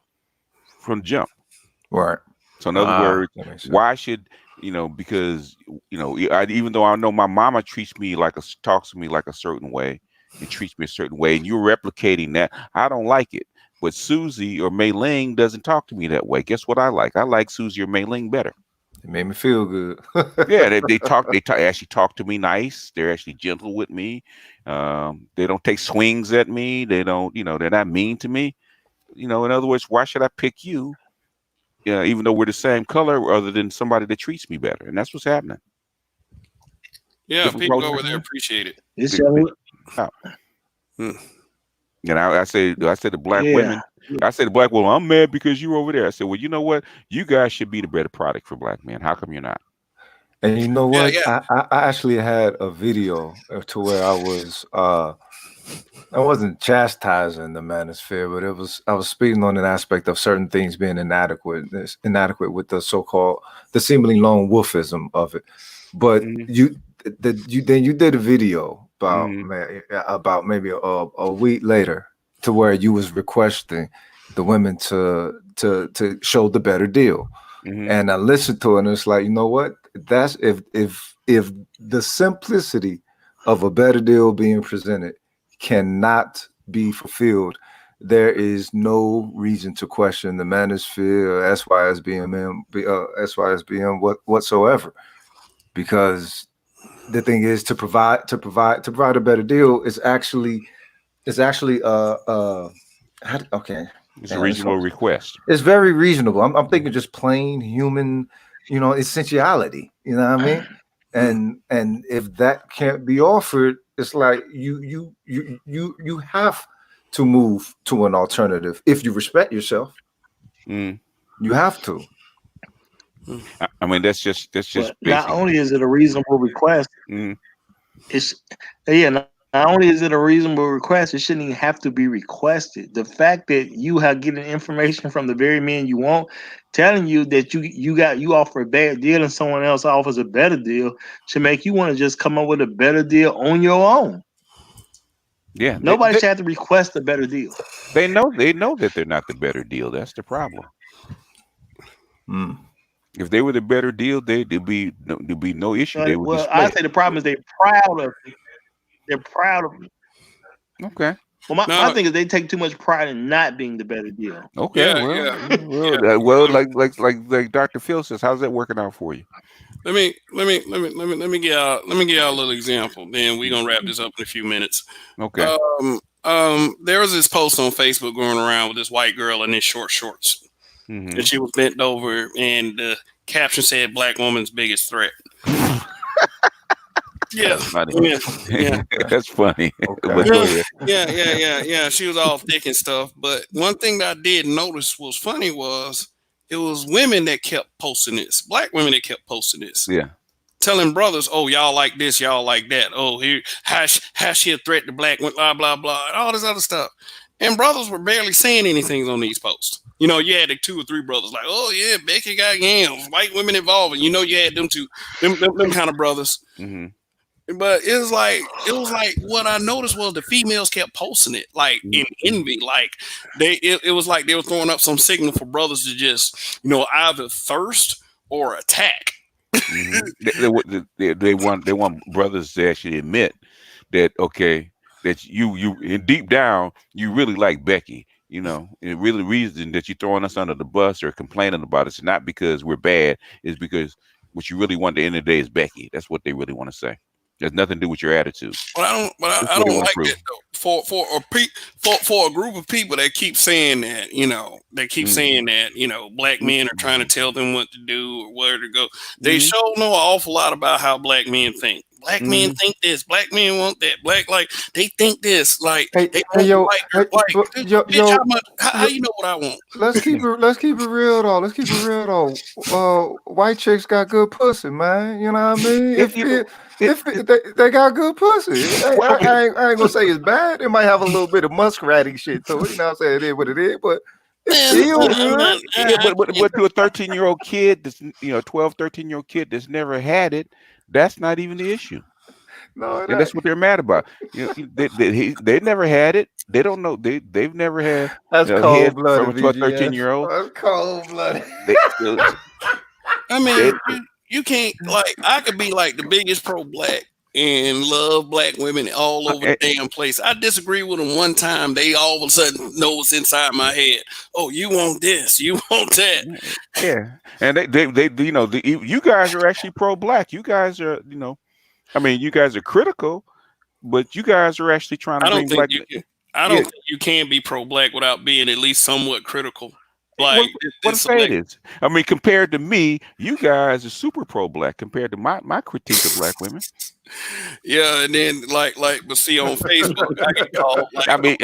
from the jump. Right. So in other words, why should, you know, because, you know, even though I know my mama talks to me like a certain way and treats me a certain way, and you're replicating that, I don't like it. But Susie or Mei Ling doesn't talk to me that way. Guess what I like? I like Susie or Mei Ling better. It made me feel good. Yeah, they actually talk to me nice. They're actually gentle with me. They don't take swings at me. They don't, you know, they're not mean to me. You know, in other words, why should I pick you? Even though we're the same color, other than somebody that treats me better, and that's what's happening. Yeah, people over there appreciate it. It's And I said the black Yeah. women. I said the black woman. I'm mad because you were over there. I said, well, you know what? You guys should be the better product for black men. How come you're not? And you know Yeah, what? yeah. I actually had a video to where I wasn't chastising the manosphere, but I was speaking on an aspect of certain things being inadequate with the so-called the seemingly lone wolfism of it. But Mm-hmm. you did a video Mm-hmm. about maybe a week later to where you was requesting the women to show the better deal. Mm-hmm. And I listened to it and it's like, you know what? That's if the simplicity of a better deal being presented cannot be fulfilled, there is no reason to question the manosphere or SYSBM whatsoever. Because the thing is to provide a better deal is actually okay. It's a Damn, reasonable request. it's very reasonable. I'm thinking just plain human, essentiality. You know what I mean? And if that can't be offered, it's like you have to move to an alternative. If you respect yourself, Mm. you have to. I mean, that's just But not basic. only is it a reasonable request, Mm. it's yeah. Not only is it a reasonable request, it shouldn't even have to be requested. The fact that you have getting information from the very men you want, telling you that you offer a bad deal and someone else offers a better deal, should make you want to just come up with a better deal on your own. Yeah, Nobody should have to request a better deal. they know that they're not the better deal. That's the problem. Mm. If they were the better deal, there'd be no issue. They would Well, I display it. say the problem is they're proud of it. They're proud of it. Okay. Well, my No, thing is they take too much pride in not being the better deal. Okay. yeah, Well, yeah, well, yeah. like Dr. Phil says, how's that working out for you? Let me give y'all a little example. Then we're gonna wrap this up in a few minutes. Okay. There was this post on Facebook going around with this white girl in these short shorts, Mm-hmm. and she was bent over, and the caption said "Black woman's biggest threat." Yeah, That's funny. yeah, That's funny. Okay. But go ahead. yeah. She was all thick and stuff. But one thing that I did notice was funny was it was women that kept posting this, black women that kept posting this, Yeah. telling brothers, "Oh, y'all like this, y'all like that. Oh, here, how she a threat to black women, blah blah blah, and all this other stuff." And brothers were barely saying anything on these posts. You know, you had the 2 or 3 brothers like, "Oh yeah, Becky got yams, white women involved," and you know, you had them two, them kind of brothers. Mm-hmm. But it was like what I noticed was the females kept posting it like in envy, like it was like they were throwing up some signal for brothers to just either thirst or attack. Mm-hmm. They want brothers to actually admit that that you in deep down you really like Becky. And really reason that you're throwing us under the bus or complaining about us, not because we're bad, is because what you really want at the end of the day is Becky. That's what they really want to say. There's nothing to do with your attitude. But That's I what they don't want to like prove. that though. For a group of people that keep saying that, they keep saying that, black men are trying to tell them what to do or where to go. They show know an awful lot about how black men think. Black men think this. Black men want that. Like they think this. Like Hey, they hey, want yo, white hey, girl. Like, yo, bitch, yo, how yo, you know what I want? let's keep it real though. Let's keep it real though. White chicks got good pussy, man. You know what I mean? If they got good pussy, I ain't gonna say it's bad. It might have a little bit of muskratty shit to it. You know what I'm saying? It is what it is, but it's still good. Yeah, but to a 13-year-old kid that's 12, 13-year-old kid that's never had it, that's not even the issue. No, And that's what they're mad about. They never had it. They don't know. They've never had that's a cold head from blooded, a 12, VGS. 13-year-old. That's cold blooded. I mean, you can't I could be like the biggest pro black and love black women all over the damn place. I disagree with them one time. They all of a sudden know what's inside my head. Oh, you want this? You want that? Yeah, and you guys are actually pro black. You guys are I mean, you guys are critical, but you guys are actually trying to I don't bring think black. you can. I don't think you can be pro black without being at least somewhat critical. Like What I'm saying is, I mean, compared to me, you guys are super pro black compared to my critique of black women. Yeah, and then but see on Facebook, I get called like I mean,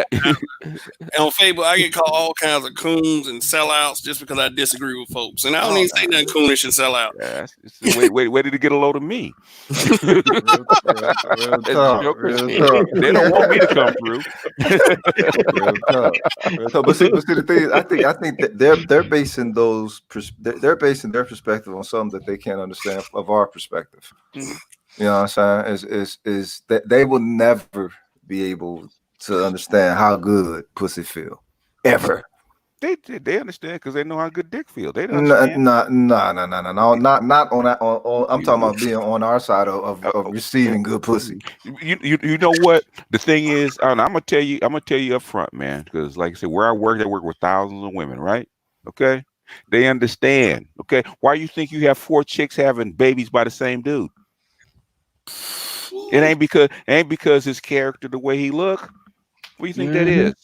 on Facebook, I get called all kinds of coons and sellouts just because I disagree with folks, and I don't oh, even say nothing coonish and sellout. yeah, where did it get a load of me? Real talk, real talk. They don't want me to come through. Real talk. Real talk. But see, the thing is, I think that they're basing they're basing their perspective on something that they can't understand of our perspective. Mhm. You know what I'm saying? Is that they will never be able to understand how good pussy feel ever. They understand because they know how good dick feel. They don't No, understand. no, not on that. I'm talking about being on our side of Oh, receiving good pussy. you know what the thing is? I'm gonna tell you up front, man. Because like I said, where I work with thousands of women, right? Okay, they understand. Okay, why you think you have 4 chicks having babies by the same dude? It ain't because his character, the way he look. What do you think that Mm-hmm. is?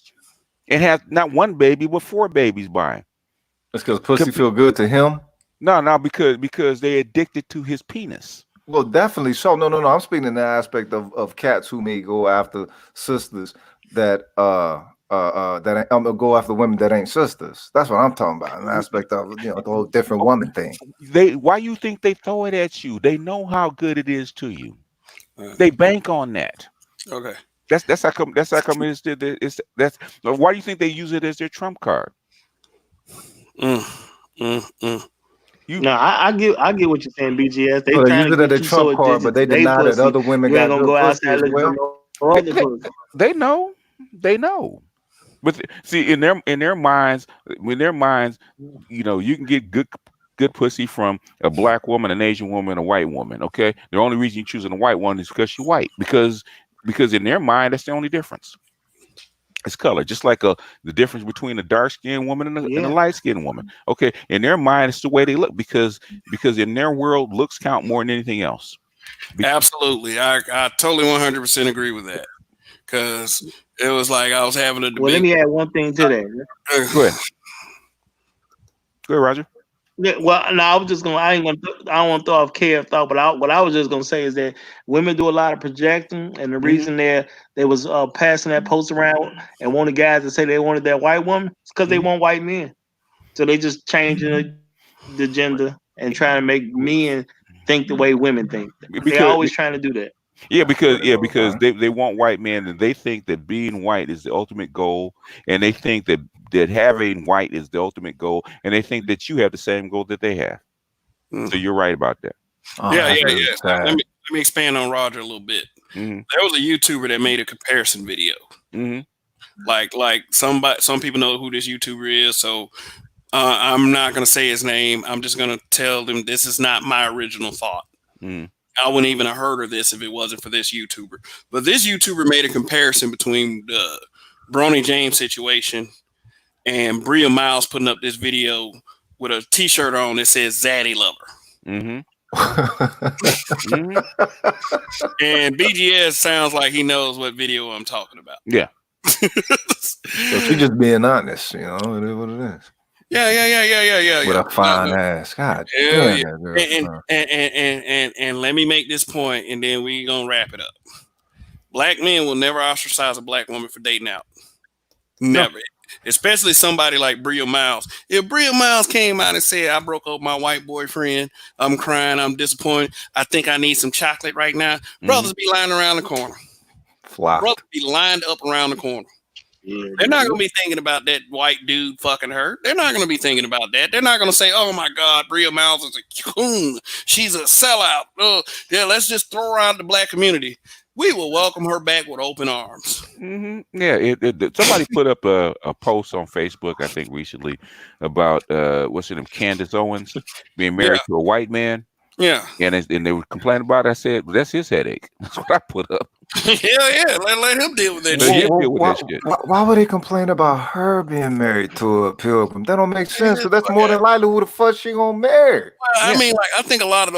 It has not 1 baby, but 4 babies by him. It's because pussy feel good to him. No, because they addicted to his penis. Well, definitely so. No. I'm speaking in the aspect of cats who may go after sisters that go after women that ain't sisters. That's what I'm talking about. An aspect of the whole different woman thing. Why you think they throw it at you? They know how good it is to you. Uh, They bank on that. okay. That's how come that's why do you think they use it as their trump card? Mm, mm. You No, I get what you're saying, BGS. They So they trying use to it as get a you so trump card, addicted but to they their deny that pussy, other women you ain't got gonna good go pussy outside as looking for well. no they, other they, pussy. they know. They know. But see, in their minds, you can get good pussy from a black woman, an Asian woman, a white woman. Okay, the only reason you're choosing a white one is because she's white. Because in their mind, that's the only difference. It's color, just like the difference between a dark skinned woman and a Yeah. light skinned woman. Okay, in their mind, it's the way they look because in their world, looks count more than anything else. Be- Absolutely, I totally 100% agree with that because it was like I was having a Well, let debate. me add one thing to that. Go ahead, Roger. Yeah, well, no, I was just gonna. I don't want to throw off care thought, but what I was just gonna say is that women do a lot of projecting, and the Hmm. reason they was passing that post around and wanted guys to say they wanted that white woman, it's because they Hmm. want white men. So they just changing the gender and trying to make men think the way women think. They Because always trying to do that. Yeah, I swear because to yeah, God, because man. they want white men and they think that being white is the ultimate goal, and they think that having white is the ultimate goal, and they think that you have the same goal that they have. Mm. So you're right about that. Oh, Yeah, that's yeah, really yeah. Let sad. me expand on Roger a little bit. Hmm. There was a YouTuber that made a comparison video. Hmm. Like some people know who this YouTuber is, so I'm not gonna say his name. I'm just gonna tell them this is not my original thought. Hmm. I wouldn't even have heard of this if it wasn't for this YouTuber. But this YouTuber made a comparison between the Bronny James situation and Bria Miles putting up this video with a T-shirt on that says "Zaddy Lover." Hmm. So Hmm. And BGS sounds like he knows what video I'm talking about. Yeah. she just being honest, it is what it is. Yeah. With a fine ass. God Hell damn yeah. that girl. And let me make this point, and then we gonna wrap it up. Black men will never ostracize a black woman for dating out. No. Never. Especially somebody like Bria Miles. If Bria Miles came out and said, I broke up with my white boyfriend, I'm crying, I'm disappointed, I think I need some chocolate right now, brothers be lying around the corner. Brothers Flocked. be lined up around the corner. Yeah, They're not going to be thinking about that white dude fucking her. They're not going to be thinking about that. They're not going to say, oh my God, Bria Miles is a coon. She's a sellout. Yeah, let's just throw her out of the black community. We will welcome her back with open arms. Hmm. Yeah. Somebody put up a post on Facebook, I think recently, about what's her name, Candace Owens being Yeah, married to a white man, yeah. and they were complaining about it. I said, well, that's his headache. That's what I put up. Yeah. Let him deal with that Let shit. him deal with that shit. Why would they complain about her being married to a pilgrim? That don't make sense. Yeah, Because that's more than likely who the fuck she gonna marry. I Yeah. mean, like, I think a lot of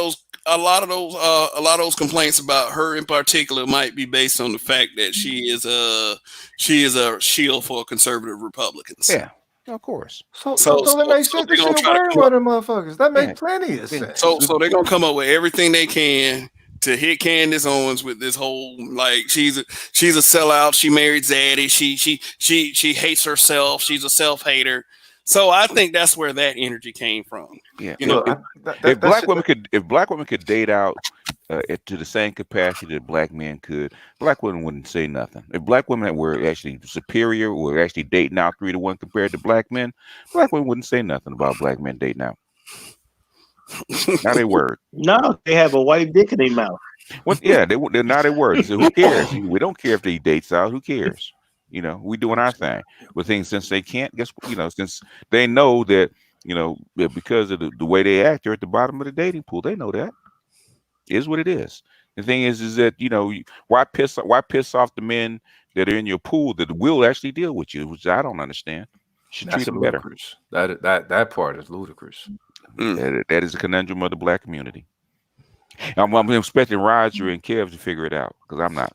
those complaints about her in particular might be based on the fact that she is a shield for conservative Republicans. Yeah. Of course. So So that makes sense. they're That gonna shit try to worry come up. about them motherfuckers. That Yeah. makes plenty of Yeah. sense. So they're gonna come up with everything they can to hit Candace Owens with this whole like she's a sellout. She married Zaddy. She hates herself. She's a self hater. So I think that's where that energy came from. Yeah. You know, If black women could date out to the same capacity that black men could, black women wouldn't say nothing. If black women were actually superior, were actually dating out 3 to 1 compared to black men, black women wouldn't say nothing about black men dating out. Not a word. No, they have a white dick in their mouth. What? Yeah, they're not a word. So who cares? We don't care if they dates out. Who cares? We doing our thing. But things since they can't, since they know that, that because of the way they act, they're at the bottom of the dating pool. They know that is what it is. The thing is that why piss off the men that are in your pool that will actually deal with you, which I don't understand. You should treat them better. That part is ludicrous. That is a conundrum of the black community. I'm expecting Roger and Kev to figure it out because I'm not.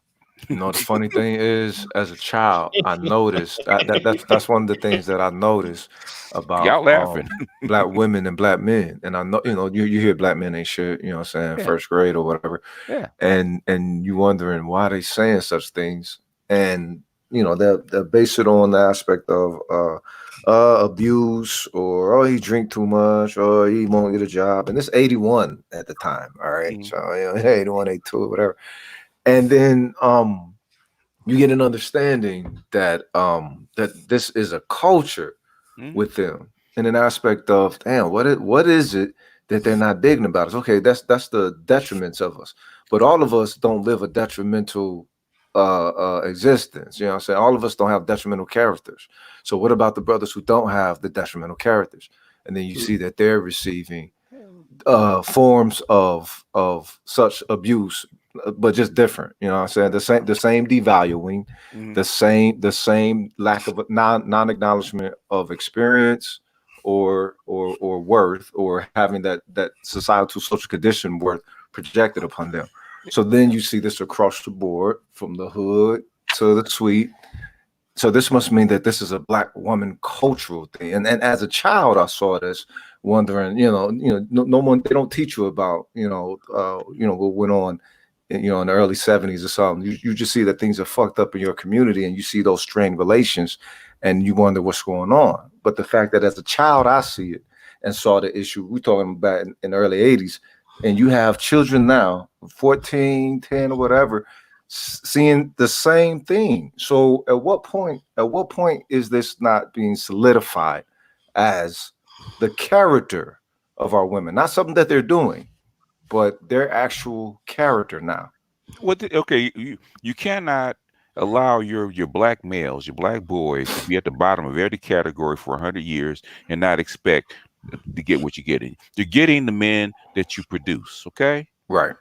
The funny thing is, as a child, I noticed that's one of the things that I noticed about y'all laughing. Black women and black men. And I know, you hear black men ain't shit, what I'm saying, first grade or whatever. Yeah. And you wondering why they saying such things. And, they'll base it on the aspect of abuse, or he drink too much, or he won't get a job. And it's 81 at the time. All right. So 81, 82, whatever. And then you get an understanding that that this is a culture with them, in an aspect of, damn, what is it that they're not digging about us? Okay, that's the detriments of us, but all of us don't live a detrimental existence. You know what I'm saying? All of us don't have detrimental characters. So what about the brothers who don't have the detrimental characters? And then you see that they're receiving forms of such abuse, but just different. You know what I'm saying? The same devaluing, the same lack of non-acknowledgement of experience or worth, or having that societal social condition worth projected upon them. So then you see this across the board, from the hood to the suite. So this must mean that this is a black woman cultural thing. And as a child, I saw this, wondering, no one, they don't teach you about, what went on, in the early 70s or something. You just see that things are fucked up in your community, and you see those strained relations, and you wonder what's going on. But the fact that as a child, I see it and saw the issue, we're talking about in the early 80s, and you have children now, 14, 10 or whatever, seeing the same thing. So at what point is this not being solidified as the character of our women? Not something that they're doing, but their actual character now. Okay, you cannot allow your black males, your black boys, to be at the bottom of every category for 100 years and not expect to get what you're getting. You're getting the men that you produce, okay? Right.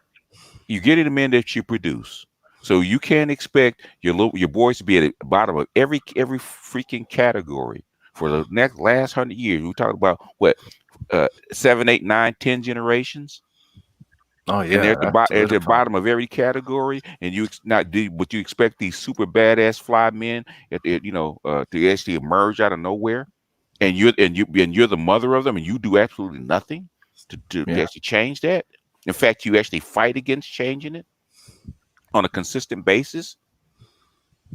You're getting the men that you produce. So you can't expect your boys to be at the bottom of every freaking category for the last 100 years. We talk about what 7, 8, 9, 10 generations. Oh yeah, and they're at the bottom of every category, and but you expect these super badass fly men to actually emerge out of nowhere, and you're the mother of them, and you do absolutely nothing to actually change that. In fact, you actually fight against changing it on a consistent basis.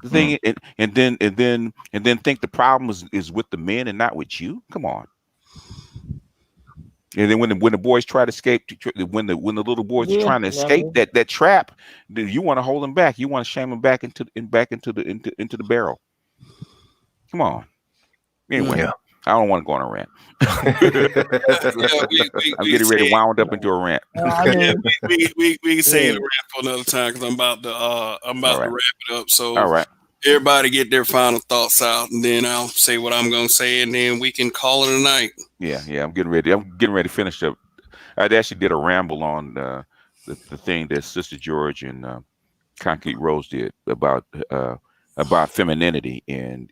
The thing, and then think the problem is with the men and not with you. Come on. And then when the boys try to escape, when the little boys are trying to escape that trap, you want to hold them back. You want to shame them back into the barrel. Come on. Anyway, I don't want to go on a rant. I'm getting ready to wound up into a rant. We can save the rant for another time, because I'm about to wrap it up. So all right. Everybody get their final thoughts out, and then I'll say what I'm going to say, and then we can call it a night. Yeah. I'm getting ready to finish up. I actually did a ramble on the thing that Sister George and Concrete Rose did about femininity and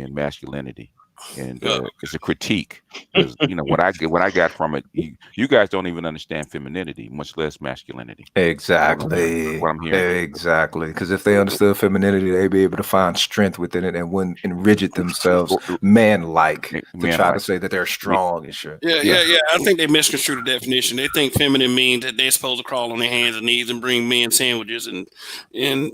masculinity. and Uh, it's a critique because what I got from it, you guys don't even understand femininity, much less masculinity. Exactly. What I'm hearing. Exactly. Because if they understood femininity, they'd be able to find strength within it and wouldn't enrigid themselves man-like to Man, try to like say that they're strong and shit. yeah. I think they misconstrue the definition. They think feminine means that they're supposed to crawl on their hands and knees and bring men sandwiches and yeah,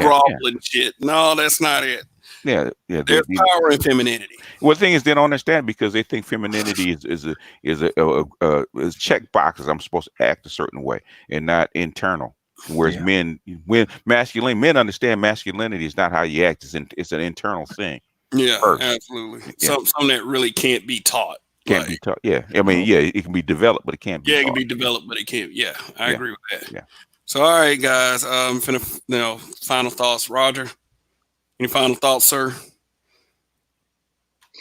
grovel yeah, and shit. No, that's not it. yeah. There's power in femininity. Well, the thing is, they don't understand because they think femininity is check boxes. I'm supposed to act a certain way and not internal. Whereas Yeah. when men understand masculinity is not how you act. It's an internal thing Yeah, first. absolutely. Yeah, Something that really can't be taught. can't be taught. Yeah, I mean, yeah, it can be developed, but it can't be Yeah, it can taught. be developed, but it can't. Yeah, I Yeah, agree with that. yeah. So, all right, guys. Finna, final thoughts. Roger, any final thoughts, sir?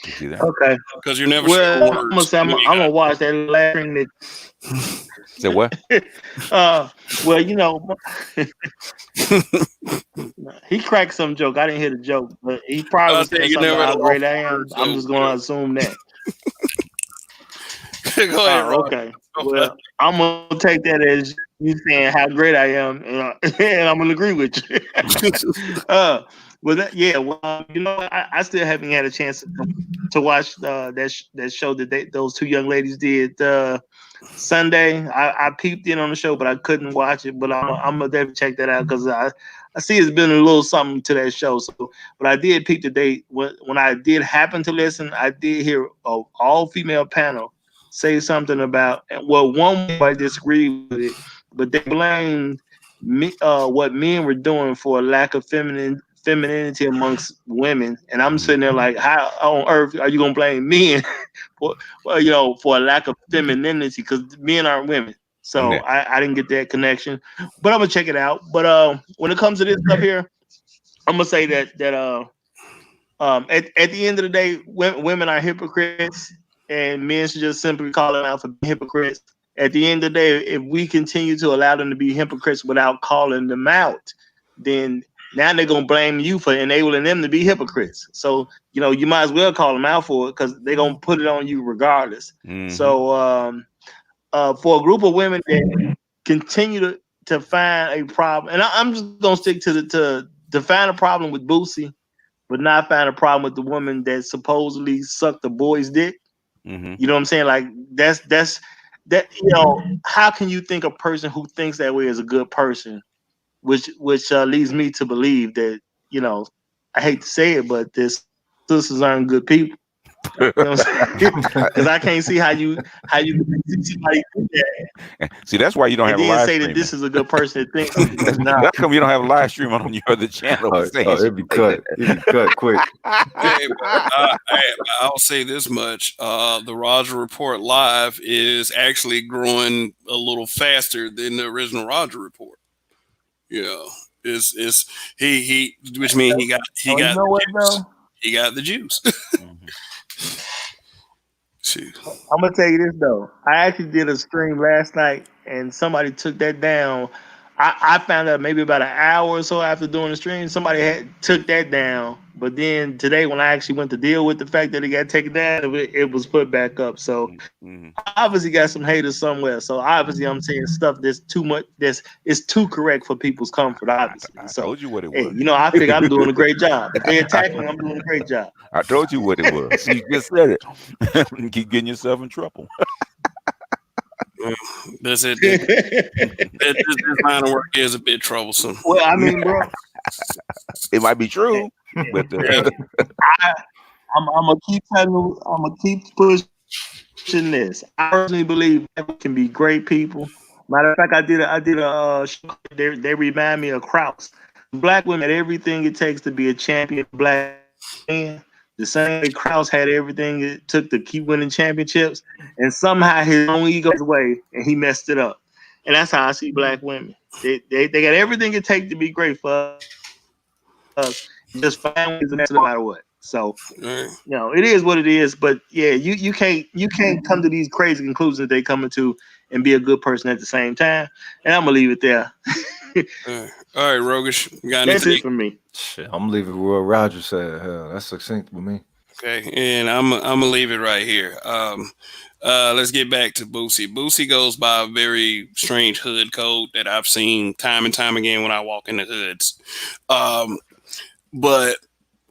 You see that? Okay. Because you're never short Well, of I'm gonna words. say I'm gonna watch that last thing that. Say what? Well, he cracked some joke. I didn't hear the joke, but he probably I was say saying you something never about had how a great loss I of am. words. I'm So, just gonna assume that. go ahead, Roger. Okay. Well, I'm gonna take that as you saying how great I am, and I'm gonna agree with you. Well, I still haven't had a chance to watch that show that those two young ladies did Sunday. I peeped in on the show, but I couldn't watch it. But I'm gonna definitely check that out because I see it's been a little something to that show. So, but I did peep the date when I did happen to listen. I did hear a all female panel say something about one I disagreed with it, but they blamed what men were doing for a lack of femininity amongst women, and I'm sitting there like, how on earth are you gonna blame men for for a lack of femininity? Because men aren't women. So Yeah. I didn't get that connection, but I'm gonna check it out. But when it comes to this stuff here, I'm gonna say at the end of the day, women are hypocrites, and men should just simply call them out for being hypocrites. At the end of the day, if we continue to allow them to be hypocrites without calling them out, then now they're gonna blame you for enabling them to be hypocrites. So you might as well call them out for it because they're gonna put it on you regardless. Mm-hmm. So for a group of women that continue to find a problem, and I'm just gonna stick to find a problem with Boosie but not find a problem with the woman that supposedly sucked the boy's dick. Mm-hmm. You know what I'm saying? Like that's that. How can you think a person who thinks that way is a good person? Which leads me to believe that I hate to say it, but this sisters aren't good people. You know what I'm saying? Because I can't see how you see somebody do that See, that's why you don't and have a then live say that stream. this is a good person that thinks it's not. That's come you don't have a live stream on your other channel. It'd be cut. It'd be cut quick. Hey, I'll say this much: the Roger Report Live is actually growing a little faster than the original Roger Report. Yeah, is he which means he got You the know what juice. though? He got the juice. Mhm. Shoot. I'm gonna tell you this though. I actually did a stream last night, and somebody took that down. I found out maybe about an hour or so after doing the stream, somebody had took that down. But then today, when I actually went to deal with the fact that it got taken down, it was put back up. So Mhm. obviously, got some haters somewhere. So obviously, I'm saying stuff that's too much. It's too correct for people's comfort. Obviously, I so told you what it hey, was. I figure I'm doing a great job. If they attack me, I'm doing a great job. I told you what it was. You just said it. You keep getting yourself in trouble. That's it. This line of work is a bit troublesome. Well, I mean, bro, It might be true, but Yeah. I'm gonna keep telling you, I'm gonna keep pushing this. I personally believe that can be great people. Matter of fact, I did a show. They remind me of Kraus. Black women had everything it takes to be a champion black man. The same way Kraus had everything it took to keep winning championships, and somehow his own ego was away and he messed it up. And that's how I see black women. They got everything it takes to be great for us. Just find ways to mess it up no matter what. So Right. it is what it is. But yeah, you can't come to these crazy conclusions that they coming to and be a good person at the same time. And I'm gonna leave it there. All right, Rogish, you got That's anything? it for me. Shit, I'm leaving Roy Rogers said. Hell, that's succinct with me. Okay, and I'm gonna leave it right here. Let's get back to Boosie. Boosie goes by a very strange hood code that I've seen time and time again when I walk in the hoods. Um, but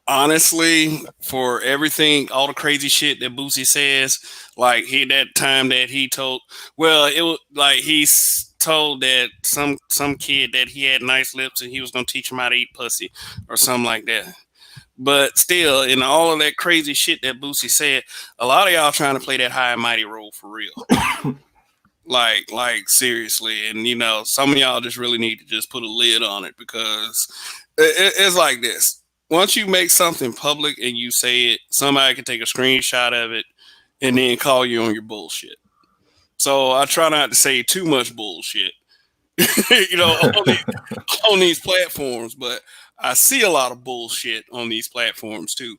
honestly, for everything, all the crazy shit that Boosie says, like that time that he told, well, it was like told that some kid that he had nice lips and he was gonna teach him how to eat pussy or something like that. But still, in all of that crazy shit that Boosie said, a lot of y'all trying to play that high and mighty role for real. Like seriously, and some of y'all just really need to just put a lid on it because it's like this. Once you make something public and you say it, somebody can take a screenshot of it and then call you on your bullshit. So I try not to say too much bullshit, on these platforms, but I see a lot of bullshit on these platforms too.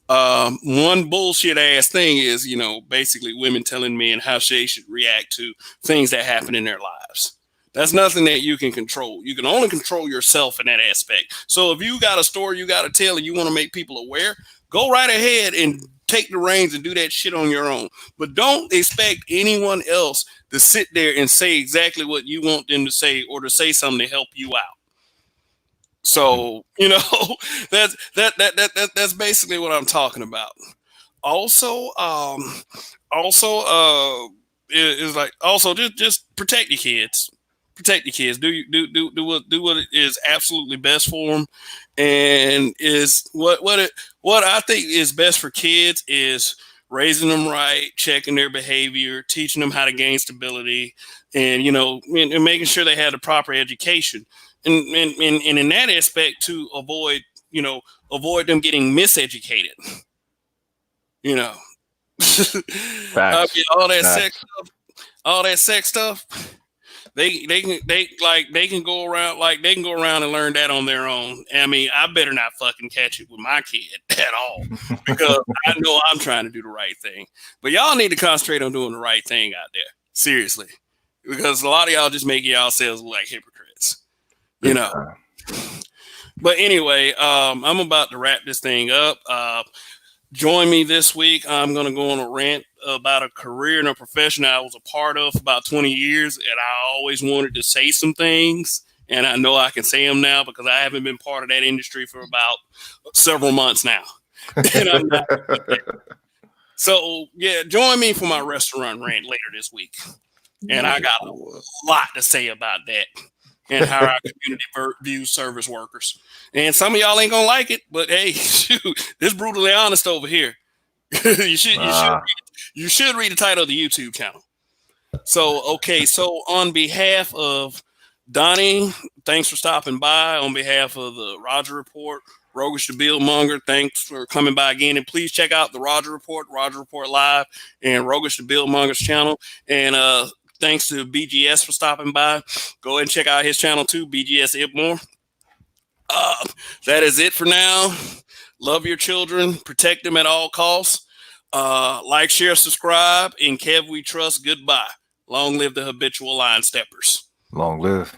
One bullshit ass thing is, basically women telling men how they should react to things that happen in their lives. That's nothing that you can control. You can only control yourself in that aspect. So if you got a story you got to tell and you want to make people aware, go right ahead and take the reins and do that shit on your own. But don't expect anyone else to sit there and say exactly what you want them to say or to say something to help you out. So, that's basically what I'm talking about. Also, is like also just protect your kids. Protect your kids. Do what is absolutely best for them, and is what I think is best for kids is raising them right, checking their behavior, teaching them how to gain stability, and and making sure they have the proper education, and in that aspect to avoid them getting miseducated. You know, I Facts. mean, all that sex Facts. stuff, all that sex stuff. They can go around and learn that on their own. I mean, I better not fucking catch it with my kid at all because I know I'm trying to do the right thing. But y'all need to concentrate on doing the right thing out there. Seriously, because a lot of y'all just make yourselves look like hypocrites. You Big know. time. But anyway, I'm about to wrap this thing up. Join me this week. I'm going to go on a rant about a career and a profession I was a part of for about 20 years, and I always wanted to say some things, and I know I can say them now because I haven't been part of that industry for about several months now. And I'm not. So, yeah, join me for my restaurant rant later this week. And I got a lot to say about that and how our community views service workers. And some of y'all ain't gonna like it, but hey, shoot, this brutally honest over here. you should read the title of the YouTube channel. So on behalf of Donnie, thanks for stopping by. On behalf of the Roger Report, Roguish the Billmonger, thanks for coming by again. And please check out the Roger Report Live, and Roguish the Billmonger's channel. And thanks to BGS for stopping by. Go ahead and check out his channel too, BGS Ipmore. That is it for now. Love your children. Protect them at all costs. Like, share, subscribe. In Kev we trust. Goodbye. Long live the habitual line steppers. Long live.